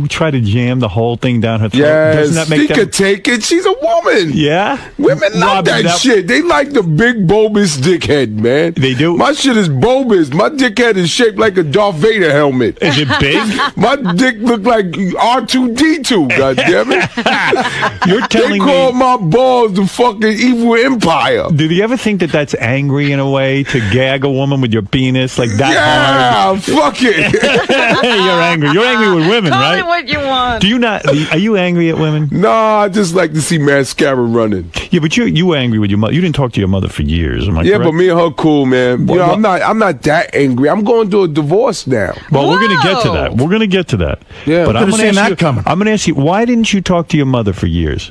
try to jam the whole thing down her throat? Yes, Doesn't that make she could take it. She's a woman. Yeah? Women love that shit. They like the big bulbous dickhead, man. They do? My shit is bulbous. My dickhead is shaped like a Darth Vader helmet. Is it big? My dick look like R2-D2, goddammit. You're telling me... They call my balls the fucking evil empire. Do you ever think that that's angry in a way, to gag a woman with your penis like that hard? Fuck it. You're angry. You're angry with women, Call right? it what you want. Do you not? Are you angry at women? No, I just like to see mascara running. Yeah, but you were angry with your mother. You didn't talk to your mother for years. Am I Yeah, correct? but me and her cool, man. You know, I'm not that angry. I'm going through a divorce now. Well, we're going to get to that. We're going to get to that. Yeah, but could've seen that coming. I'm going to ask you, why didn't you talk to your mother for years?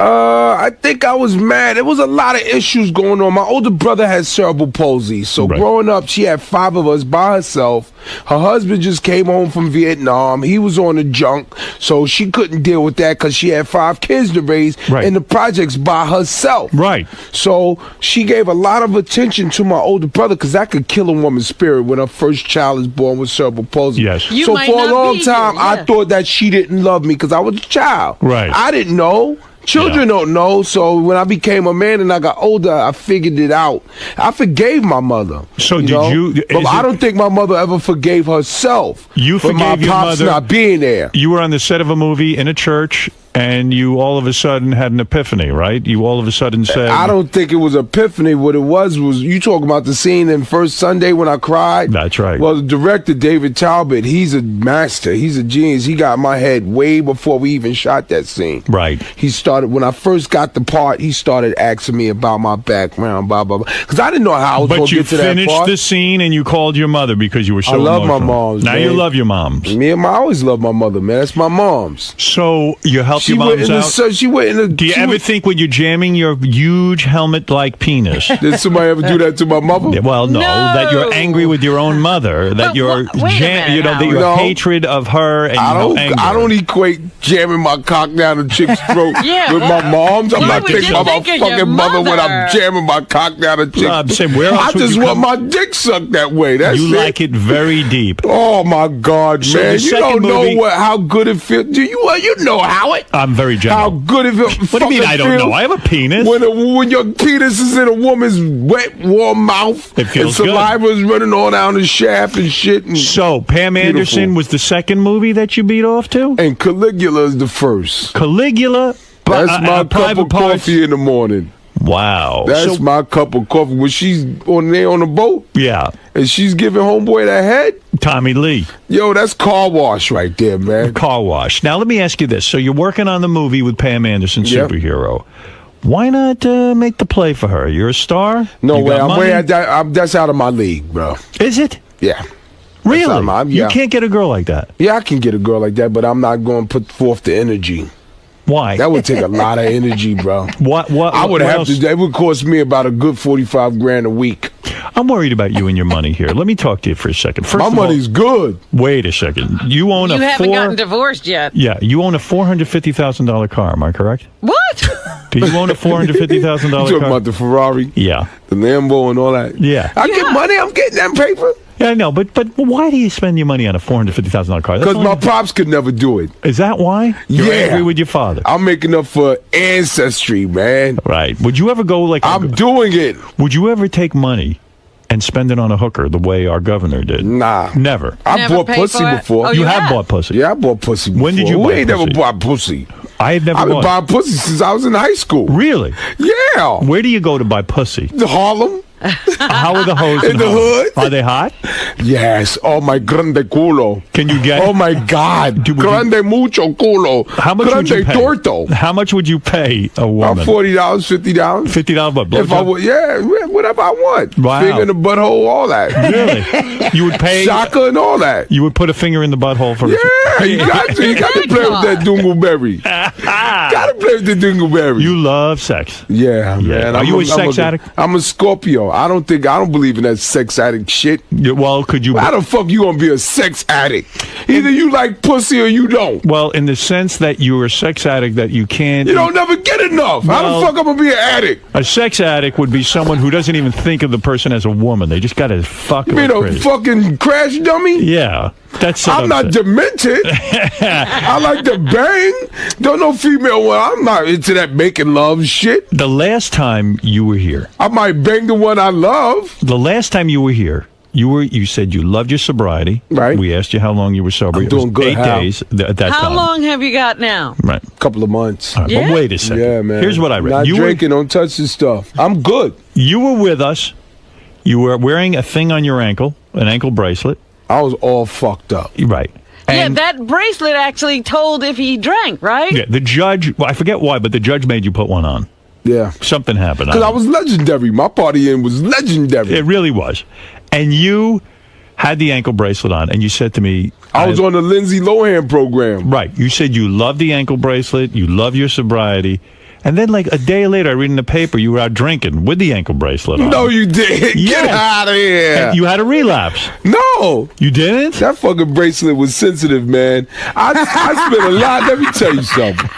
I think I was mad. There was a lot of issues going on. My older brother had cerebral palsy. So growing up, she had 5 of us by herself. Her husband just came home from Vietnam. He was on the junk. So she couldn't deal with that because she had 5 kids to raise in the projects by herself. Right. So she gave a lot of attention to my older brother because that could kill a woman's spirit when her first child is born with cerebral palsy. Yes. So for a long time, I thought that she didn't love me because I was a child. Right. I didn't know. Children don't know, so when I became a man and I got older, I figured it out. I forgave my mother. So But I don't think my mother ever forgave herself. You for my forgave your pops mother not being there. You were on the set of a movie in a church, and you all of a sudden had an epiphany, right? You all of a sudden said... I don't think it was epiphany. What it was you talking about the scene in First Sunday when I cried? That's right. Well, the director, David Talbot, he's a master. He's a genius. He got my head way before we even shot that scene. Right. When I first got the part, he started asking me about my background, blah, blah, blah. Because I didn't know how I was going to get to that part. But you finished the scene and you called your mother because you were so emotional. I love my moms, Now man. you love your moms. I always love my mother, man. That's my moms. So you helped help your moms out? She went in the. Do you ever think when you're jamming your huge helmet-like penis? Did somebody ever do that to my mother? Yeah, well, no, that you're angry with your own mother, that you're that your hatred of her, and anger. I don't equate jamming my cock down a chick's throat with my mom's. I'm not thinking about my fucking mother when I'm jamming my cock down a chick's throat. I just want my dick sucked that way. That's you like it very deep. Oh my God, So man! the You second don't movie- know how good it feels. Do you? You know how it? I'm very How general. good it feels. What do you mean I don't know? I have a penis. When your penis is in a woman's wet, warm mouth, It feels and saliva is running all down the shaft and shit. And So Pam Anderson was the second movie that you beat off to, and Caligula is the first. Caligula. That's my cup of coffee in the morning. Wow. That's my cup of coffee. When she's on there on the boat, Yeah. and she's giving homeboy that head, Tommy Lee. yo, that's car wash right there, man. Car wash. Now let me ask you this: so you're working on the movie with Pam Anderson, Yep. superhero. Why not make the play for her? You're a star. No You way. got I'm money? way at that. That's out of my league, bro. Is it? Yeah. Really? That's out of my- You yeah. can't get a girl like that. Yeah, I can get a girl like that, but I'm not going to put forth the energy. Why? That would take a lot of energy, bro. What? I would what have else? to. It would cost me about a good $45,000 a week. I'm worried about you and your money here. Let me talk to you for a second. First My of all, money's good. wait a second. You own You a haven't gotten divorced yet. Yeah, you own a $450,000 car. Am I correct? What? Do you own a $450,000 You car? talking about the Ferrari, Yeah. the Lambo, and all that? Yeah. I get money. I'm getting that paper. Yeah, I know, but why do you spend your money on a $450,000 car? That's Because only- my pops could never do it. Is that why? You're Yeah. angry with your father. I'm making up for ancestry, man. Right. Would you ever go like... I'm doing it. Would you ever take money and spend it on a hooker the way our governor did? Nah. Never. I Never bought paid pussy for it? before. Oh, You you have have? bought pussy. Yeah, I bought pussy before. When did you Who buy ain't pussy? never bought pussy? I had never I've been bought. buying pussy since I was in high school. Really? Yeah. Where do you go to buy pussy? The Harlem. How are the hoes In the Harlem? hood. Are they hot? Yes. Oh, my grande culo. Can you get... Oh, my God. Grande mucho culo. How much would you Grande pay? torto. How much would you pay a woman? About $40, $50. $50 what? If I blowjob? would, yeah, whatever I want. Wow. Finger in the butthole, all that. Really? You would pay... Shaka and all that. You would put a finger in the butthole for... Yeah, you got to. You got to play with that dingleberry. Got to play with the dingleberry. You love sex. Yeah, man. Are you a sex addict? I'm a Scorpio. I don't believe in that sex addict shit. Well, could you... How the fuck you gonna be a sex addict? Either you like pussy or you don't. Well, in the sense that you're a sex addict that you can't... You don't never get enough. How Well- the fuck I'm gonna be an addict? A sex addict would be someone who doesn't even think of the person as a woman. They just got to fuck You her mean a crazy. fucking crash dummy? Yeah. That's I'm not demented. I like to bang. Don't know female one. I'm not into that making love shit. The last time you were here, I might bang the one I love. the last time you were here, you said you loved your sobriety. Right. We asked you how long you were sober. I'm It was doing good, 8 Hal. days at that How time. long have you got now? Right. Couple of months. All right, Yeah? But wait a second. Yeah, man. Here's what I read. Not You drinking. Don't touch this stuff. I'm good. You were with us. You were wearing a thing on your ankle, an ankle bracelet. I was all fucked up. Right. And yeah, that bracelet actually told if he drank, right? yeah, the judge, well, I forget why, but the judge made you put one on. Yeah. Something happened. Because I was legendary. My partying was legendary. It really was. And you had the ankle bracelet on, and you said to me... I was on the Lindsay Lohan program. Right. You said you love the ankle bracelet, you love your sobriety, and then like a day later, I read in the paper you were out drinking with the ankle bracelet on. No, you did. Yes. Get out of here. And you had a relapse. No. You didn't? That fucking bracelet was sensitive, man. I spent a lot. Let me tell you something.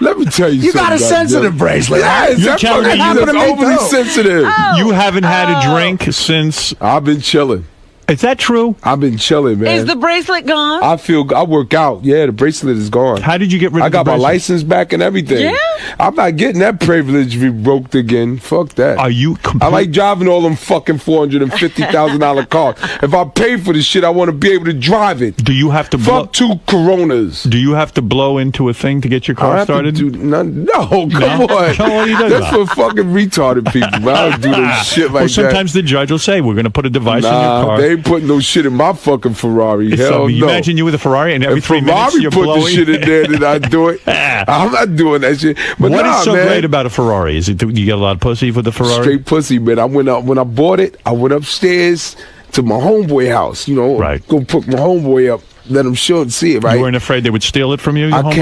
Let me tell you You something. got a sensitive bracelet. Yes, You're that telling fucking me happened to me, overly too. sensitive. You haven't had a drink since... I've been chilling. Is that true? I've been chilling, man. Is the bracelet gone? I work out. Yeah, the bracelet is gone. How did you get rid of I got the my bracelet? license back and everything. Yeah? I'm not getting that privilege revoked again. Fuck that. Are you... I like driving all them fucking $450,000 cars. If I pay for this shit, I want to be able to drive it. Do you have to blow... Fuck 2 Coronas. Do you have to blow into a thing to get your I car have to started? do none. No, come No? on. What are you doing That's about? for fucking retarded people. Man. I don't do no shit like Well, sometimes the judge will say, we're going to put a device that. in your Nah, car. they ain't putting no shit in my fucking Ferrari. So, Hell you no. imagine you with a Ferrari and every If 3 minutes Ferrari you're put blowing. the shit in there, then I do it. I'm not doing that shit. But What nah, is so man. great about a Ferrari? Is it that you get a lot of pussy with the Ferrari? Straight pussy, man. I went up when I bought it. I went upstairs to my homeboy house. You know, Right. Go put my homeboy up let them show and see it, right? You weren't afraid they would steal it from you? I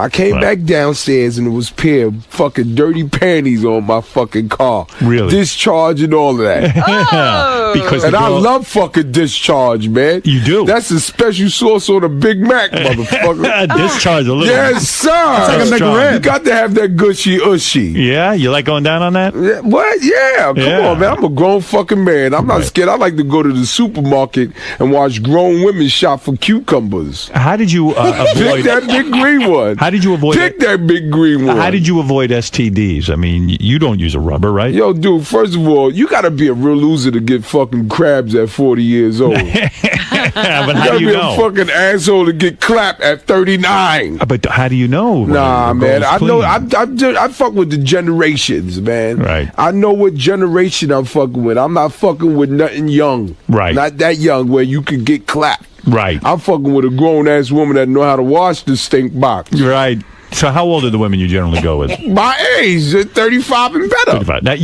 came back downstairs and it was a pair of fucking dirty panties on my fucking car. Really? Discharge and all of that. I love fucking discharge, man. You do? That's a special sauce on a Big Mac, motherfucker. Discharge a little. Yes, sir. It's like a McRib. You got to have that gushy ushy. Yeah? You like going down on that? Yeah, what? Yeah. Come on, man. I'm a grown fucking man. I'm not scared. I like to go to the supermarket and watch grown women shop for cucumbers. How did you avoid... Pick that big green one. How did you avoid... Pick that big green one. How did you avoid STDs? I mean, you don't use a rubber, right? Yo, dude, first of all, you got to be a real loser to get fucking crabs at 40 years old. But how do you know? You got to be a fucking asshole to get clapped at 39. But how do you know? Nah, man. I know. I fuck with the generations, man. Right. I know what generation I'm fucking with. I'm not fucking with nothing young. Right. Not that young where you could get clapped. Right. I'm fucking with a grown-ass woman that know how to wash the stink box. Right. So how old are the women you generally go with? My age, 35 and better. 35. Now,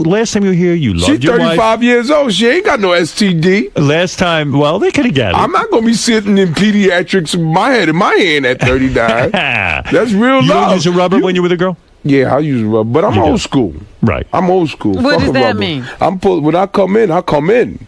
last time you were here, you loved She's your wife. 35 years old. She ain't got no STD. Last time, well, they could have got it. I'm not going to be sitting in pediatrics with my head in my hand at 39. That's real love. You don't use a rubber when you're with a girl? Yeah, I use a rubber, but I'm old school. Right. I'm old school. What Fuck does a that rubber. mean? When I come in, I come in.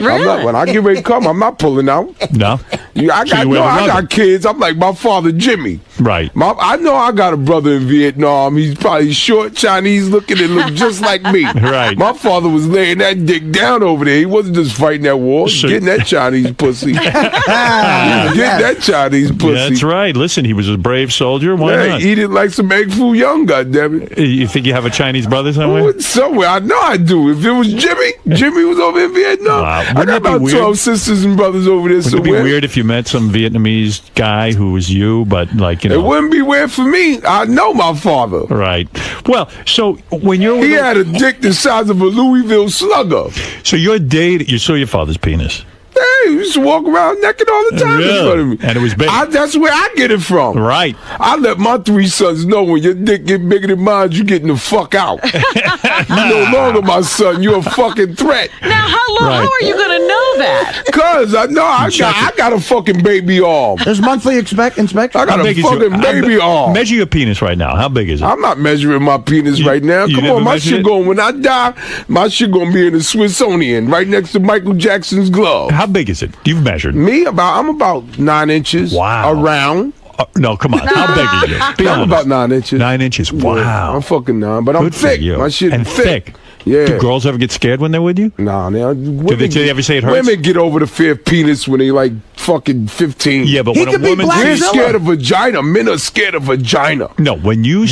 Really? When I get ready to come, I'm not pulling out. No. I got kids. I'm like my father, Jimmy. Right. I know I got a brother in Vietnam. He's probably short, Chinese looking, and look just like me. Right. My father was laying that dick down over there. He wasn't just fighting that war. He was getting that Chinese pussy. Getting that Chinese pussy. That's right. Listen, he was a brave soldier. Why not? Eat it like some egg foo young, goddammit. You think you have a Chinese brother somewhere? Somewhere. I know I do. If it was Jimmy was over in Vietnam. I got about 12 sisters and brothers over there somewhere. Wouldn't it be weird if you met some Vietnamese guy who was you, but like, you know. It wouldn't be weird for me. I know my father. Right. Well, so when you're... He had a dick the size of a Louisville Slugger. So you saw your father's penis. Hey, he used to walk around naked all the time in front of me. And it was big. That's where I get it from. Right. I let my 3 sons know when your dick get bigger than mine, you getting the fuck out. You no longer my son. You're a fucking threat. Now, how are you going to know that? Because I know I got a fucking baby arm. There's monthly inspection. I got a fucking baby arm. Measure your penis right now. How big is it? I'm not measuring my penis right now. Come on, my shit going, when I die, my shit going to be in the Smithsonian right next to Michael Jackson's glove. How big is it? You've measured. Me? I'm about 9 inches. Wow. Around. No, come on. How big are you? Be I'm honest. about 9 inches. 9 inches. Wow. Yeah, I'm fucking 9, but I'm Good for thick. you. My shit and thick. Yeah. Do girls ever get scared when they're with you? Nah, man. Do they ever say it hurts? Women get over the fear of penis when they like fucking 15. Yeah, but when a woman they're scared of vagina. Men are scared of vagina. No, when you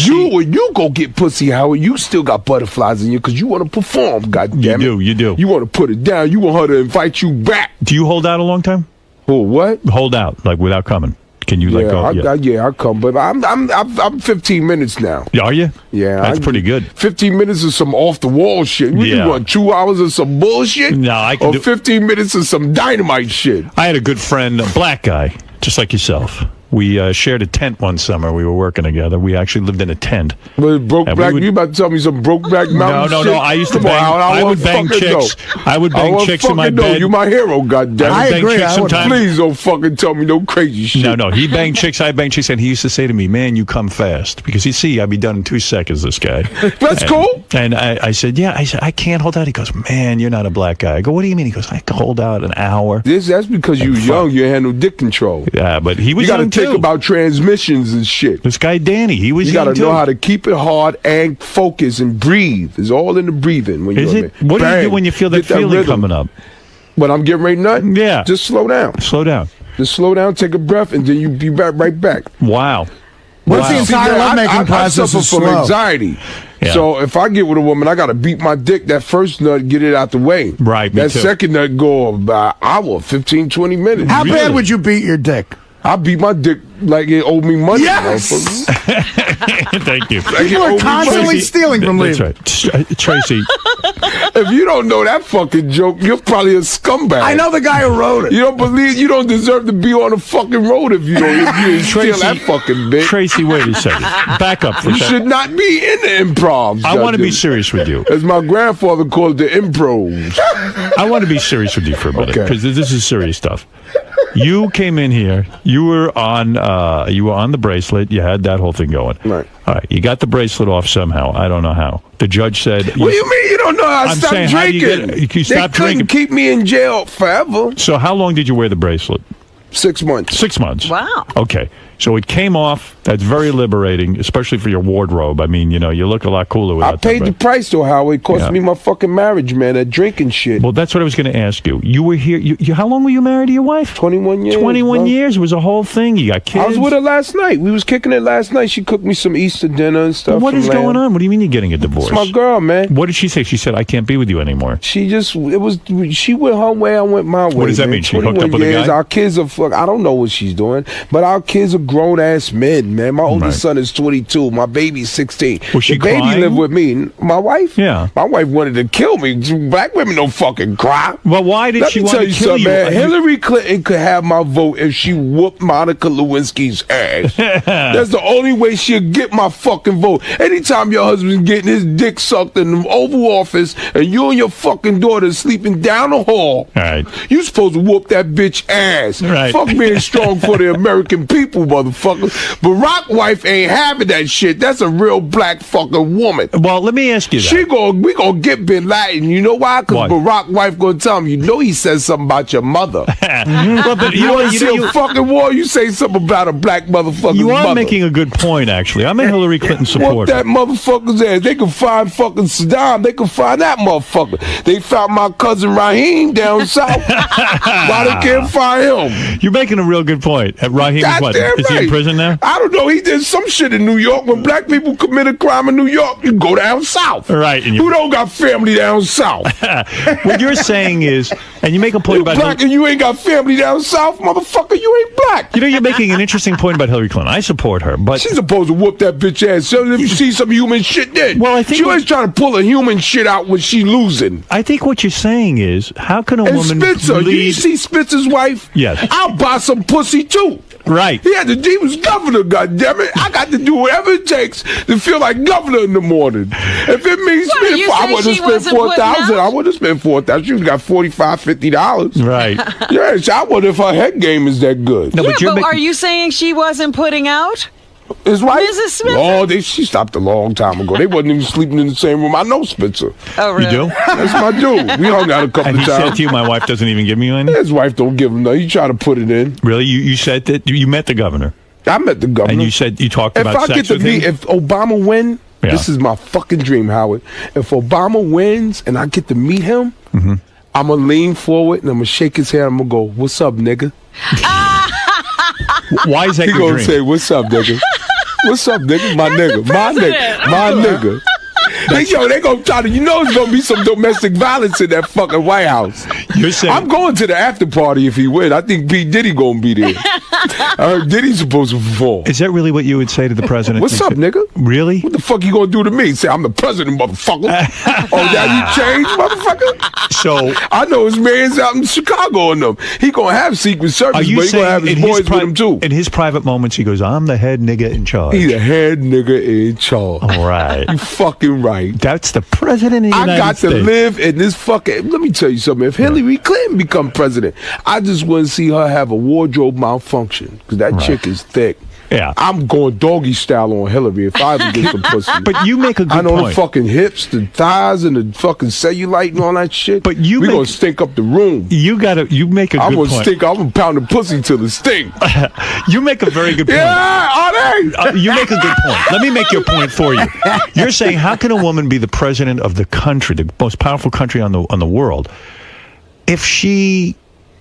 go get pussy, Howard, you still got butterflies in you because you want to perform. Goddamn it. You do. You want to put it down. You want her to invite you back. Do you hold out a long time? Oh, what? Hold out, like without coming. Can you let go? I come, but I'm 15 minutes now. Are you? Yeah, that's pretty good. 15 minutes of some off the wall shit. You want 2 hours of some bullshit? No, I can. Or 15 minutes of some dynamite shit. I had a good friend, a black guy, just like yourself. We shared a tent one summer. We were working together. We actually lived in a tent. But you about to tell me some Brokeback Mountain shit? No. I used to bang. I would bang chicks. I would bang chicks in my bed. You my hero, goddamn. I agree. Sometimes. Please don't fucking tell me no crazy shit. No. He banged chicks. I banged chicks, and he used to say to me, "Man, you come fast," because you see, I'd be done in 2 seconds. This guy. That's cool. And I said, "Yeah." I said, "I can't hold out." He goes, "Man, you're not a black guy." I go, "What do you mean?" He goes, "I can hold out an hour." That's because you were young. You had no dick control. Yeah, but he was. You got to think about transmissions and shit. This guy Danny, he was. You got to know how to keep it hard and focus and breathe. It's all in the breathing. When Is it? What do you do when you feel that feeling coming up? When I'm getting ready to nut? Yeah. Just slow down. Slow down. Just slow down, take a breath, and then you be right back. Wow. What's the entire lovemaking process? I suffer from anxiety. Yeah. So if I get with a woman, I got to beat my dick that first nut, get it out the way. Right. That second nut go about an hour, 15, 20 minutes. How bad would you beat your dick? I beat my dick like it owed me money. Yes! Thank you. Like People are constantly stealing from me. That's right. Tracy. If you don't know that fucking joke, you're probably a scumbag. I know the guy who wrote it. You don't deserve to be on the fucking road if you didn't steal that fucking bitch. Tracy, wait a second. Back up for a second. You should not be in the improv. I want to be serious with you. As my grandfather called it, the impros. I want to be serious with you for a minute, because this is serious stuff. You came in here. You were on the bracelet. You had that whole thing going. Right. All right. You got the bracelet off somehow. I don't know how. The judge said. What do you mean you don't know how I stopped drinking? You stopped drinking. Keep me in jail forever. So how long did you wear the bracelet? 6 months. 6 months. Wow. Okay. So it came off. That's very liberating, especially for your wardrobe. I mean, you look a lot cooler without I paid the price, though, Howard. It cost me my fucking marriage, man, that drinking shit. Well, that's what I was going to ask you. You were here. How long were you married to your wife? 21 years. 21 years? It was a whole thing. You got kids? I was with her last night. We was kicking it last night. She cooked me some Easter dinner and stuff. Well, what is going on? What do you mean you're getting a divorce? It's my girl, man. What did she say? She said, I can't be with you anymore. She went her way, I went my way. What does that mean? She hooked up with a guy? Our kids are, I don't know what she's doing, but our kids are grown-ass men, man. My oldest son is 22. My baby's 16. Was she the baby crying? lived with me. My wife? Yeah. My wife wanted to kill me. Black women don't fucking cry. Well, why did she want to kill you? Man. Hillary Clinton could have my vote if she whooped Monica Lewinsky's ass. That's the only way she'll get my fucking vote. Anytime your husband's getting his dick sucked in the Oval Office and you and your fucking daughter sleeping down the hall, right, you supposed to whoop that bitch ass. Right. Fuck being strong for the American people, motherfucker. Barack wife ain't having that shit. That's a real black fucking woman. Well, let me ask you that. We gonna get Bin Laden. You know why? Because Barack wife gonna tell him, he says something about your mother. Well, but you want to see a fucking war, you say something about a black motherfucker's You are mother. making a good point, actually. I'm a Hillary Clinton supporter. Whoop that motherfucker's ass. They can find fucking Saddam. They can find that motherfucker. They found my cousin Raheem down south. Why they can't find him? You're making a real good point. Raheem is what? Is he in prison now? I don't know. He did some shit in New York. When black people commit a crime in New York, you go down south. Right. And who don't got family down south? What you're saying is, and you make a point you about black and you ain't got family down south, motherfucker. You ain't black. You're making an interesting point about Hillary Clinton. I support her, but she's supposed to whoop that bitch ass. So if you see some human shit, then I think she always trying to pull a human shit out when she losing. I think what you're saying is, how can a and woman Spitzer, lead? you see Spitzer's wife? Yes. I'll buy some pussy too. Right. He was governor, goddammit. I got to do whatever it takes to feel like governor in the morning. If it means I wouldn't have spent $4,000. I wouldn't have spent $4,000. She got $45, $50. Right. Yes, I wonder if her head game is that good. No, but are you saying she wasn't putting out? His wife? Mrs. Smith? Oh, she stopped a long time ago. They wasn't even sleeping in the same room. I know Spitzer. Oh, really? You do? That's my dude. We hung out a couple and of he times. said to you, my wife doesn't even give me any? His wife don't give him none. He tried to put it in. Really? You said that you met the governor? I met the governor. And you said you talked about sex with him? If Obama win, this is my fucking dream, Howard. If Obama wins and I get to meet him, I'm going to lean forward and I'm going to shake his hand. I'm going to go, what's up, nigga? Why is that he your gonna dream? say, what's up, nigga? What's up, nigga? My nigga. My nigga. My nigga. They gonna try to, it's gonna be some domestic violence in that fucking White House. You're saying I'm going to the after party if he win. I think P. Diddy gonna be there. I heard Diddy's supposed to perform. Is that really what you would say to the president? What's up, nigga? Really? What the fuck you gonna do to me? Say I'm the president, motherfucker. Oh, now you changed, motherfucker? So I know his man's out in Chicago and them. He gonna have Secret Service, but he gonna have his boys with him too. In his private moments, he goes, I'm the head nigga in charge. He the head nigga in charge. All right. You fucking right. That's the president of the United States. I got to live in this fucking... Let me tell you something. If Hillary Clinton become president, I just want to see her have a wardrobe malfunction because that chick is thick. Yeah. I'm going doggy style on Hillary if I ever get some pussy. But you make a good point. I know the fucking hips, the thighs, and the fucking cellulite and all that shit. But we gonna stink up the room. You make a good point. I'm gonna pound the pussy till it stink. You make a very good point. Yeah, Artie! You make a good point. Let me make your point for you. You're saying, how can a woman be the president of the country, the most powerful country on the world, if she...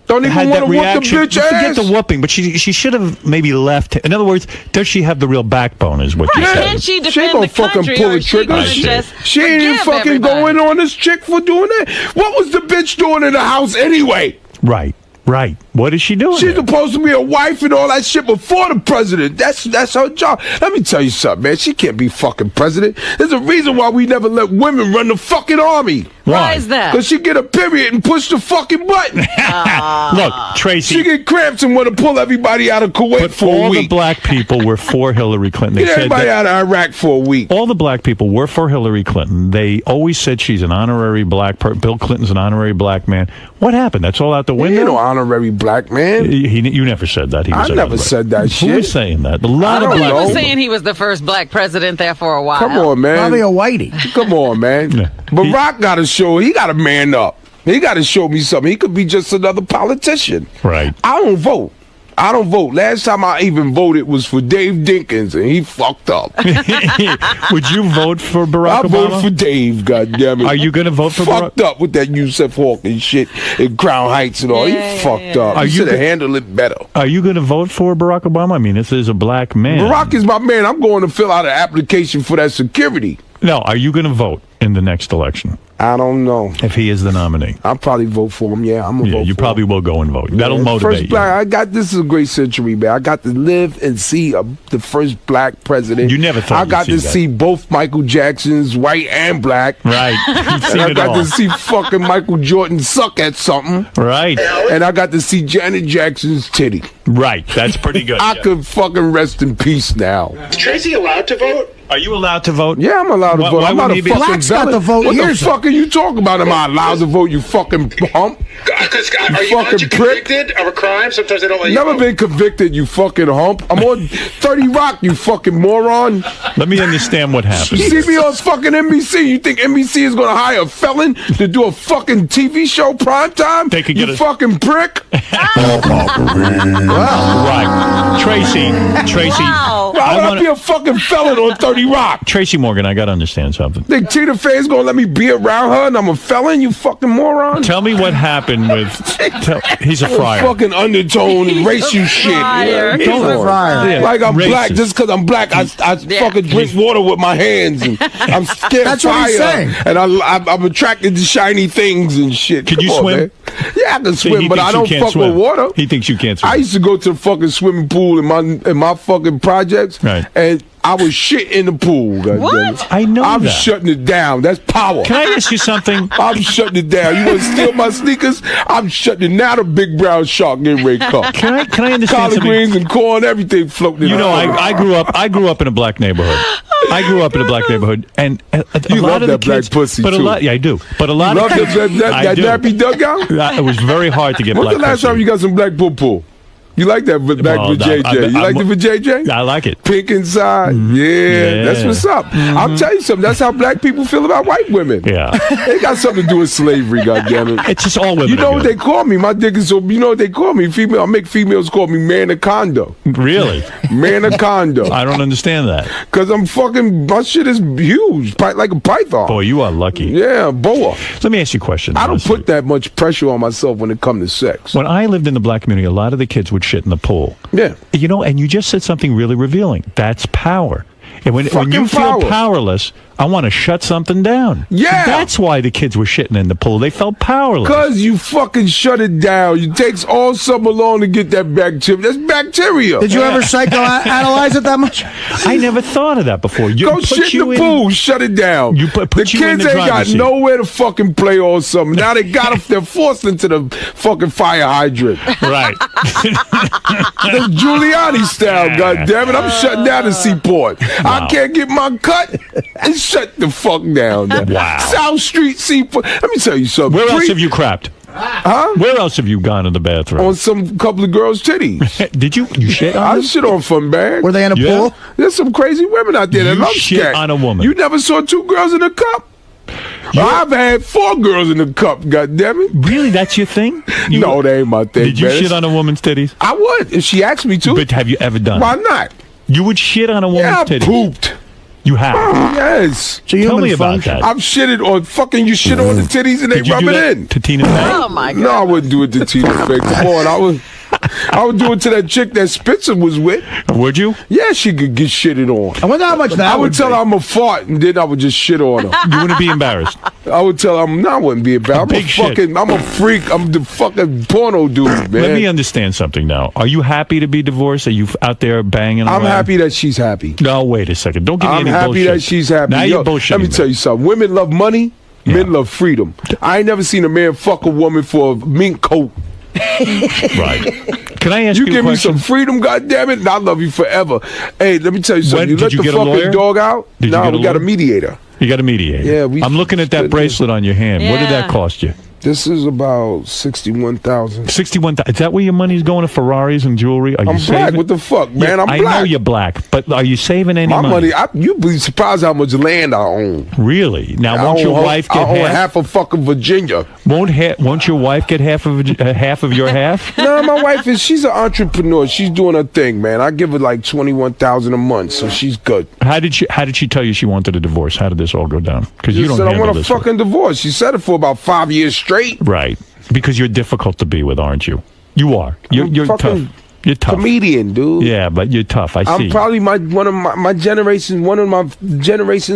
Don't even want to whoop the bitch ass. Forget the whooping, but she should have maybe left. In other words, does she have the real backbone? Is what you're saying? Can she defend She ain't gonna the country, fucking pull or a trigger. She ain't even fucking going on this chick for doing that. What was the bitch doing in the house anyway? Right. What is she doing? She's supposed to be a wife and all that shit before the president. That's her job. Let me tell you something, man. She can't be fucking president. There's a reason why we never let women run the fucking army. Why is that? Because she get a period and push the fucking button. Look, Tracy. She get cramps and want to pull everybody out of Kuwait But for a all the week. black people were for Hillary Clinton. They Get said everybody out of Iraq for a week. all the black people were for Hillary Clinton. They always said she's an honorary black Bill Clinton's an honorary black man. What happened? That's all out the He window? ain't no honorary black man. You never said that. He was I never said that shit. Who was saying that? A lot of He black was people. saying he was the first black president there for a while. Come on, man. Probably a whitey. Come on, man. Barack got to show. He got to man up. He got to show me something. He could be just another politician. Right. I don't vote. Last time I even voted was for Dave Dinkins, and he fucked up. Would you vote for Barack I Obama? voted for Dave, goddammit. Are you going to vote for Barack? Fucked up with that Yusuf Hawkins shit in Crown Heights and all. He fucked up. Are He you should have go- handled it better. Are you going to vote for Barack Obama? I mean, this is a black man. Barack is my man. I'm going to fill out an application for that security. No, are you going to vote in the next election? I don't know. If he is the nominee. I'll probably vote for him. Yeah, I'm going to vote you for probably will go and vote. That'll him. motivate First black, this is a great century, man. I got to live and see the first black president. You never thought I you'd got see to that. see both Michael Jacksons, white and black. Right. You've And seen I it got all. to see fucking Michael Jordan suck at something. Right. And I got to see Janet Jackson's titty. Right. That's pretty good. I could fucking rest in peace now. Is Tracy allowed to vote? Are you allowed to vote? Yeah, I'm allowed to vote. Why I'm not wouldn't a he be? fucking Black's got felon. to vote What years the fuck are you talking about? Am I allowed to vote, you fucking hump? Because You are you fucking aren't you prick. convicted of a crime? Sometimes they don't let you Never vote. been convicted, you fucking hump. I'm on 30 Rock, you fucking moron. Let me understand what You happened. see me on fucking NBC. You think NBC is going to hire a felon to do a fucking TV show primetime? They could get you a- fucking prick. Right. Tracy. Wow. Why would I be a fucking felon on 30 Rock? Tracy Morgan, I got to understand something. Think Tina Fey's going to let me be around her and I'm a felon, you fucking moron? Tell me what happened with... he's a friar. Fucking undertone and racial shit. Friar. Yeah, come on. Friar. Like I'm Racist. black, just because I'm black, I fucking drink water with my hands and I'm scared That's of what fire. he's saying. And I'm attracted to shiny things and shit. Can Come you on, swim? man. Yeah, I can See, swim, he but thinks I you don't can't fuck swim. with water. He thinks you can't swim. I used to go to the fucking swimming pool in my fucking projects, Right. and I was shit in the pool. What? I know I'm that. shutting it down. That's power. Can I ask you something? I'm shutting it down. You want to steal my sneakers? I'm shutting it. Now the big brown shark getting ready to come. Can I understand Collard something? greens and corn, everything floating in You the know, water. I grew up in a black neighborhood. I grew up in a black neighborhood, and a You lot love of the that black kids, pussy, but a too. lot, yeah, I do. But a lot Love of kids, that I do. nappy dugout? It was very hard to get When's black the last pussy. time you got some black poo-poo? You like that black Well, vajayjay? You like the vajayjay? I like it. Pink inside? Yeah, that's what's up. I'll tell you something. That's how black people feel about white women. Yeah. It got something to do with slavery, goddammit. It's just all women. You know are what good. they call me? My dick is so. You know what they call me? Female. I make females call me Manaconda. Really? Manaconda. I don't understand that. Because I'm fucking. My shit is huge, like a python. Boy, you are lucky. Yeah, boa. Let me ask you a question. I don't honestly. put that much pressure on myself when it comes to sex. When I lived in the black community, a lot of the kids would shit in the pool. Yeah. You know, and you just said something really revealing. That's power. And when you Fucking feel power. powerless, I want to shut something down. Yeah. That's why the kids were shitting in the pool. They felt powerless. Because you fucking shut it down. It takes all summer long to get that bacteria. That's bacteria. Did you ever psychoanalyze it that much? I never thought of that before. You Go put shit you in the pool. Shut it down. You put the you in kids the ain't driver's got seat. nowhere to fucking play all summer. Now they they're forced into the fucking fire hydrant. Right. That's Giuliani style, goddammit. I'm shutting down the seaport. I can't get my cut and shut the fuck down. Wow. South Street Seaport. Let me tell you something. Where else have you crapped? Huh? Where else have you gone in the bathroom? On some couple of girls' titties. Did you shit on I them? shit on fun bag. Were they in a Yeah. pool? There's some crazy women out there that You love shit scat. on a woman. You never saw two girls in a cup? I've had 4 girls in a cup, goddammit. Really? That's your thing? No, that ain't my thing. Did you man. shit on a woman's titties? I would, if she asked me to. But have you ever done Why it? not? You would shit on a woman's Yeah, I titties? pooped. You have? Yes. Tell me about that. I've shitted on fucking you shit on the titties and they Did you rub do it that in. to Tina Fey? Oh my God. No, I wouldn't do it to Tina Fey. Come on, I would do it to that chick that Spitzer was with. Would you? Yeah, she could get shitted on. I wonder how much that I would tell her I'm a fart and then I would just shit on her. You wouldn't be embarrassed. I would tell her I wouldn't be embarrassed. Big shit. I'm a freak. I'm the fucking porno dude, man. Let me understand something now. Are you happy to be divorced? Are you out there banging I'm around? happy that she's happy. No, wait a second. Don't give me I'm any happy bullshit. that she's happy. Now Yo, you're bullshitting. let me tell you something. Women love money. Men love freedom. I ain't never seen a man fuck a woman for a mink coat. Right. Can I ask you a give question? me some freedom, goddammit, and I love you forever. Hey, let me tell you something. When, you did let you the get a fucking lawyer? dog out? Did No, you get we got a lawyer? mediator. You got a mediator. Yeah, I'm looking at that bracelet on your hand. What did that cost you? This is about 61,000. 61,000. Is that where your money's going to Ferraris and jewelry? Are you I'm saving? black. What the fuck, man? Yeah, I'm I black. know you're black, but are you saving any My money? money, you'd be surprised how much land I own. Really? Now, I won't your own- wife I get own half? half of fucking Virginia. Won't your wife get half of your half? No, my wife she's an entrepreneur. She's doing her thing, man. I give her like 21,000 a month, so she's good. How did she tell you she wanted a divorce? How did this all go down? Because you She don't said I handle want a this. fucking divorce. She said it for about 5 years straight. Right. Because you're difficult to be with, aren't you? You are. You're fucking tough. You're tough. Comedian, dude. Yeah, but you're tough. I see. I'm probably one of my generation's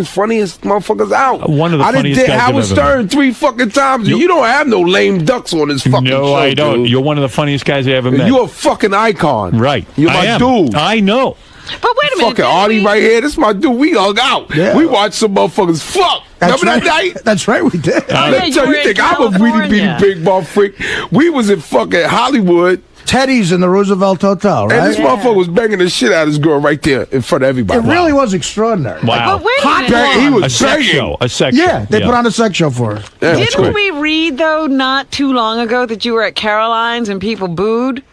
funniest motherfuckers out. One of the I done funniest did guys Howard I've ever Stern 3 fucking times. You don't have no lame ducks on this fucking show. No, I don't. Dude. You're one of the funniest guys I ever met. You're a fucking icon. Right. You're I my am. dude. I know. But wait a minute. Fucking Artie right here. This is my dude. We hung out. Yeah. We watched some motherfuckers fuck. That's Remember right. that night? That's right, we did. Let me tell you, think I'm a really big ball freak. We was in fucking Hollywood. Teddy's in the Roosevelt Hotel, right? And this motherfucker was banging the shit out of this girl right there in front of everybody. It really was extraordinary. Wow. But wait a Hot minute. bang. He was A sex banging. show. A sex Yeah, show. they put on a sex show for her. Yeah, Didn't we read, though, not too long ago that you were at Caroline's and people booed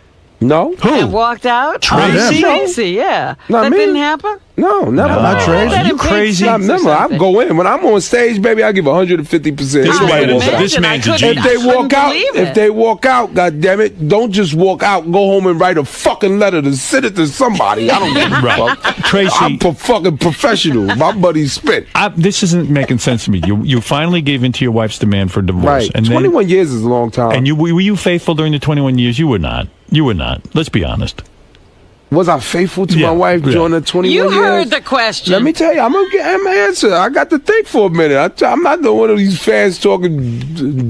No. and walked out? Tracy? Tracy, yeah. Not that me. didn't happen? No, never. No. Not Tracy. That You in Pig crazy? Six or Never. I something. go in when I'm on stage, baby. I give 150%. This I man would is- imagine. this man's a I couldn't- genius. If they I couldn't walk out, believe if it. they walk out, goddamn it, don't just walk out. Go home and write a fucking letter to send it to somebody. I don't give a Right. fuck. Tracy. I'm fucking professional. My buddy spit. This isn't making sense to me. You finally gave in to your wife's demand for divorce. Right. And 21 years is a long time. And were you faithful during the 21 years? You were not. You were not. Let's be honest. Was I faithful to Yeah, my wife yeah. during the 21 You years? heard the question. Let me tell you, I'm gonna get him an answer. I got to think for a minute. I'm not one of these fans talking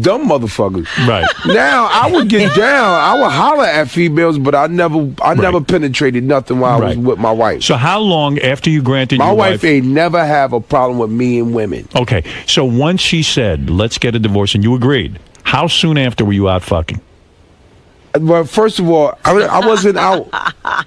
dumb motherfuckers. Right. Now I would get down. I would holler at females, but I never penetrated nothing while I was with my wife. So how long after you granted My your wife ain't never have a problem with me and women. Okay. So once she said, let's get a divorce, and you agreed, how soon after were you out fucking? Well, first of all, I wasn't out.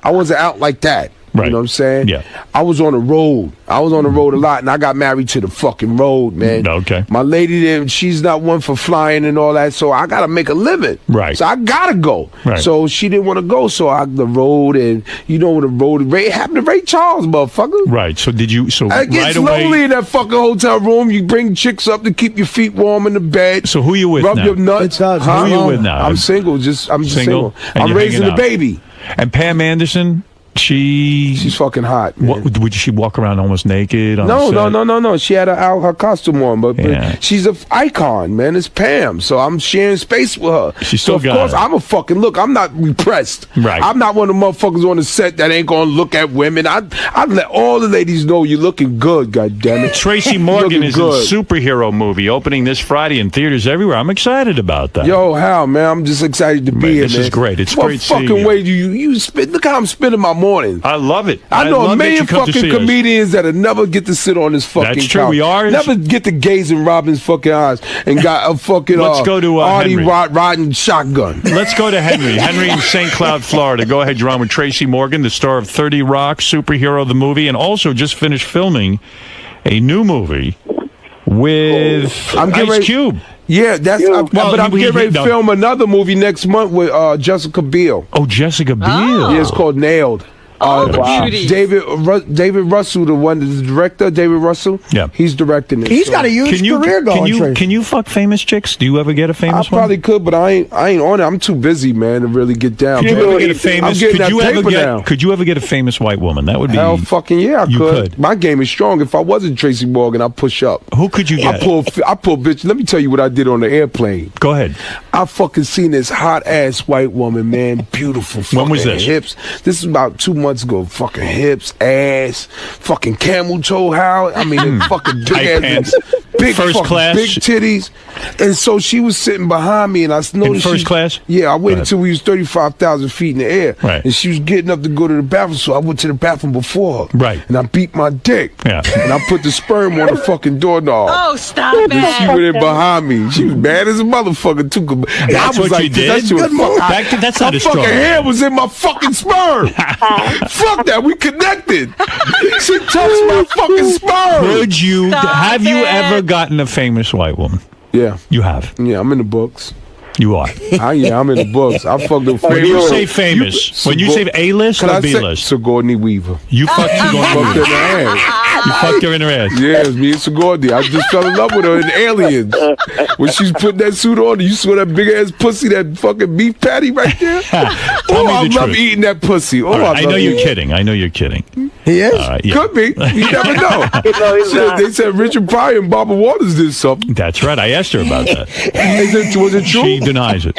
I wasn't out like that. Right. You know what I'm saying? Yeah. I was on the road. I was on the road a lot, and I got married to the fucking road, man. Okay. My lady, she's not one for flying and all that, so I got to make a living. Right. So I got to go. Right. So she didn't want to go, so the road, and you know what the road, it happened to Ray Charles, motherfucker. Right. So did you, so It gets right away. lonely in that fucking hotel room. You bring chicks up to keep your feet warm in the bed. So who you with Rub now? your nuts. It does. Who are you with now? I'm single. I'm just single. And I'm you're raising hanging a out. baby. And Pam Anderson, she's fucking hot. Man. What, would she walk around almost naked? On No, the set? no. She had her costume on, but Yeah. she's an icon, man. It's Pam, so I'm sharing space with her. She still so of got course it. I'm a fucking look. I'm not repressed. Right. I'm not one of the motherfuckers on the set that ain't gonna look at women. I let all the ladies know you're looking good. God damn it. Tracy Morgan Looking is good. in superhero movie opening this Friday in theaters everywhere. I'm excited about that. Yo, Hal, man, I'm just excited to be here, this man. is great. It's what great seeing fucking you. way do you spend? Look how I'm spending my morning. I love it. I know love a that million you come to fucking see us. comedians that'll never get to sit on this fucking That's true. couch. We are- Never get to gaze in Robin's fucking eyes and got a fucking Let's go to, Artie Henry. riding shotgun. Let's go to Henry. Henry in St. Cloud, Florida. Go ahead, you're on with Tracy Morgan, the star of 30 Rock, superhero, the movie, and also just finished filming a new movie with Ice Cube. Yeah, that's. But I'm getting ready to film another movie next month with Jessica Biel. Oh, Jessica Biel. Yeah, it's called Nailed. David Russell, the director, David Russell. Yeah, he's directing it. He's got a huge career going. Can you fuck famous chicks? Do you ever get a I famous one? probably could, but I ain't on it. I'm too busy, man, to really get down. Could you man. ever get a famous? I'm getting Could that you ever paper get? now. Could you ever get a famous white woman? That would be. Hell, fucking yeah, I You could. My game is strong. If I wasn't Tracy Morgan, I'd push up. Who could you get? I pull, bitch. Let me tell you what I did on the airplane. Go ahead. I fucking seen this hot ass white woman, man, beautiful. When was fucking this? Hips. This is about 2 months ago. Fucking hips, ass, fucking camel toe. How? I mean, fucking Tight big pants. ass, big First fucking class? big titties. And so she was sitting behind me, and I noticed first class? Yeah, I waited Right. until we was 35,000 feet in the air, Right. and she was getting up to go to the bathroom. So I went to the bathroom before her, Right. and I beat my dick, Yeah. and I put the sperm on the fucking doorknob. Oh, stop And she it. went in behind me. She was mad as a motherfucker too. I That's was what like, you did? That shit was Good move. That's not my a strong fucking man. hand was in my fucking sperm. Fuck that. We connected. She touched my fucking sperm. Would you have you ever gotten a famous white woman? Yeah. You have. Yeah, I'm in the books. You are. Yeah, I'm in the books. I fucked the famous. When you say famous, when you say A-list or B-list? Sigourney Weaver. You fucked Sigourney Fucked her in the Weaver. ass. You fucked her in her ass. Yeah, it was me and Sigourney. I just fell in love with her in Aliens. When she's putting that suit on, you saw that big ass pussy, that fucking beef patty right there? Tell Oh, me I the love truth. eating that pussy. Oh, All right, I know love you're eating- kidding. I know you're kidding. He is? All right, yeah. Could be. You never know. They said Richard Pryor and Barbara Waters did something. That's right. I asked her about that. Was it true? She denies it.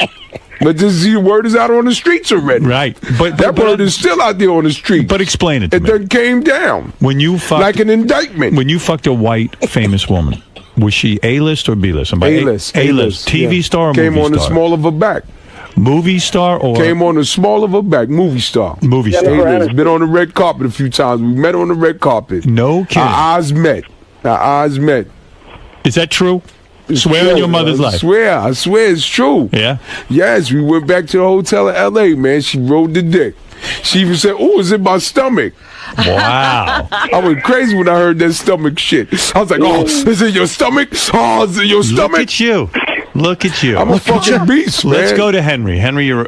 But the word is out on the streets already. Right. But that word is still out there on the street. But explain it to It me. then came down. When you fucked, like an indictment. When you fucked a white famous woman, was she A-list or B-list? And by A-list. A-list. TV yeah. star or Came movie on the star? small of her back. Movie star or Came on the small of her back. Movie star. Movie star. A-list. Been on the red carpet a few times. We met on the red carpet. No kidding. Our eyes met. Our eyes met. Is that true? Swear on your mother's life. I swear it's true. Yeah? Yes, we went back to the hotel in L.A., man. She rode the dick. She even said, "Oh, it's in my stomach." Wow. I went crazy when I heard that stomach shit. I was like, "Oh, is it your stomach? Oh, is it your stomach?" Look at you. Look at you. I'm a fucking beast, man. Let's go to Henry. Henry, you're,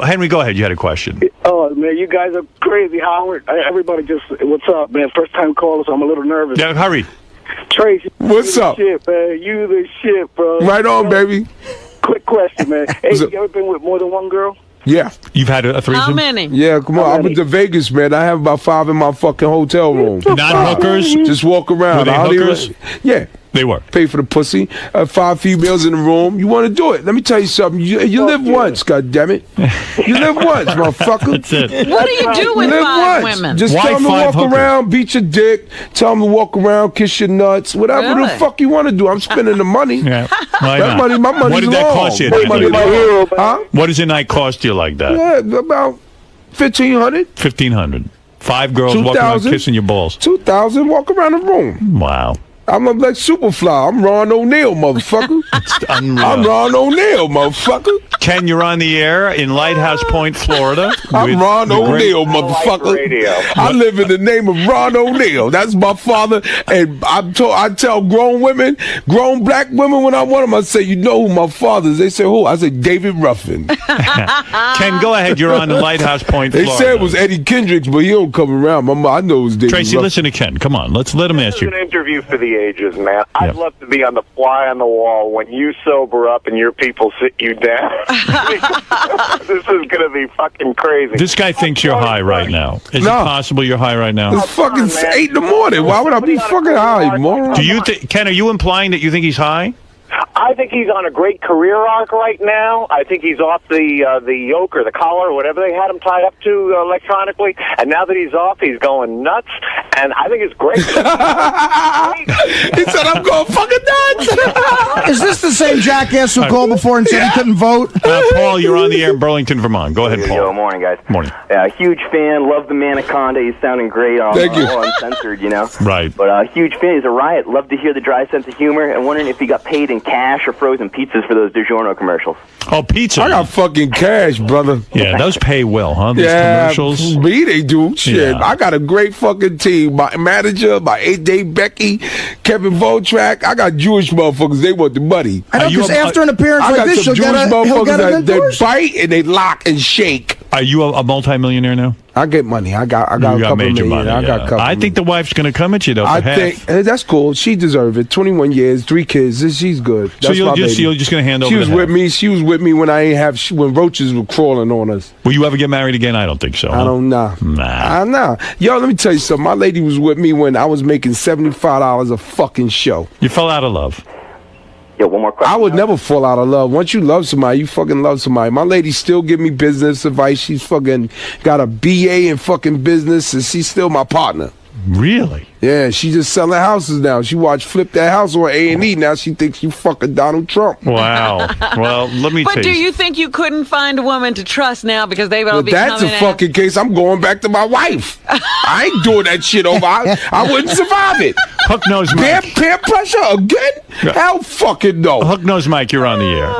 Henry, go ahead. You had a question. Oh, man, you guys are crazy, Howard. Everybody just, what's up, man? First time caller, so I'm a little nervous. Yeah, hurry. Tracy, what's you up? The shit, man. You the shit, bro. Right on, baby. Quick question, man. Hey, you ever been with more than one girl? Yeah. You've had a threesome? How many? Yeah, come on. I went to Vegas, man. I have about 5 in my fucking hotel room. Not hookers? Just walk around. Were they I don't hookers? Yeah. They were. Pay for the pussy. 5 females in the room. You want to do it? Let me tell you something. You live once, goddammit. You live once, motherfucker. That's it. What do you do with live 5 once. women? Just Why tell them to 5 walk hookers? around, beat your dick. Tell them to walk around, kiss your nuts, whatever Really? the fuck you want to do. I'm spending the money. Yeah. Why That not? money, my money's What did that long. cost you? My money's long. Huh? What does a night cost you like that? Yeah, about 1,500. 1,500. 5 girls walking around 2,000. kissing your balls. 2,000. Walk around the room. Wow. I'm like Superfly. I'm Ron O'Neal, motherfucker. It's unreal. I'm Ron O'Neal, motherfucker. Ken, you're on the air in Lighthouse Point, Florida. I'm with Ron the great- O'Neal, motherfucker. I live in the name of Ron O'Neal. That's my father. And I tell grown women, grown black women when I want them, I say, you know who my father is? They say, who? I say, David Ruffin. Ken, go ahead. You're on the Lighthouse Point, They Florida. said it was Eddie Kendricks, but he don't come around. I know it was David Tracy, Ruffin. listen to Ken. Come on. Let him ask This is you. an interview for the ages, man. I'd love to be on the fly on the wall when you sober up and your people sit you down. This is going to be fucking crazy. This guy thinks you're high right now. Is No. it possible you're high right now? It's fucking 8 in the morning. Why would I be fucking high, moron? Do you Ken, are you implying that you think he's high? I think he's on a great career arc right now. I think he's off the yoke or the collar or whatever they had him tied up to electronically. And now that he's off, he's going nuts. And I think it's great. He said, I'm going fucking nuts. Is this the same jackass who called before and said he couldn't vote? Paul, you're on the air in Burlington, Vermont. Go ahead, Paul. Yo, morning, guys. Morning. Huge fan. Love the Manaconda. He's sounding great on Thank you. all uncensored, you know. Right. But huge fan. He's a riot. Love to hear the dry sense of humor. And wondering if he got paid in cash or frozen pizzas for those DiGiorno commercials. Oh, pizza. I got fucking cash, brother. Yeah, those pay well, huh? These commercials. Me, they do. Shit. Yeah. I got a great fucking team. My manager, my 8-Day Becky, Kevin Voltrak. I got Jewish motherfuckers. They want the money. I know, because after an appearance I like got this, some he'll Jewish get an motherfuckers that endorsement. bite and they lock and shake. Are you a multimillionaire now? I get money. I got You a got couple major million. money. I got a couple. I think the wife's going to come at you, though, for I half. think that's cool. She deserves it. 21 years, 3 kids. She's good. That's So you're my just baby. you're just going to hand over She the was half. with me. She was with me when I ain't have when roaches were crawling on us. Will you ever get married again? I don't think so. I don't know. Nah. I know. Yo, let me tell you something. My lady was with me when I was making $75 a fucking show. You fell out of love. Yo, one more question. I would never fall out of love. Once you love somebody, you fucking love somebody. My lady still give me business advice. She's fucking got a BA in fucking business, and she's still my partner. Really? Yeah, she just selling houses now. She watched Flip That House on A&E. Now she thinks you fucking Donald Trump. Wow. Well, let me But tell do you. you think you couldn't find a woman to trust now because they've all If be that's a coming fucking case, I'm going back to my wife. I ain't doing that shit over. I wouldn't survive it. Hook Nose Mike. Peer pressure again? Hell fucking no. Hook Nose Mike, you're on the air.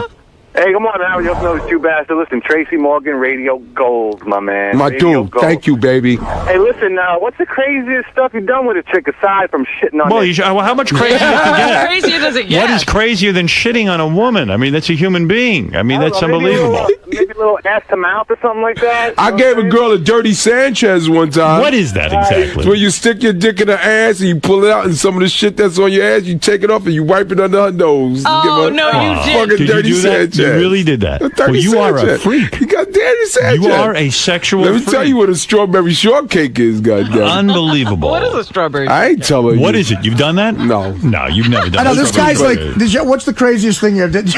Hey, come on now. You know those two bastards. Listen, Tracy Morgan, Radio Gold, my man. My Radio dude, Gold. thank you, baby. Hey, listen, what's the craziest stuff you've done with a chick aside from shitting on Well, it? how much crazier can you get? How crazier does it get? What is crazier than shitting on a woman? I mean, that's a human being. I mean, that's unbelievable. Maybe a little ass to mouth or something like that? I gave a girl a dirty Sanchez one time. What is that exactly? It's where you stick your dick in her ass and you pull it out, and some of the shit that's on your ass, you take it off and you wipe it under her nose. Oh, Give her no, you didn't. fucking Did you dirty do that? Sanchez. You really did that? Well, you are a freak. You got dirty Sanchez. You are a sexual Let me freak. tell you what a strawberry shortcake is, goddamn. Unbelievable. What is a strawberry? I ain't telling you. What is it? You've done that? No. No, you've never done I know that. this guy's like. What's the craziest thing you ever did? Did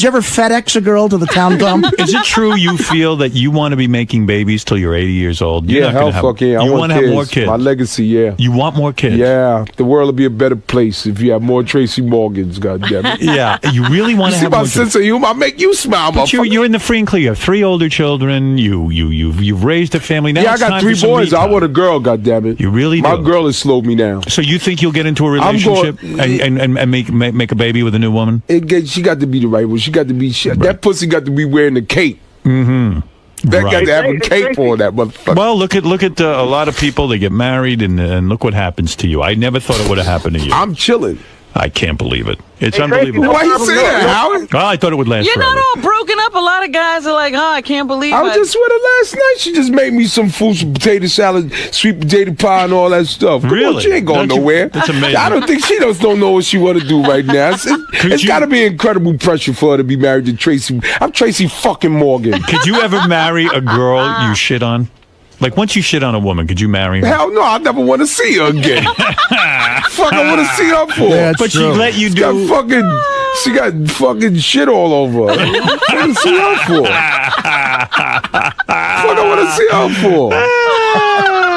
you ever FedEx a girl to the town dump? Is it true you feel that you want to be making babies till you're 80 years old? You're Yeah, not hell gonna have, fuck yeah. I You want want to have more kids. My legacy, yeah. You want more kids? Yeah. The world would be a better place if you had more Tracy Morgans, goddamn it. Yeah, you really want You to see have my more sense of humor? I make you smile, But motherfucker. you're in the free and clear. You have 3 older children. You've raised a family. Now Yeah, I it's got time 3 for some boys. me I time. want a girl, goddammit. You really My do. girl has slowed me down. So you think you'll get into a I'm relationship going- and make a baby with a new woman? She got to be the right one. She got to be that pussy got to be wearing the cape. Mm-hmm. That got Right. to have a cape on that motherfucker. Well, look at a lot of people. They get married and look what happens to you. I never thought it would have happened to you. I'm chilling. I can't believe it. It's Hey, Tracy, unbelievable. Why you say that, Howard? Well, I thought it would last You're forever. not all broken up. A lot of guys are like, I can't believe I was it. just with her last night. She just made me some food, some potato salad, sweet potato pie, and all that stuff. Come on, Really? she ain't going Don't you- nowhere. that's amazing. I don't think she don't know what she want to do right now. It's got to be incredible pressure for her to be married to Tracy. I'm Tracy fucking Morgan. Could you ever marry a girl you shit on? Like, once you shit on a woman, could you marry her? Hell no, I never want to see her again. Fuck, I want to see her for. Yeah, it's But she true. let you She do... got fucking shit all over her. What I want to see her for? Fuck, I want to see her for.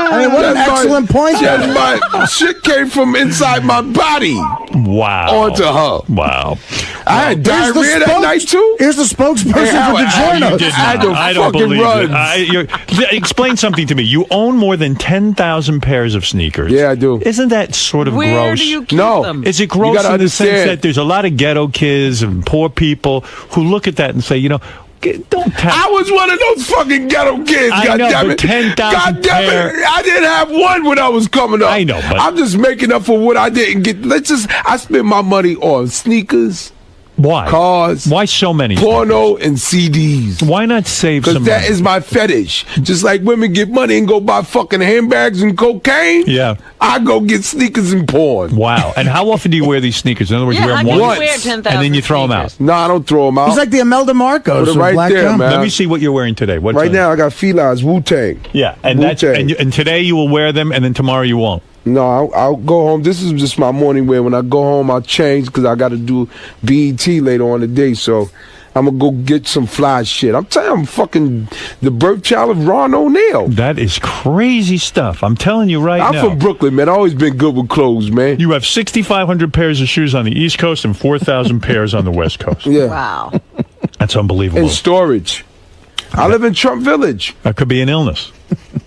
I mean, what an That's excellent point. My shit came from inside my body Wow. onto her. Wow. I had Here's the diarrhea that spokes- night too. Here's the spokesperson Hey, Howard, for Howard, DiGiorno. You did I had not. to I don't fucking believe run. it. Explain something to me. You own more than 10,000 pairs of sneakers. Yeah, I do. Isn't that sort of Where gross? do you keep No. them? Is it You gross gotta in the sense understand. that there's a lot of ghetto kids and poor people who look at that and say, don't tap. I was one of those fucking ghetto kids. I know, goddammit. but 10,000 God damn it! pair- I didn't have one when I was coming up. I know, but- I'm just making up for what I didn't get. I spent my money on sneakers, Why? cars, Why so many? porno, and CDs. Why not save Because some that money? is my fetish. Just like women get money and go buy fucking handbags and cocaine. Yeah. I go get sneakers and porn. Wow. And how often do you wear these sneakers? In other words, Yeah, you wear how them can you once, wear 10,000 and then you throw them out. sneakers? No, I don't throw them out. He's like the Imelda Marcos Put it of right Black there, Gum. man. Let me see what you're wearing today. What right now, I got felines, Wu-Tang. Yeah, and that's Wu-Tang. and today you will wear them, and then tomorrow you won't. No, I'll go home. This is just my morning wear. When I go home, I'll change because I got to do BET later on today. So I'm going to go get some fly shit. I'm telling you, I'm fucking the birth child of Ron O'Neal. That is crazy stuff. I'm telling you right I'm now. from Brooklyn, man. I've always been good with clothes, man. You have 6,500 pairs of shoes on the East Coast and 4,000 pairs on the West Coast. Yeah. Wow. That's unbelievable. In storage. I live in Trump Village. That could be an illness.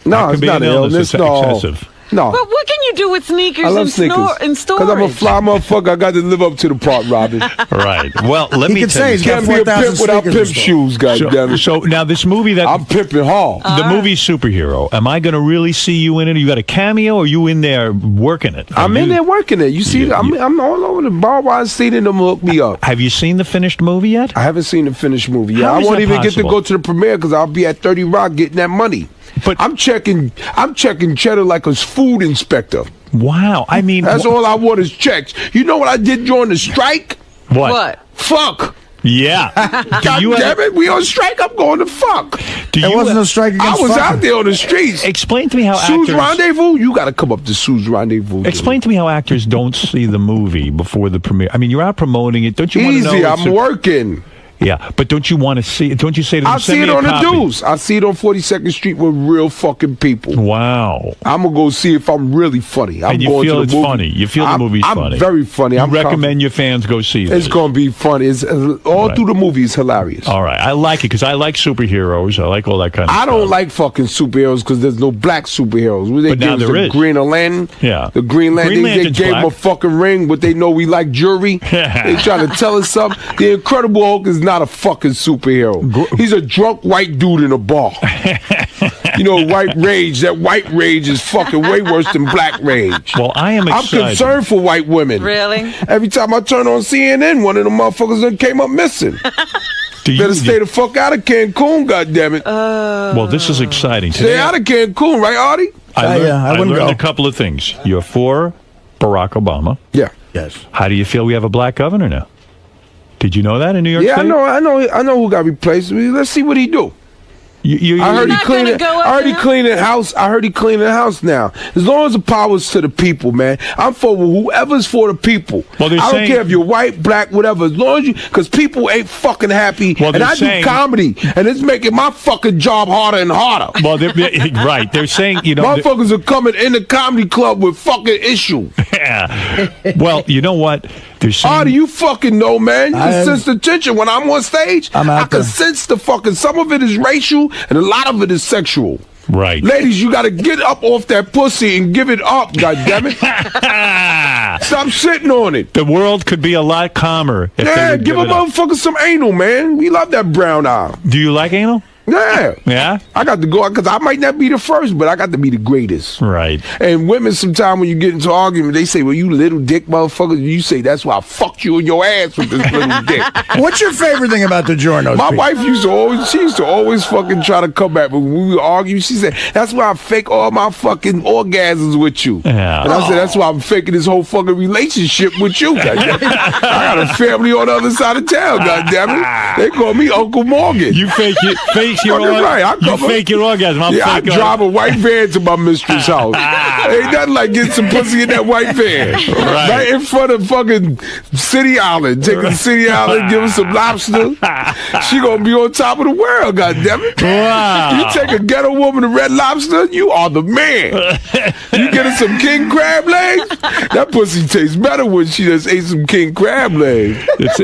No, That could it's be not an an illness. illness. It's No. excessive. No. But what can you do with sneakers I love and sneakers. in storage? Because I'm a fly motherfucker. I got to live up to the part, Robin. Right. Well, let He me could tell say you. he's got Can't be a 4,000 pimp without sneakers pimp in store. shoes, goddammit. So now this movie that I'm pimping hard. the movie Superhero. Am I going to really see you in it? You got a cameo, or are you in there working it? I'm in there working it. You see, Yeah, I'm all over the bar while I see them hook me up. Have you seen the finished movie yet? I haven't seen the finished movie yet. How I is won't that even get to possible? go to the premiere because I'll be at 30 Rock getting that money. But I'm checking cheddar like a food inspector. wow, I mean, That's all I want is checks. You know what I did during the strike? What? What? Fuck. Yeah. God damn it, we on strike. I'm going to fuck. It wasn't a strike against I was fucking. out there on the streets. Explain to me how Sue's actors... Rendezvous? You got to come up to Sue's Rendezvous. Explain to me how actors don't see the movie before the premiere. I mean, you're out promoting it. Don't you want to know? Easy, I'm working. Yeah, but don't you want to see it? Don't you say to them, I see it on the Deuce. I see it on 42nd Street with real fucking people. Wow. I'm going to go see if I'm really funny. I'm And you going feel to the it's movie. funny. You feel the movie's funny. I'm very funny. You I'm recommend your fans go see this. It's going to be funny. It's all through the movie. It's hilarious. All right. I like it because I like superheroes. I like all that kind of I stuff. don't like fucking superheroes because there's no black superheroes. They But now gave us there the is. Green Lantern. Yeah. The Green Lantern. They Lantern's gave him a black. fucking ring, but they know we like jewelry. They trying to tell us something. The Incredible Hulk is not a fucking superhero. He's a drunk white dude in a bar. You know, white rage. That white rage is fucking way worse than black rage. Well, I am excited. I'm concerned for white women. Really? Every time I turn on CNN, one of the motherfuckers that came up missing. Better stay the fuck out of Cancun, goddammit. Well, this is exciting. Stay out of Cancun, right, Artie? I wouldn't learned go. a couple of things. You're for Barack Obama. Yeah. Yes. How do you feel we have a black governor now? Did you know that in New York Yeah, State? I know who got replaced. Let's see what he do. I heard he cleaning. I heard he cleaning house. I heard he cleaning the house now. As long as the power's to the people, man. I'm for whoever's for the people. Well, I don't saying- care if you're white, black, whatever. As long as you, because people ain't fucking happy. Well, and they're I saying- do comedy, and it's making my fucking job harder and harder. Well, right. They're saying, you know, motherfuckers are coming in the comedy club with fucking issues. Yeah. Well, you know what? They're saying, Artie, you fucking know, man. You can sense the tension when I'm on stage. I can sense the fucking. Some of it is racial, and a lot of it is sexual. Right. Ladies, you got to get up off that pussy and give it up, goddammit. Stop sitting on it. The world could be a lot calmer if they Yeah, would give a it up. motherfucker some anal, man. We love that brown eye. Do you like anal? Yeah. Yeah? I got to go, because I might not be the first, but I got to be the greatest. Right. And women, sometimes when you get into argument, they say, well, you little dick motherfucker. You say, that's why I fucked you in your ass with this little dick. What's your favorite thing about the Giornos? My wife used to always fucking try to come back, but when we would argue, she said, that's why I fake all my fucking orgasms with you. Yeah. And I said, that's why I'm faking this whole fucking relationship with you, goddammit. I got a family on the other side of town, goddammit. They call me Uncle Morgan. You fake your Fucking right. you fake your orgasm. I'll I fake drive a white van to my mistress' house. Ain't nothing like getting some pussy in that white van. Right in front of fucking City Island. Take her to City Island, give her some lobster. She gonna be on top of the world, goddammit. Wow. You take a ghetto woman to Red Lobster, you are the man. You get her some king crab legs, that pussy tastes better when she just ate some king crab legs.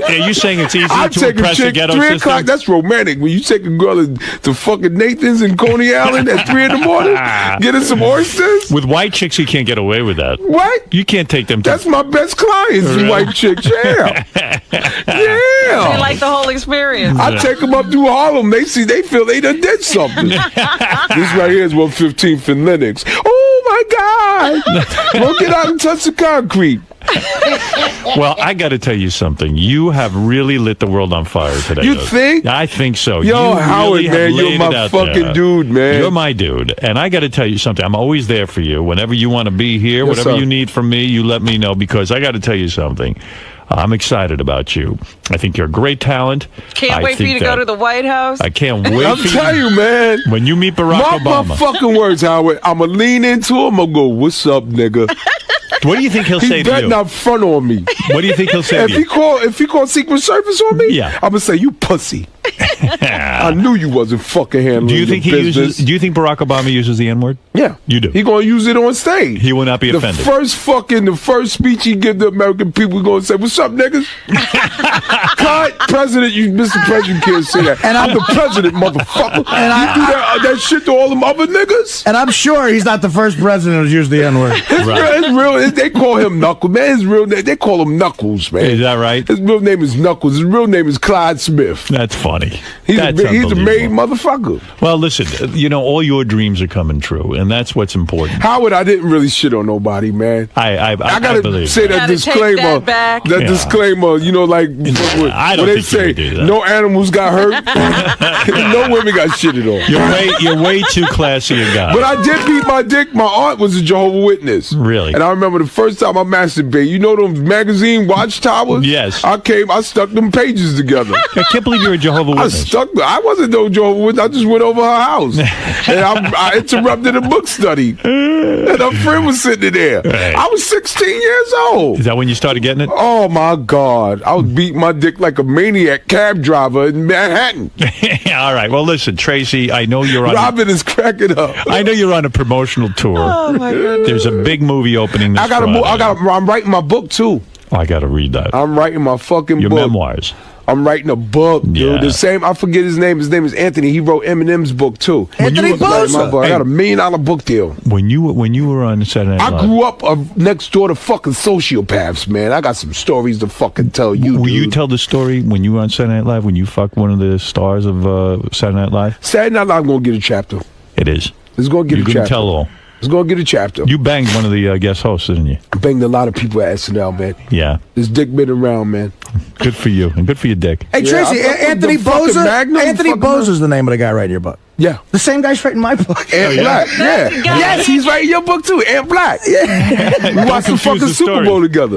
Are you saying it's easier I to take a impress a chick ghetto 3 system? o'clock. That's romantic. When you take a girl to fucking Nathan's in Coney Island at 3 in the morning, get her some oysters. With white chicks, you can't get away with that. What? You can't take them to... That's my best clients, Really? white chicks. Yeah. Yeah. They like the whole experience. I take them up through Harlem. They feel they done did something. This right here is 115th and Lennox. Oh my God. Don't get out and touch the concrete. Well, I got to tell you something. You have really lit the world on fire today. You though. think? I think so. Yo, You Howard, really have man, you're laid my it out fucking there. dude, man. You're my dude. And I got to tell you something. I'm always there for you. Whenever you want to be here, Yes, whatever sir. you need from me, you let me know, because I got to tell you something. I'm excited about you. I think you're a great talent. Can't wait for you to go to the White House. I can't wait I'm for telling you, man. When you meet Barack Mark my Obama. fucking words, Howard. I'm going to lean into him. I'm going to go, what's up, nigga? What do you think he'll say He to better you? not front on me. What do you think he'll say If to you? if he call Secret Service on me, Yeah. I'm going to say, you pussy. I knew you wasn't fucking handling Do you think he your business. uses? Do you think Barack Obama uses the N-word? Yeah. You do. He going to use it on stage. He will not be The offended. the first speech he give the American people, going to say, what's up, niggas? Cut, President, Mr. President, you can't say that. And I'm the president, motherfucker. And you do that shit to all them other niggas? And I'm sure he's not the first president who's used the N-word. His real, they call him Knuckles, man. His real name, they call him Knuckles, man. Is that right? His real name is Knuckles. His real name is Clyde Smith. That's funny. He's a made motherfucker. Well, listen, all your dreams are coming true, and that's what's important. Howard, I didn't really shit on nobody, man. I gotta believe say that disclaimer. Disclaimer, I don't when they think say you would do that. no animals got hurt, no women got shitted on. You're way too classy a guy. But I did beat my dick. My aunt was a Jehovah's Witness. Really? And I remember the first time I masturbated. You know those magazine watchtowers? Yes. I stuck them pages together. I can't believe you're a Jehovah's Witness. I wasn't no Jehovah's Witness. I just went over her house. And I interrupted a book study. And her friend was sitting there. Right. I was 16 years old. Is that when you started getting it? Oh, my God. I was beating my dick like a maniac cab driver in Manhattan. All right. Well, listen, Tracy, I know you're on... Robin is cracking up. I know you're on a promotional tour. Oh, my goodness. There's a big movie opening this Friday. I'm writing my book, too. Oh, I got to read that. I'm writing my fucking Your book. memoirs. I'm writing a book, dude. Yeah. The same, I forget his name. His name is Anthony. He wrote Eminem's book, too. Anthony Bosa. I got $1 million book deal. When you were on Saturday Night Live, I grew up next door to fucking sociopaths, man. I got some stories to fucking tell you, Will dude. you tell the story when you were on Saturday Night Live, when you fucked one of the stars of Saturday Night Live? Saturday Night Live going to get a chapter. It is. It's going to get You're a chapter. Tell all. It's going to get a chapter. You banged one of the guest hosts, didn't you? I banged a lot of people at SNL, man. Yeah. This dick been around, man. Good for you, and good for your dick. Hey, Tracy, Anthony Bosa. Anthony Bosa's the name of the guy writing your book. Yeah. The same guy's writing my book. Ant Black, yeah. Yes, he's writing your book too, Ant Black. Yeah. We watched the fucking Super Bowl together.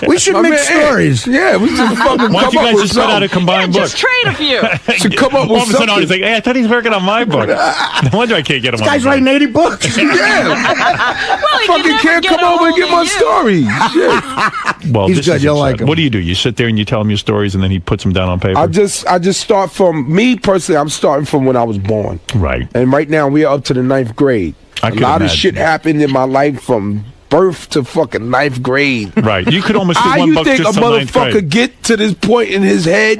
We should make stories. Yeah, we should fucking Why don't you guys just put out a combined book? Just trade a few. Should come up with All of a sudden, I something. was like, hey, I thought he's working on my book. No wonder I can't get him This on guy's the book. writing 80 books. Yeah. Well, he Fucking can't come over and get my story. Shit. Well, He's this good. is You'll exciting. like him. What do? You sit there and you tell him your stories, and then he puts them down on paper? I just start from me personally. I'm starting from when I was born. Right. And right now we are up to the 9th grade. I A could lot of imagine. shit happened in my life from birth to fucking 9th grade. Right. You could almost do How one you book think a just on 9th motherfucker grade. get to this point in his head?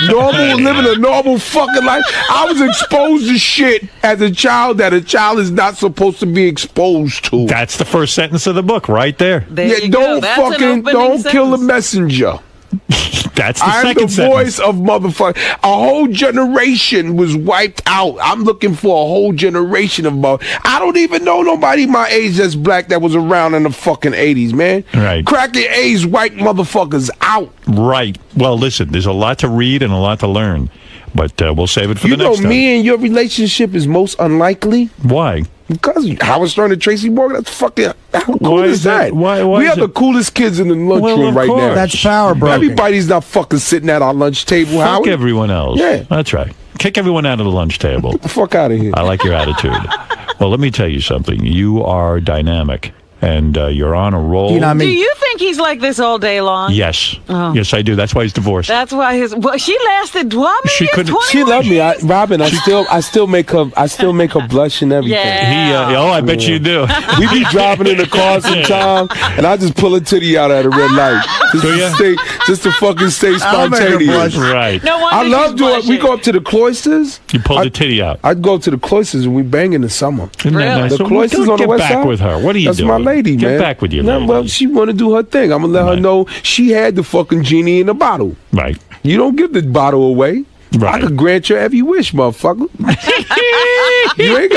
Living a normal fucking life. I was exposed to shit as a child that a child is not supposed to be exposed to. That's the first sentence of the book, right there. Don't kill the messenger. That's the I'm second the sentence. voice of motherfucker. A whole generation was wiped out. I'm looking for a whole generation of I don't even know nobody my age that's black that was around in the fucking 80s, man. Right. Cracking A's wiped motherfuckers out. Right. Well, listen, there's a lot to read and a lot to learn, but we'll save it for You the know, next time. me and your relationship is most unlikely. Why? Because Howard Stern and Tracy Morgan, that's fucking... How cool Why is is that? that? Why we is are the it? coolest kids in the lunchroom of right now. course. That's power broken. Everybody's not fucking sitting at our lunch table, Fuck Howard. everyone else. Yeah. That's right. Kick everyone out of the lunch table. Get the fuck out of here. I like your attitude. Well, let me tell you something. You are dynamic, and you're on a roll. Do you think he's like this all day long? Yes. Oh. Yes, I do. That's why he's divorced. That's why she lasted 12 She couldn't. She loved me, Robin. I still make her blush and everything. Yeah. I bet you do. We be driving in the car sometime, and I just pull a titty out at a red light, just to fucking stay I'll make her spontaneous. blush. Right. No wonder I love she's doing. blushing. We go up to the cloisters. You pulled the titty out. I'd go to the cloisters and we bang in the summer. Isn't that Really? nice? The So cloisters on the get west back side. with her. What are you That's doing? my lady, Get man. back with your No, lady. well, she want to do her thing. I'm gonna let her know she had the fucking genie in the bottle. Right. You don't give the bottle away. Right. I could grant you every wish, motherfucker. You ain't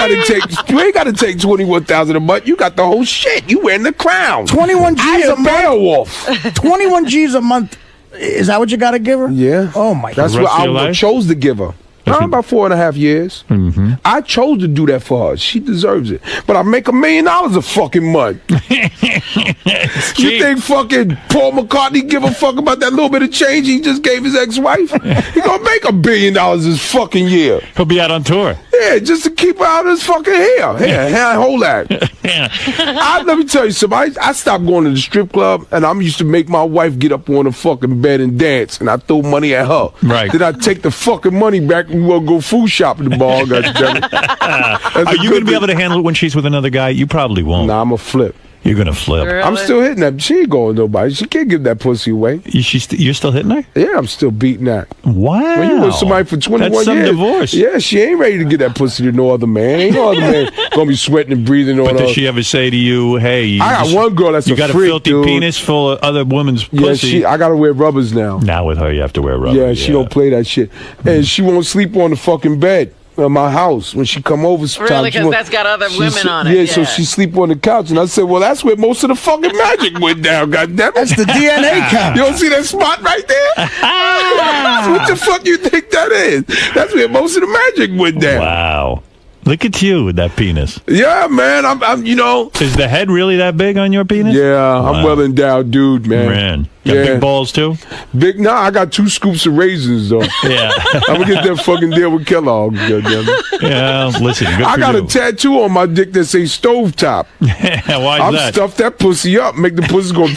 gotta take 21,000 a month. You got the whole shit. You wearing the crown. 21 G's I a am month. Beowulf. 21 G's a month. Is that what you got to give her? Yeah. Oh my God. That's The what rest of your I life? chose to give her. About 4.5 years. Mm-hmm. I chose to do that for her. She deserves it. But I make $1 million a fucking month. You think fucking Paul McCartney give a fuck about that little bit of change he just gave his ex-wife? He gonna make $1 billion this fucking year. He'll be out on tour. Yeah, just to keep her out of his fucking hair. Here, hold that. Let me tell you something. I stopped going to the strip club, and I'm used to make my wife get up on the fucking bed and dance, and I throw money at her. Right. Then I take the fucking money back and we want to go food shopping tomorrow. Are you going to be able to handle it when she's with another guy? You probably won't. Nah, I'm a flip. You're gonna flip. Really? I'm still hitting that. She ain't going nobody. She can't give that pussy away. You're still hitting her? Yeah, I'm still beating that. Wow. When you with somebody for 21 That's some years. divorce. Yeah, she ain't ready to get that pussy to no other man. Ain't no other man gonna be sweating and breathing on But her. does she ever say to you, "Hey, I got one girl that's you a got freak, a filthy dude. penis full of other women's Yeah, pussy"? I gotta wear rubbers now. Now with her, you have to wear rubber. Yeah, she don't play that shit. And she won't sleep on the fucking bed in my house when she come over sometimes. Really? Because that's got other women on it. Yeah, so she sleep on the couch. And I said, well, that's where most of the fucking magic went down, goddammit. That's the DNA count. You don't see that spot right there? What the fuck you think that is? That's where most of the magic went down. Wow. Look at you with that penis. Yeah, man. I'm you know. Is the head really that big on your penis? Yeah, Wow. I'm well endowed, dude, man. Got big balls too? Big, nah, I got 2 scoops of raisins, though. Yeah. I'm going to get that fucking deal with Kellogg's, goddammit. Yeah, listen, good I for got you. a tattoo on my dick that says stovetop. Why I'm that? stuffed that pussy up, make the pussy go.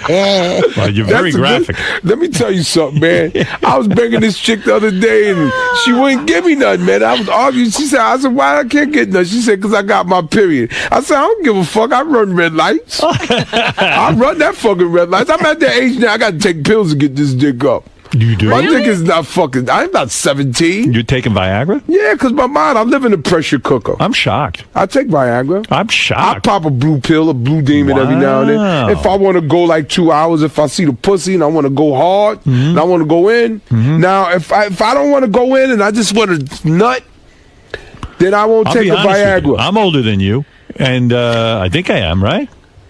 Well, you're very graphic. Let me tell you something, man. I was banging this chick the other day, and she wouldn't give me nothing, man. I was arguing. She said, I said, why I can't get nothing? She said, because I got my period. I said, I don't give a fuck. I run red lights. I run that fucking red lights. I'm at that age now. I got to take pills to get this dick up. You do? My dick is not fucking. I'm not 17. You're taking Viagra? Yeah, because my mind, I live in a pressure cooker. I'm shocked. I take Viagra. I'm shocked. I pop a blue pill, a blue demon every now and then. If I want to go like 2 hours, if I see the pussy and I want to go hard and I want to go in. Now, if I don't want to go in and I just want to nut, then I won't I'll take be a honest with you. Viagra. I'm older than you, and I think I am, right?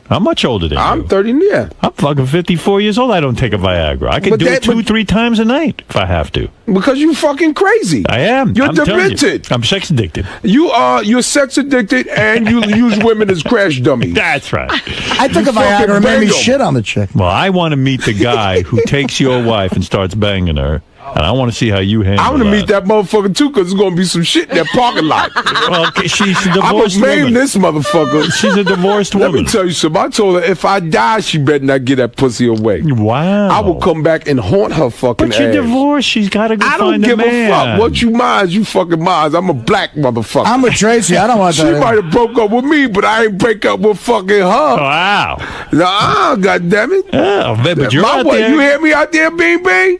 How much older than you? I'm 30, yeah. I'm fucking 54 years old. I don't take a Viagra. I can But do that- it 2-3 times a night if I have to. Because you fucking crazy. I am. You're I'm telling you. demented. I'm sex addicted. You're sex addicted and you use women as crash dummies. That's right. I took a Viagra and made me shit on the chick. Well, I want to meet the guy who takes your wife and starts banging her, and I want to see how you handle I want to that. meet that motherfucker too, because there's gonna be some shit in that parking lot. Well, she's a I'm divorced gonna name woman. this motherfucker. She's a divorced Let woman. me tell you something. I told her if I die, she better not get that pussy away. Wow. I will come back and haunt her fucking But you're ass. divorced. She's got to go I don't find give a man. a fuck. What you minds, you fucking minds. I'm a black motherfucker. I'm with Tracy. I don't want She that. might have broke up with me, but I ain't break up with fucking her. Wow. Nah, goddammit. Oh, but you're out there. You hear me out there, Bing Bing?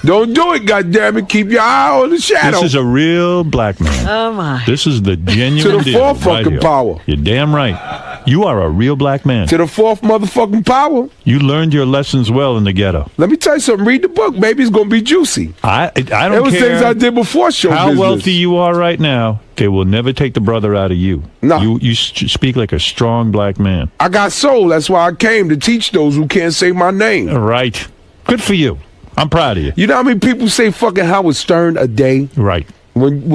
Don't do it, goddammit. Keep your eye on the shadow. This is a real black man. Oh, my. This is the genuine To the deal fourth right fucking here. power. You're damn right. You are a real black man. To the fourth motherfucking power. You learned your lessons well in the ghetto. Let me tell you something. Read the book. Baby, it's going to be juicy. I don't There was care things I did before show how business. wealthy you are right now. They will never take the brother out of you. No. You speak like a strong black man. I got soul. That's why I came to teach those who can't say my name. Right. Good for you. I'm proud of you. You know how many people say fucking Howard Stern a day? Right. When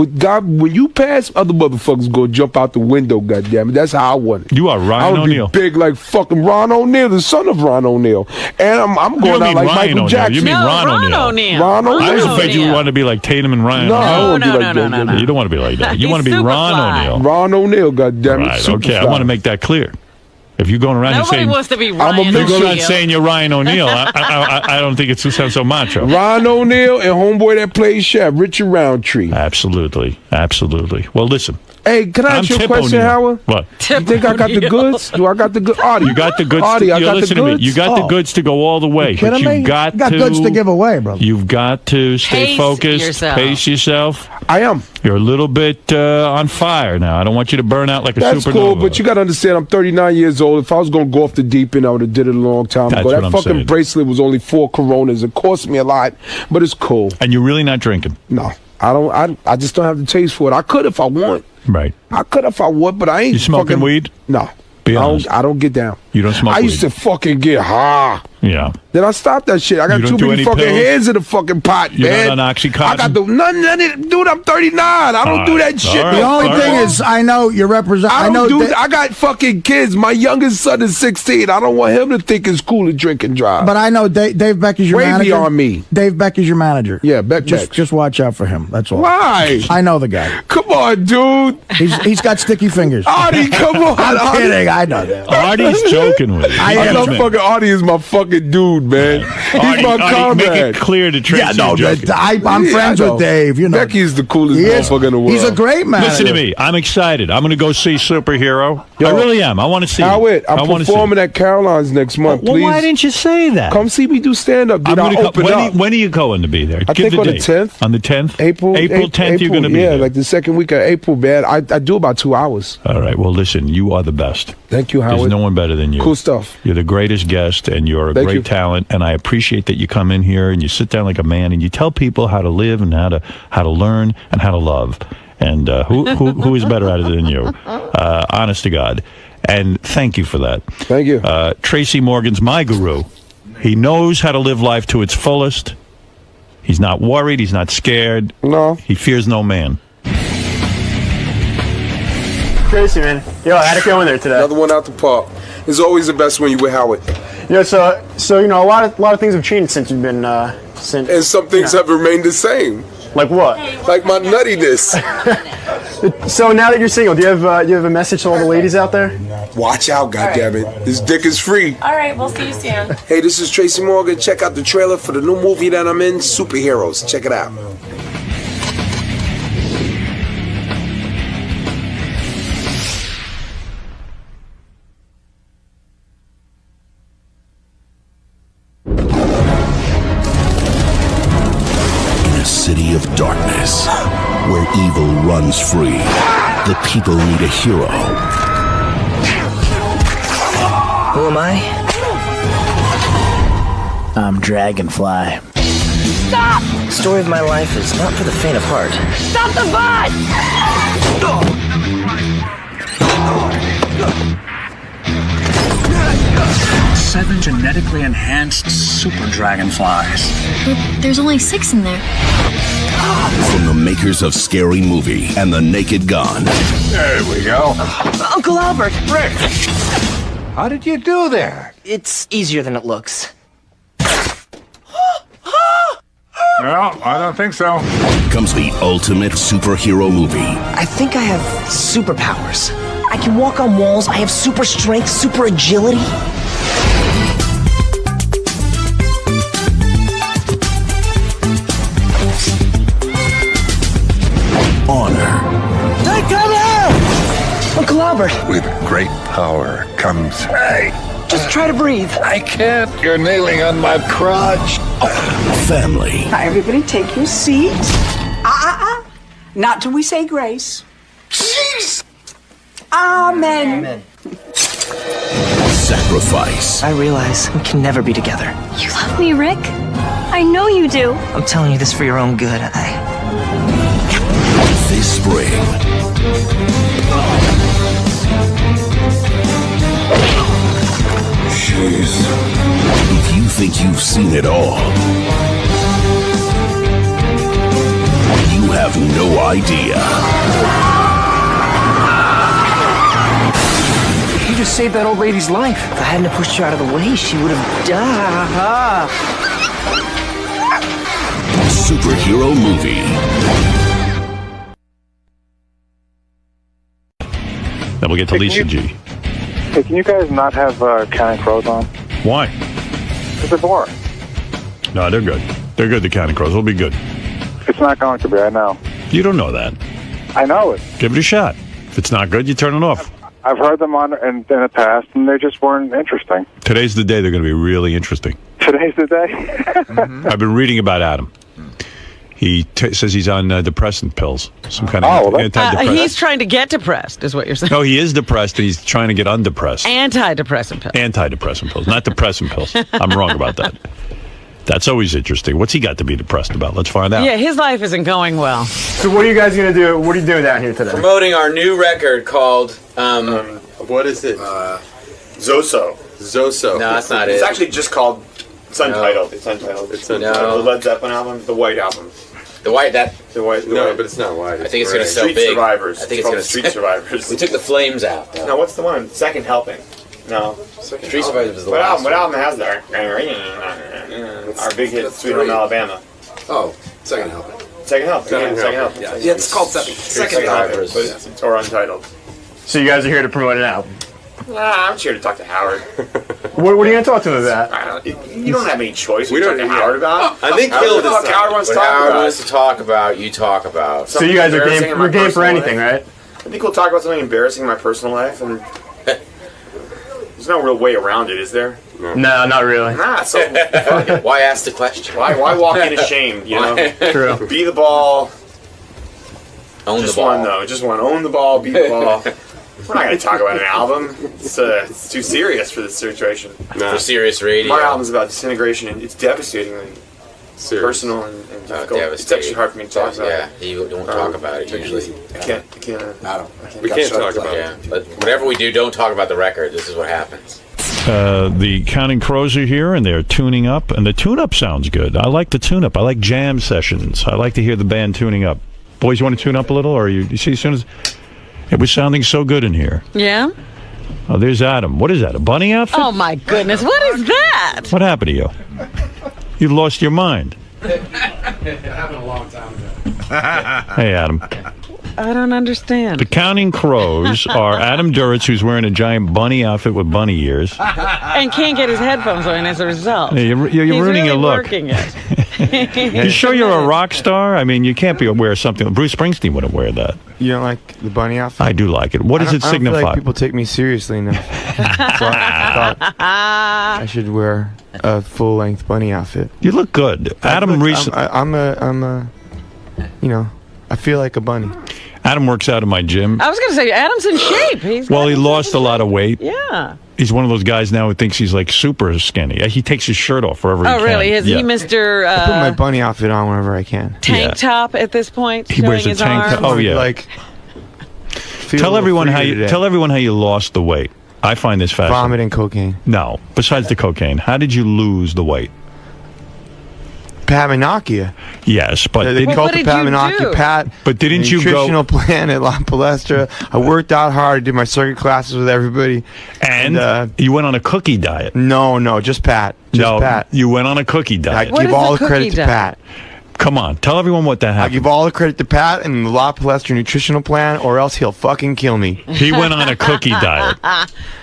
you pass, other motherfuckers gonna jump out the window. Goddamn it, that's how I want it. You are I Ryan want to be O'Neal. big like fucking Ron O'Neal, the son of Ron O'Neal, and I'm You going don't out mean like Ryan Michael O'Neal. Jackson. You mean No, Ron Ron O'Neal. O'Neal. Ron O'Neal. I was afraid you O'Neal. wanted to be like Tatum and Ryan. No, I don't wanna be no, like no, that. no, no. You don't want to be like that. You He's want to be Ron Superfly. O'Neal. Ron O'Neal, goddamn it. Right. Okay. I want to make that clear. If you're going around and Nobody saying wants to be I'm a Ryan if you're going around O'Neal. saying you're Ryan O'Neal, I don't think it sounds so macho. Ron O'Neal and homeboy that plays chef, Richard Roundtree. Absolutely. Absolutely. Well, listen. Hey, can I ask you a Tip question, O'Neal. Howard? What? You think I got the goods? Do I got the goods? Artie, You got the goods. Artie, I got the listen to me. goods. You got the goods to go all the way. kidding But me? you've got got to, goods to give away, brother. You've got to stay Pace focused. yourself. Pace yourself. I am. You're a little bit on fire now. I don't want you to burn out like a That's supernova. cool, but you got to understand, I'm 39 years old. If I was going to go off the deep end, I would have did it a long time That's ago. what That I'm fucking saying. bracelet was only 4 Coronas. It cost me a lot, but it's cool. And you're really not drinking. No, I don't. I just don't have the taste for it. I could if I want. Right. I could if I would, but I ain't. You smoking fucking, weed? No. Be I honest. don't get down. You don't smoke I used weed. to fucking get high. Yeah. Then I stopped that shit. I got You don't too do many any fucking pills? hands in the fucking pot, You're man. not on Oxycontin? I got the none. Dude, I'm 39. I don't All do right. that shit. All right. The only All thing right. is, I know you represent. I I know don't do. that- I got fucking kids. My youngest son is 16. I don't want him to think it's cool to drink and drive. But I know Dave Becky's your Way manager. beyond me. Dave Becky's your manager. Yeah, Beck. Just watch out for him. That's all. Why? I know the guy. Come on, dude. He's got sticky fingers. Artie, come on. I'm Artie. kidding. I know that. Artie's joking with you. I am love Trust me. fucking Artie is my fucking dude, dude, man. He's Artie, my comrade. make it clear to Tracy. Yeah, no, you're joking. I'm friends with Dave. You know, Becky's the coolest He is. motherfucker in the world. He's a great man. Listen to me. I'm excited. I'm going to go see Superhero. Yo, I really am. I want to see Howard, it. I'm performing at Caroline's next month. Well, Please. why didn't you say that? Come see me do stand-up. Dude, I'll open up. When are you going to be there? I think on the 10th. On the 10th? April 10th, you're going to be there. like the second week of April, man. I do about 2 hours. All right. Well, listen, you are the best. Thank you, Howard. There's no one better than you. Cool stuff. You're the greatest guest, and you're a Thank great you. talent. And I appreciate that you come in here and you sit down like a man and you tell people how to live and how to learn and how to love. And who is better at it than you? Honest to God. And thank you for that. Thank you. Tracy Morgan's my guru. He knows how to live life to its fullest. He's not worried. He's not scared. No. He fears no man. Tracy, man. Yo, how'd it go in there today? Another one out the park. It's always the best when you with Howard. Yo, so you know, a lot of things have changed since you've been since. And some things have remained the same. Like what? Like my nuttiness. So now that you're single, do you have a message to all the ladies out there? Watch out, goddammit. This dick is free. All right, we'll see you soon. Hey, this is Tracy Morgan. Check out the trailer for the new movie that I'm in, Superheroes. Check it out. In a city of darkness, where evil runs free, the people need a hero. Who am I? I'm Dragonfly. Stop! The story of my life is not for the faint of heart. Stop the bus! 7 genetically enhanced super dragonflies. But there's only 6 in there. From the makers of Scary Movie and The Naked Gun. There we go. Uncle Albert! Rick! How did you do there? It's easier than it looks. No, I don't think so. Comes the ultimate superhero movie. I think I have superpowers. I can walk on walls, I have super strength, super agility. Honor. Hey, come here! Uncle Albert, With great power comes... Hey! just try to breathe. I can't. You're nailing on my crotch. Family. Now, everybody take your seat. Not till we say grace. Jeez! Amen. Sacrifice. I realize we can never be together. You love me, Rick. I know you do. I'm telling you this for your own good. This spring. Jeez. If you think you've seen it all, you have no idea. You just saved that old lady's life. If I hadn't pushed her out of the way, she would have died. Superhero movie. Then we'll get to Lisa G. Hey, can you guys not have Counting Crows on? Why? Because they're boring. No, they're good. They're good, the Counting Crows. They'll be good. It's not going to be, I know. You don't know that. I know it. Give it a shot. If it's not good, you turn it off. I've heard them on in the past, and they just weren't interesting. Today's the day they're going to be really interesting. Today's the day? I've been reading about Adam. He says he's on depressant pills, some kind of antidepressant. He's trying to get depressed, is what you're saying. No, he is depressed, and he's trying to get undepressed. Antidepressant pills. Antidepressant pills, not depressant pills. I'm wrong about that. That's always interesting. What's he got to be depressed about? Let's find out. Yeah, his life isn't going well. So what are you guys going to do? What are you doing down here today? Promoting our new record called, what is it? Zoso. No, that's not it. It's actually just called, it's untitled. It's untitled. It's untitled. The Led Zeppelin album, the White Album. The White, No, but it's not White. I think it's going to sell Street big. Survivors. I think It's it's going called to Street Survivors. We took the flames out. No, what's the one? Second Helping. No. Street Survivors was the What last album one. has that? Our big hit, Sweet Home Alabama. Oh, Second Helping. Second Helping. Second Helping. Yeah, it's called Second Helping, but it's or untitled. So you guys are here to promote an album? I'm here to talk to Howard. What are you going to talk to him about? You don't have any choice. We don't talk to Howard about. I think Howard, he'll what the fuck Howard wants to What talk Howard about. wants to talk about, you talk about. So you guys are game, we're game for anything, right? I think we'll talk about something embarrassing in my personal life, and there's no real way around it, is there? No, not really. Nah, so fuck it. Why ask the question? Why walk in ashamed, you know? True. Be the ball. Own Just the ball. one, though. Just one. Own the ball, be the ball. We're not going to talk about an album. It's too serious for this situation. For serious radio. My album's about disintegration, and it's devastatingly personal and difficult. It's actually hard for me to talk about. Yeah, you don't talk about it usually. I can't. We can't talk about it. Yeah, but whatever we do, don't talk about the record. This is what happens. The Counting Crows are here, and they're tuning up, and the tune-up sounds good. I like the tune-up. I like jam sessions. I like to hear the band tuning up. Boys, you want to tune up a little, or you see, as soon as it was sounding so good in here. Yeah? Oh, there's Adam. What is that, a bunny outfit? Oh, my goodness. What is that? What happened to you? You lost your mind. It happened a long time ago. Hey, Adam. I don't understand. The Counting Crows are Adam Duritz, who's wearing a giant bunny outfit with bunny ears. And can't get his headphones on as a result. Yeah, you're He's ruining really your look. working it. You sure you're a rock star? I mean, you can't wear something. Bruce Springsteen wouldn't wear that. You don't like the bunny outfit? I do like it. What does it I don't signify? feel like people take me seriously enough. So I thought I should wear a full-length bunny outfit. You look good. Adam recently. I'm a, you know, I feel like a bunny. Adam works out in my gym. I was going to say, Adam's in shape. Well, he lost a lot of weight. Yeah. He's one of those guys now who thinks he's like super skinny. He takes his shirt off wherever he can. Oh, really? Is he Mr. I put my bunny outfit on whenever I can. Tank top at this point? He wears a his tank top. arms? Oh, yeah. Like, Tell everyone how you lost the weight. I find this fascinating. Vomit and cocaine. No, besides the cocaine. How did you lose the weight? Pavinakia. Yes, but they call it the Pavinakia Pat. But didn't you go nutritional plan at La Palestra? I worked out hard. I did my circuit classes with everybody. And you went on a cookie diet? No, just Pat. Just Pat. You went on a cookie diet. I give all the credit to Pat. Come on, tell everyone what that happened. I give all the credit to Pat and the La Palestra nutritional plan, or else he'll fucking kill me. He went on a cookie diet.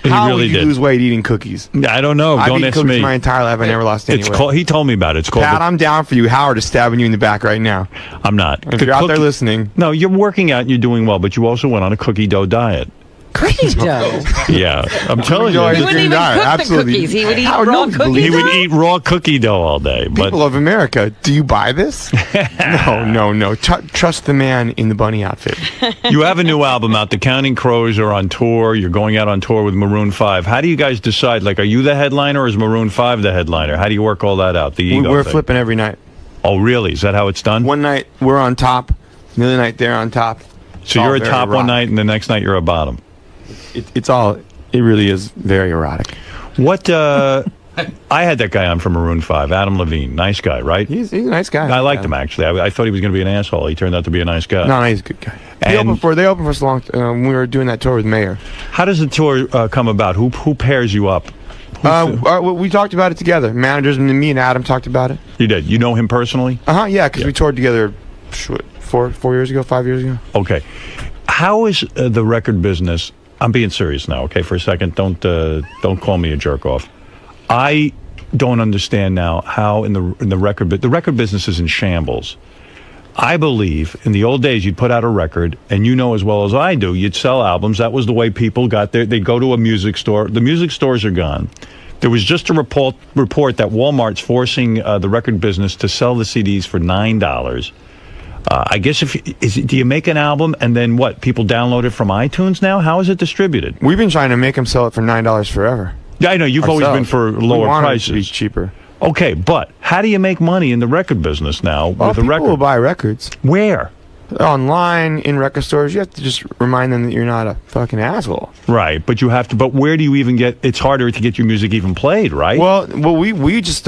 He How really would you did. lose weight eating cookies? I don't know. I've Don't eaten ask cookies me. my entire life. I never lost any weight. He told me about it. It's called. Pat, I'm down for you. Howard is stabbing you in the back right now. I'm not. If you're out there listening. No, you're working out and you're doing well, but you also went on a cookie dough diet. Cookie dough? Yeah, I'm telling you. He wouldn't even cook the cookies. He would eat raw cookie dough? He would eat raw cookie dough all day. People of America, do you buy this? No. Trust the man in the bunny outfit. You have a new album out. The Counting Crows are on tour. You're going out on tour with Maroon 5. How do you guys decide? Like, are you the headliner or is Maroon 5 the headliner? How do you work all that out? The ego We're thing? flipping every night. Oh, really? Is that how it's done? One night we're on top. The other night they're on top. So you're a top one night and the next night you're a bottom. It really is very erotic. What, I had that guy on from Maroon 5, Adam Levine. Nice guy, right? He's a nice guy. I liked him, actually. I thought he was going to be an asshole. He turned out to be a nice guy. No, he's a good guy. They And opened for us long when we were doing that tour with Mayor. how does the tour come about? Who pairs you up? We talked about it together. Managers and me and Adam talked about it. You did? You know him personally? Yeah, because we toured together 4 years ago, 5 years ago. Okay. How is the record business? I'm being serious now, okay, for a second. Don't call me a jerk off. I don't understand now how in the record business is in shambles. I believe in the old days you'd put out a record, and you know as well as I do, you'd sell albums. That was the way people got there. They'd go to a music store. The music stores are gone. There was just a report that Walmart's forcing the record business to sell the CDs for $9. I guess do you make an album and then what? People download it from iTunes now? How is it distributed? We've been trying to make them sell it for $9 forever. Yeah, I know. You've always been for lower prices. It to be cheaper. Okay, but how do you make money in the record business now with a record? People will buy records. Where? Online, in record stores. You have to just remind them that you're not a fucking asshole. Right, but you have to. But where do you even get? It's harder to get your music even played, right? Well, we just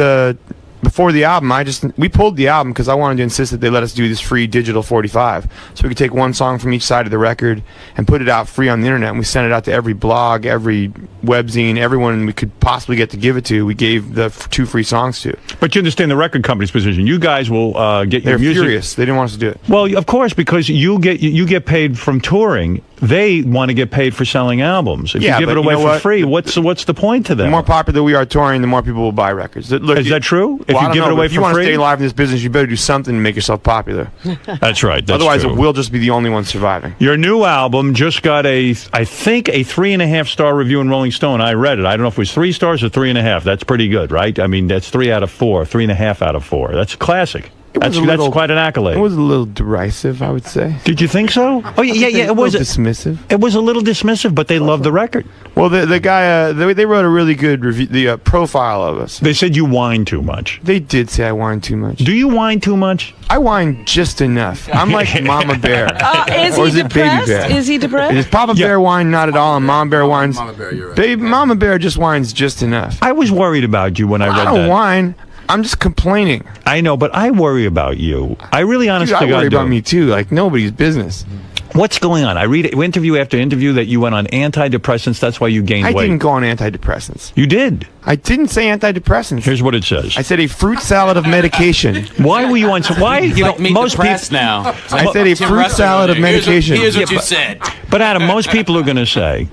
before the album, we pulled the album because I wanted to insist that they let us do this free digital 45, so we could take one song from each side of the record and put it out free on the internet. And we sent it out to every blog, every webzine, everyone we could possibly get to give it to, we gave the 2 free songs to. But you understand the record company's position. You guys will get your They're music. furious. They didn't want us to do it. Well, of course, because you get paid from touring. They want to get paid for selling albums. If you give it away for free, what's the point to them? The more popular we are touring, the more people will buy records. Look, is that true? If well, you give it away if for you want free, to stay alive in this business, you better do something to make yourself popular. That's right. That's Otherwise, true. we'll just be the only ones surviving. Your new album just got I think a 3.5-star review in Rolling Stone. I read it. I don't know if it was 3 stars or 3.5. That's pretty good, right? I mean, that's 3 out of 4, 3.5 out of 4. That's classic. That's quite an accolade. It was a little derisive, I would say. Did you think so? Oh yeah. It was dismissive. It was a little dismissive, but they loved the record. Well, the guy they wrote a really good review, the profile of us. They said you whine too much. They did say I whine too much. Do you whine too much? I whine just enough. I'm like Mama Bear. Is or he is it Baby depressed? Bear? Is he depressed? Is Papa Bear whine not at all, and Mama Bear whines? Mama Bear, you're right. Mama Bear just whines just enough. I was worried about you when I read that. I don't whine. I'm just complaining. I know, but I worry about you. I really honestly I worry about me too, like nobody's business. What's going on? I read interview after interview that you went on antidepressants. That's why you gained weight. I didn't go on antidepressants. You did. I didn't say antidepressants. Here's what it says. I said a fruit salad of medication. Why were you on? Why you know most people now? I said a fruit salad of medication. Here's what you said. But Adam, most people are going to say,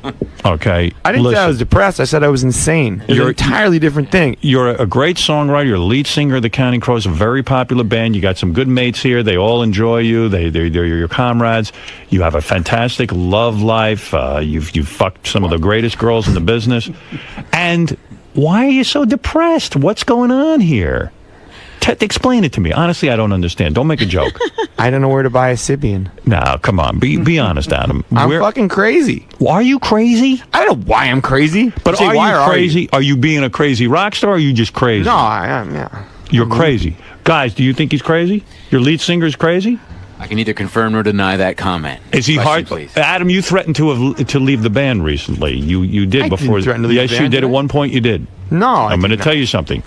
okay. I didn't say I was depressed. I said I was insane. It's an entirely different thing. You're a great songwriter. You're the lead singer of the Counting Crows, a very popular band. You got some good mates here. They all enjoy you. They're your comrades. You have a fantastic love life. You've fucked some of the greatest girls in the business. And why are you so depressed? What's going on here? Explain it to me. Honestly, I don't understand. Don't make a joke. I don't know where to buy a Sybian. No, come on. Be honest, Adam. I'm fucking crazy. Are you crazy? I don't know why I'm crazy. But are you crazy? Are you being a crazy rock star or are you just crazy? No, I am, yeah. You're crazy. Guys, do you think he's crazy? Your lead singer's crazy? I can neither confirm nor deny that comment. Is he hard? Please. Adam, you threatened to leave the band recently. You did I before. Didn't threaten to leave yes, the band, you did. At one point, you did. No, I'm going to tell you something.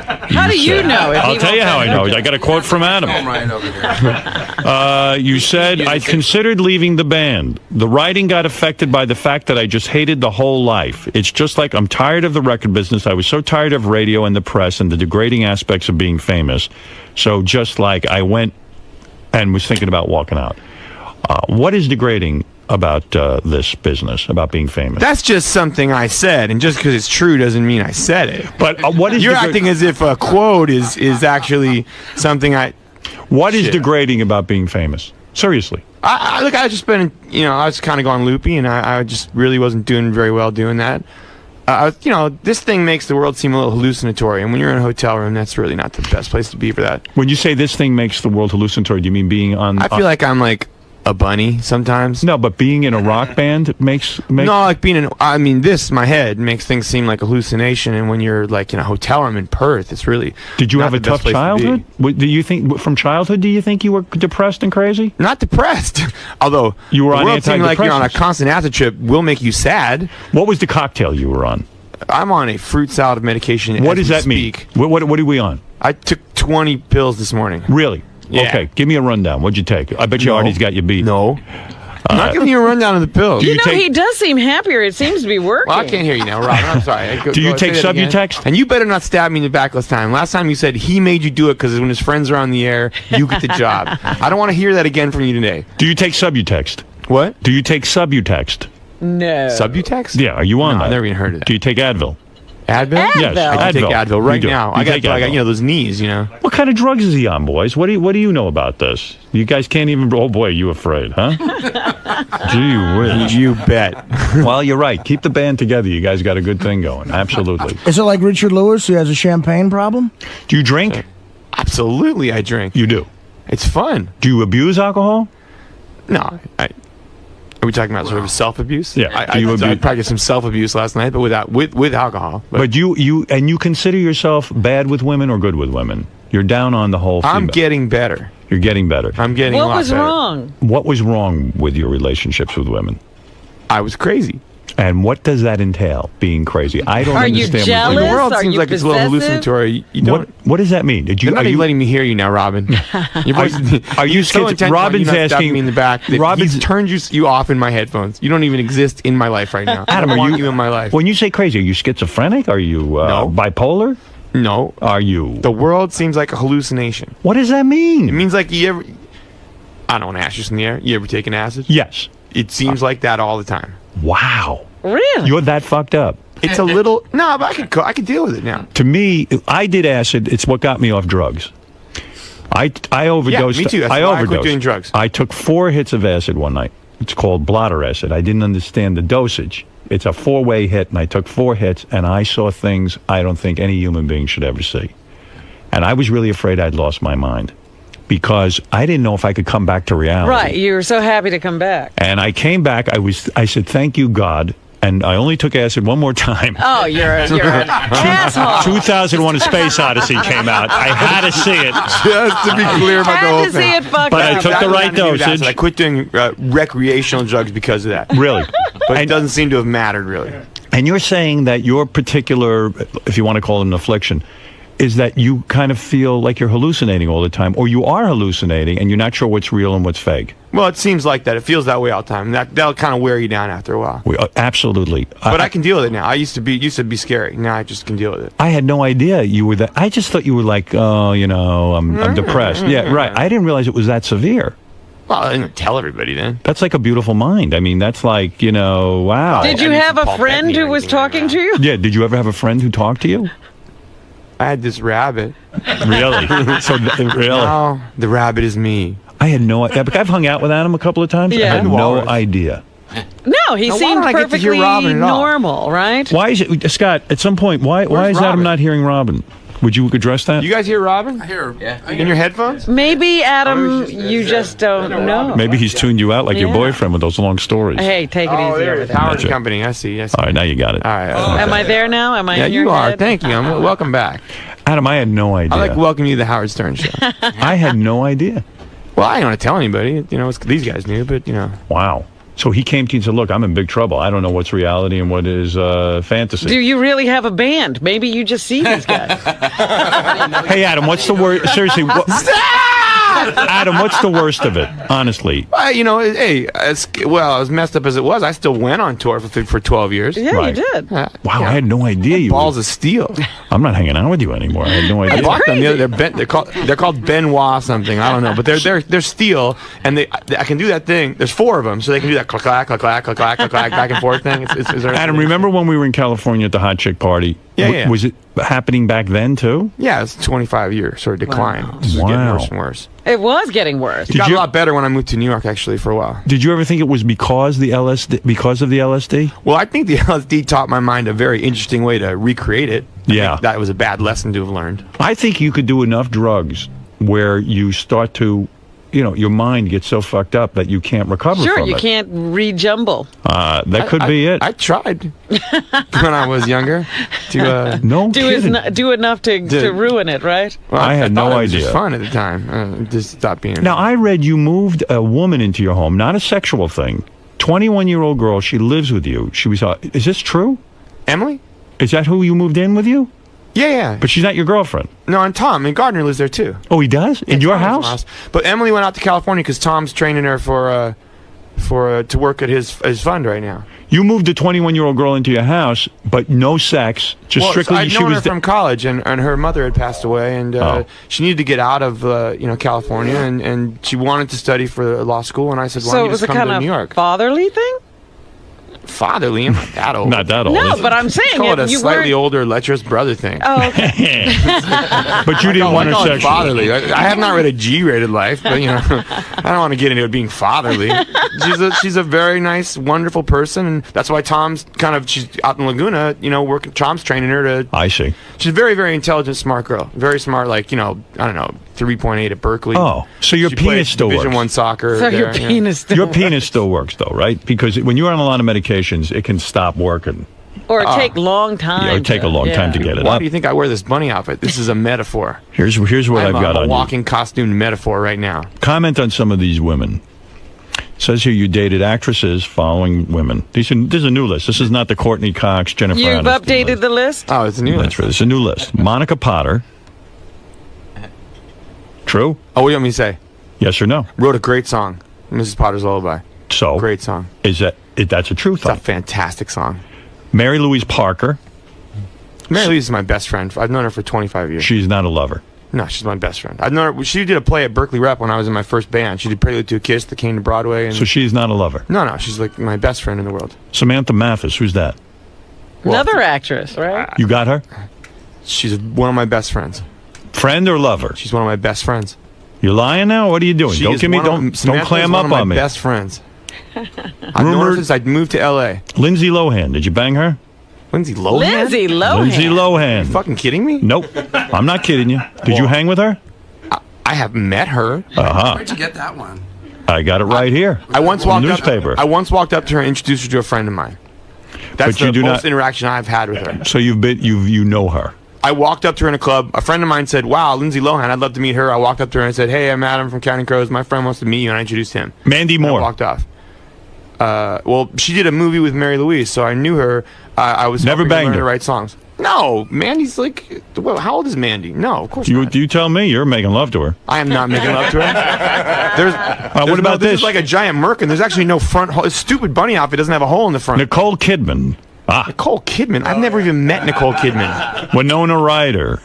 How do you know? I'll tell you how I know. I got a quote from Adam. You said, I considered leaving the band. The writing got affected by the fact that I just hated the whole life. It's just like I'm tired of the record business. I was so tired of radio and the press and the degrading aspects of being famous. So just like I went and was thinking about walking out. What is degrading about this business, about being famous? That's just something I said, and just because it's true doesn't mean I said it. But what is you're acting as if a quote is actually something I. What is degrading about being famous? Seriously. Look, I just been, I was kind of going loopy, and I just really wasn't doing very well doing that. This thing makes the world seem a little hallucinatory, and when you're in a hotel room, that's really not the best place to be for that. When you say this thing makes the world hallucinatory, do you mean being on? I feel like I'm like a bunny sometimes. No, but being in a rock band makes no, like being in. I mean, my head makes things seem like a hallucination, and when you're like in a hotel room in Perth, it's really. Did you not have a the best tough place to childhood? be. Do you think from childhood? Do you think you were depressed and crazy? Not depressed, although you were the on world seeming like you're on a antidepressants. constant acid trip will make you sad. What was the cocktail you were on? I'm on a fruit salad of medication. What does that mean? What are we on? I took 20 pills this morning. Really? Yeah. Okay, give me a rundown. What'd you take? I bet you Artie's got you beat. No. I'm not giving you a rundown of the pills. He does seem happier. It seems to be working. Well, I can't hear you now, Robin. I'm sorry. Do you take Subutex? And you better not stab me in the back this time. Last time you said he made you do it because when his friends are on the air, you get the job. I don't want to hear that again from you today. Do you take Subutex? What? Do you take Subutex? No. Subutex? Yeah, are you on that? I've never even heard of that. Do you take Advil? Advil? Yes, I take Advil right now. I got those knees, What kind of drugs is he on, boys? What do you know about this? You guys can't even. Oh boy, you afraid, huh? Gee whiz. You bet. Well, you're right. Keep the band together. You guys got a good thing going. Absolutely. Is it like Richard Lewis, who has a champagne problem? Do you drink? Absolutely, I drink. You do. It's fun. Do you abuse alcohol? No. Are we talking about sort of self-abuse? Yeah. I practiced some self-abuse last night, but with alcohol. But you consider yourself bad with women or good with women? You're down on the whole female. I'm getting better. You're getting better. I'm getting a lot better. What was wrong? What was wrong with your relationships with women? I was crazy. And what does that entail, being crazy? I don't Are you understand. jealous? The world Are seems you like it's a little possessive? hallucinatory. You don't. What does that mean? Did you? You're not Are even you? letting me hear you now, Robin. Your voice, Are you so schizo- intentional, Robin's you're not stabbing asking me in the back. That Robin's he's turned you off in my headphones. You don't even exist in my life right now. Adam, I are want you in my life? When you say crazy, are you schizophrenic? Are you bipolar? No. Are you? The world seems like a hallucination. What does that mean? It means like you ever. I don't want to ask you in the air. You ever taken acid? Yes. It seems like that all the time. Wow. Really? You're that fucked up. It's a little. No, but I could deal with it now. To me, I did acid. It's what got me off drugs. I overdosed. Yeah, me too. That's I why I overdosed. quit doing drugs. I took 4 hits of acid one night. It's called blotter acid. I didn't understand the dosage. It's a 4-way hit, and I took 4 hits, and I saw things I don't think any human being should ever see. And I was really afraid I'd lost my mind because I didn't know if I could come back to reality. Right. You were so happy to come back. And I came back. I said, "Thank you, God." And I only took acid one more time. Oh, you're an asshole. 2001: A Space Odyssey came out. I had to see it. Just to be clear about the whole Had to see thing. it fucked But I up. took the right dosage. I quit doing recreational drugs because of that. Really? But it doesn't seem to have mattered, really. And you're saying that your particular, if you want to call it an affliction, is that you kind of feel like you're hallucinating all the time, or you are hallucinating and you're not sure what's real and what's fake. Well, it seems like that. It feels that way all the time. That'll kind of wear you down after a while. Absolutely. But I can deal with it now. I used to be scary. Now I just can deal with it. I had no idea you were that. I just thought you were like, oh, I'm depressed. Yeah, right. I didn't realize it was that severe. Well, I didn't tell everybody then. That's like a beautiful mind. I mean, that's like, wow. Did you have a friend who was talking to you? Yeah, did you ever have a friend who talked to you? I had this rabbit. Really? Really? No, the rabbit is me. I had no idea. I've hung out with Adam a couple of times. Yeah. I had no idea. No, he Now, why seemed don't I get to hear perfectly Robin at all? normal, right? Why is it, Scott, at some point, why is Adam Robin? not hearing Robin? Would you address that? You guys hear Robin? I hear him. Yeah. In your headphones? Maybe, Adam, you just don't know. Maybe he's tuned you out like your Yeah. boyfriend with those long stories. Hey, take it easy over there. Howard Gotcha. Company. I see. All right, now you got it. All right. Am I there now? Am I Yeah, in your you are. head? Thank you. Welcome back. Adam, I had no idea. I'd like to welcome you to the Howard Stern Show. I had no idea. Well, I don't want to tell anybody. These guys knew, but Wow. So he came to you and said, look, I'm in big trouble. I don't know what's reality and what is fantasy. Do you really have a band? Maybe you just see these guys. Hey, Adam, what's the word? Seriously. Adam, what's the worst of it, honestly? Hey, as messed up as it was, I still went on tour for 12 years. Yeah, Right. you did. Wow, I had no idea you Balls of steel. I'm not hanging out with you anymore. I had no idea. I bought them. They're called Benoit something. I don't know, but they're steel, and I can do that thing. There's 4 of them, so they can do that clack clack clack clack clack clack back and forth thing. Adam, remember when we were in California at the hot chick party? Yeah. Was it happening back then too? Yeah, it's a 25-year sort of decline. Wow. This is getting worse and worse. It was getting worse. It got a lot better when I moved to New York, actually, for a while. Did you ever think it was because of the LSD? Well, I think the LSD taught my mind a very interesting way to recreate it. Yeah. I think that was a bad lesson to have learned. I think you could do enough drugs where you start to, your mind gets so fucked up that you can't recover Sure, from you it. can't rejumble. That could be it. I tried when I was younger to no kidding. Do enough to ruin it, right? Well, I had no thought it was idea. just fun at the time. It just stopped being. Now, I read you moved a woman into your home, not a sexual thing. 21-year-old girl, she lives with you. She was. Is this true? Emily? Is that who you moved in with you? Yeah. But she's not your girlfriend. No, and Tom and Gardner lives there too. Oh, he does? In your Tom's house? But Emily went out to California because Tom's training her to work at his fund right now. You moved a 21-year-old girl into your house, but no sex, just strictly I'd she known was her from college, and her mother had passed away, and she needed to get out of California, and she wanted to study for law school, and I said, why So don't it you was just a come kind to of New York? fatherly thing? Fatherly? I'm not that old. Not that old. No, but I'm saying Call it a you slightly weren't. older, lecherous brother thing. Oh, okay. But you didn't want her call it sexual. fatherly. I have not read a G-rated Life, but I don't want to get into it being fatherly. She's a very nice, wonderful person, and that's why Tom's she's out in Laguna, working. Tom's training her to. I see. She's a very, very intelligent, smart girl. Very smart, I don't know, 3.8 at Berkeley. Oh, so your She penis played still Division works. I soccer. So your there, yeah. penis still Your penis still works, though, right? Because when you're on a lot of medications, it can stop working. Or it take long time. Yeah, it would take a long time to get it Why up. do you think I wear this bunny outfit? This is a metaphor. Here's what I'm I've got a on walking costume metaphor right now. you. Comment on some of these women. Says here you dated actresses following women. This is a new list. This is not the Courtney Cox, Jennifer You've Aniston updated the list? Oh, it's a new list. That's right. It's a new list. Monica Potter. True? Oh, what do you want me to say? Yes or no? Wrote a great song, Mrs. Potter's Lullaby. So? Great song. That's a true thing? It's a fantastic song. Mary Louise Parker. Mary Louise is my best friend. I've known her for 25 years. She's not a lover. No, she's my best friend. I've known her. She did a play at Berkeley Rep when I was in my first band. She did Prelude to a Kiss that came to Broadway. And So she's not a lover? No, she's like my best friend in the world. Samantha Mathis, who's that? Another actress, right? You got her? She's one of my best friends. Friend or lover? She's one of my best friends. You're lying now? What are you doing? Don't clam up on me. Best friends. I've known her since I moved to L.A. Lindsay Lohan, did you bang her? Lindsay Lohan? Lindsay Lohan. Lindsay Lohan. Are you fucking kidding me? Nope. I'm not kidding you. Did you hang with her? I have met her. Uh-huh. Where'd you get that one? I got it right here. I once walked newspaper. I once walked up to her and introduced her to a friend of mine. That's the most interaction I've had with her. So you know her. I walked up to her in a club. A friend of mine said, "Wow, Lindsay Lohan, I'd love to meet her." I walked up to her and I said, "Hey, I'm Adam from Counting Crows. My friend wants to meet you," and I introduced him. Mandy Moore. I walked off. Well, she did a movie with Mary Louise, so I knew her. I was never banged her to write songs. No, Mandy's like, well, how old is Mandy? No, of course not. You tell me. You're making love to her. I am not making love to her. What about this? this? Is like a giant merkin. There's actually no front hole. This stupid bunny outfit doesn't have a hole in the front. Nicole Kidman. Nicole Kidman? I've never even met Nicole Kidman. Winona Ryder.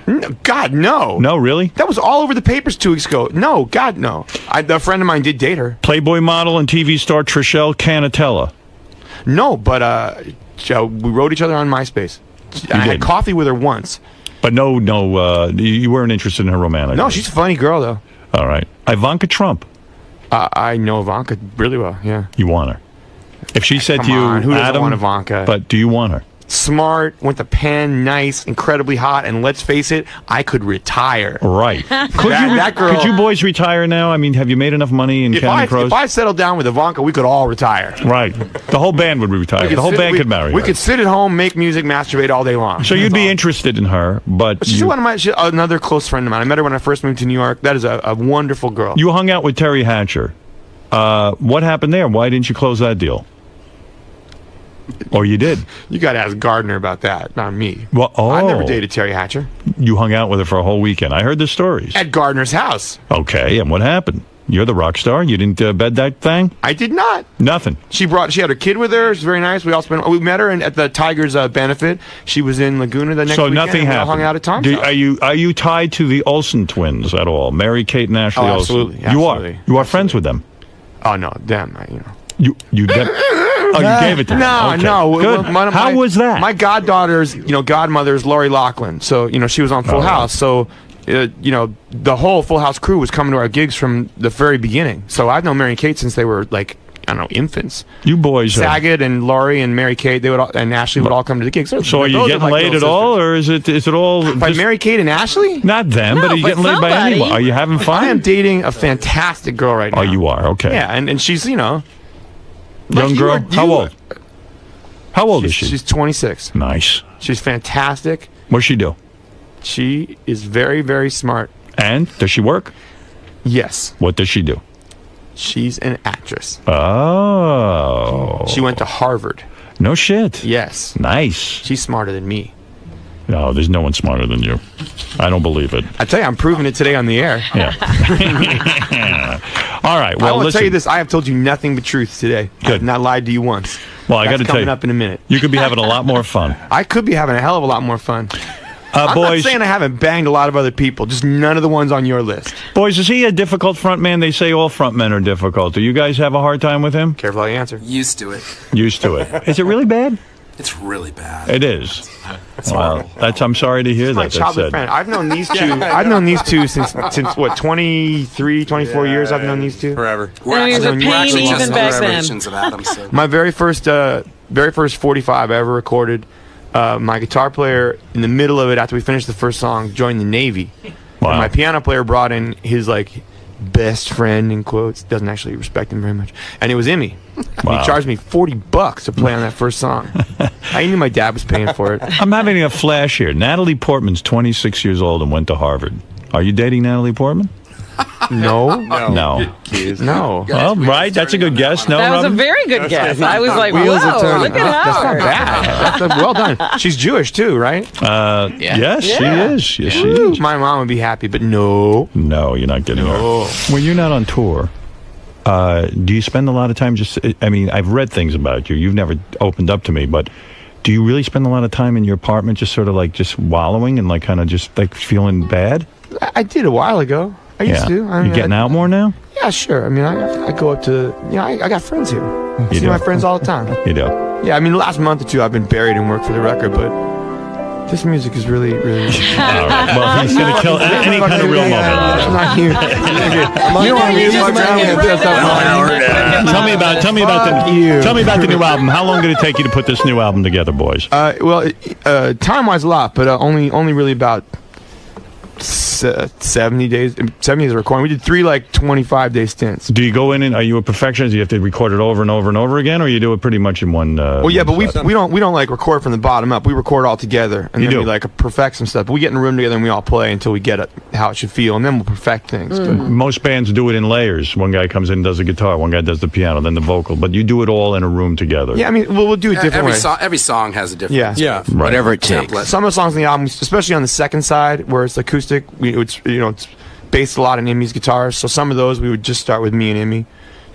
No, God, no. No, really? That was all over the papers 2 weeks ago. No, God, no. A friend of mine did date her. Playboy model and TV star Trishelle Canatella. No, but we wrote each other on MySpace. I had coffee with her once. But no, you weren't interested in her romantic. No, she's a funny girl, though. All right. Ivanka Trump. I know Ivanka really well, yeah. You want her? If she said to you, who doesn't Adam, want Ivanka? But do you want her? Smart, went to Penn, nice, incredibly hot, and let's face it, I could retire. Right. That girl. Could you boys retire now? I mean, have you made enough money in Counting Crows? If I settled down with Ivanka, we could all retire. Right. The whole band would retire. The whole band could marry We her. could sit at home, make music, masturbate all day long. So you'd be interested in her, but she's another close friend of mine. I met her when I first moved to New York. That is a wonderful girl. You hung out with Terry Hatcher. What happened there? Why didn't you close that deal? Or you did? You got to ask Gardner about that, not me. Well, I never dated Terry Hatcher. You hung out with her for a whole weekend. I heard the stories. At Gardner's house. Okay, and what happened? You're the rock star. You didn't bed that thing? I did not. Nothing. She had her kid with her. She's very nice. We met her at the Tigers benefit. She was in Laguna the next weekend. So nothing happened. We hung out at Tom's. Are you tied to the Olsen twins at all? Mary Kate and Ashley Olsen. Absolutely. You are friends with them. Oh no, them. You gave it to them. No. Good. How was that? My goddaughter's, godmother is Lori Loughlin. So, she was on Full House. So, the whole Full House crew was coming to our gigs from the very beginning. So I've known Mary and Kate since they were infants. You boys Saget and Laurie and Mary Kate, and Ashley would all come to the gigs. So are you getting laid at all, or is it all by Mary Kate and Ashley? Not them, but are you getting laid by anyone? Are you having fun? I am dating a fantastic girl right now. Oh, you are? Okay. Yeah, and she's, young girl? How old? How old is she? She's 26. Nice. She's fantastic. What's she do? She is very, very smart. And does she work? Yes. What does she do? She's an actress. Oh. She went to Harvard. No shit. Yes. Nice. She's smarter than me. No, there's no one smarter than you. I don't believe it. I tell you, I'm proving it today on the air. Yeah. All right. Well, I will listen. tell you this. I have told you nothing but truth today. Good. I have not lied to you once. Well, I got to tell you. coming up in a minute. You could be having a lot more fun. I could be having a hell of a lot more fun. I'm boys, not saying I haven't banged a lot of other people, just none of the ones on your list. Boys, is he a difficult front man? They say all front men are difficult. Do you guys have a hard time with him? Careful how you answer. Used to it. Used to it. Is it really bad? It's really bad. It is. Well, I'm sorry to hear My that. childhood friend. I've known these two. I've known these two since what 23, 24 years. I've known these two forever. We're actually just generations of Adam. So. My very first 45 I ever recorded. My guitar player, in the middle of it, after we finished the first song, joined the Navy. Wow. And my piano player brought in his best friend in quotes. Doesn't actually respect him very much, and it was Emmy. Wow. He charged me $40 to play on that first song. I knew my dad was paying for it. I'm having a flash here. Natalie Portman's 26 years old and went to Harvard. Are you dating Natalie Portman? No. No. No. Well, right. That's a good guess. No, That was a Robin? very good guess. I was like, Wheels are whoa, turning. look at That's not Howard. bad. That's well done. She's Jewish too, right? Yes, she is. Yes, she Ooh, is. my mom would be happy, but no. No, you're not getting her. When you're not on tour, do you spend a lot of time just... I mean, I've read things about you. You've never opened up to me, but do you really spend a lot of time in your apartment just sort of like just wallowing and like kind of just like feeling bad? I did a while ago. I used to. I mean, You getting out more now? Yeah, sure. I mean, I go up to, I got friends here. You See do? my friends all the time. You do? Yeah, I mean, the last month or two I've been buried in work for the record, but this music is really, really... All right. Well, he's going to kill any kind of real moment. I'm not here. You don't want me to fuck around with this stuff. Tell me about the new album. How long did it take you to put this new album together, boys? Well, time-wise a lot, but only really about 70 days. 70 days of recording. We did 3 like 25-day stints. Do you go in and are you a perfectionist? Do you have to record it over and over and over again, or you do it pretty much in one? Well, yeah, but we don't like record from the bottom up. We record all together, and then we like perfect some stuff. But we get in a room together and we all play until we get it how it should feel, and then we'll perfect things. But Most bands do it in layers. One guy comes in and does the guitar, one guy does the piano, then the vocal. But you do it all in a room together. yeah, I mean, we'll do it different ways. Every song has a different. Yeah. Right. Whatever it takes. Template. Some of the songs on the album, especially on the second side where it's acoustic, it's based a lot on Immy's guitars. So some of those we would just start with me and Immy,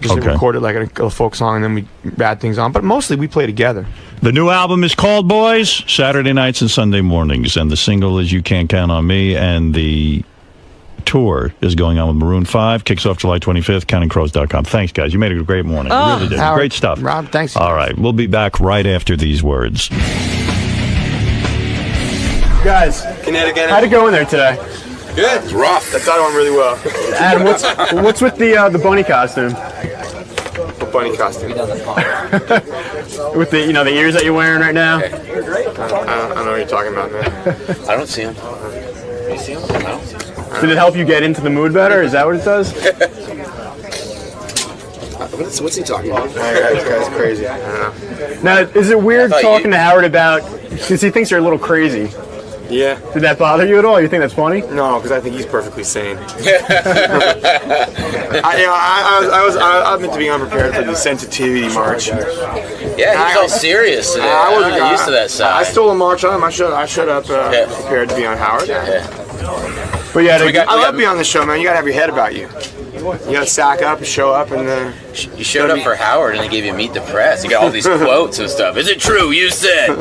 just record it like a folk song, and then we add things on. But mostly we play together. The new album is called Boys, Saturday nights and Sunday mornings, and the single is You Can't Count on Me, and the tour is going on with Maroon 5, kicks off July 25th, countingcrows.com. Thanks, guys. You made it a great morning. You really did. Howard, Great stuff. Rob, thanks. All right, we'll be back right after these words. Guys, how'd it go in there today? Good. It's rough. That thought it went really well. Adam, what's with the bunny costume? What bunny costume? With the the ears that you're wearing right now? I don't know what you're talking about, man. I don't see him. You see him? I don't see him. Did it help you get into the mood better? Is that what it does? What's he talking about? This guy's crazy. I don't know. Now, is it weird talking to Howard about, because he thinks you're a little crazy? Yeah. Did that bother you at all? You think that's funny? No, because I think he's perfectly sane. I meant to be unprepared for the sensitivity march. Yeah, he's all serious today. I wasn't not used to that side. I stole a march on him. I showed up prepared to be on Howard. But yeah, I love being on the show, man. You gotta have your head about you. You gotta sack up and show up, and then You showed up for Howard and they gave you Meet the Press. You got all these quotes and stuff. Is it true? You said.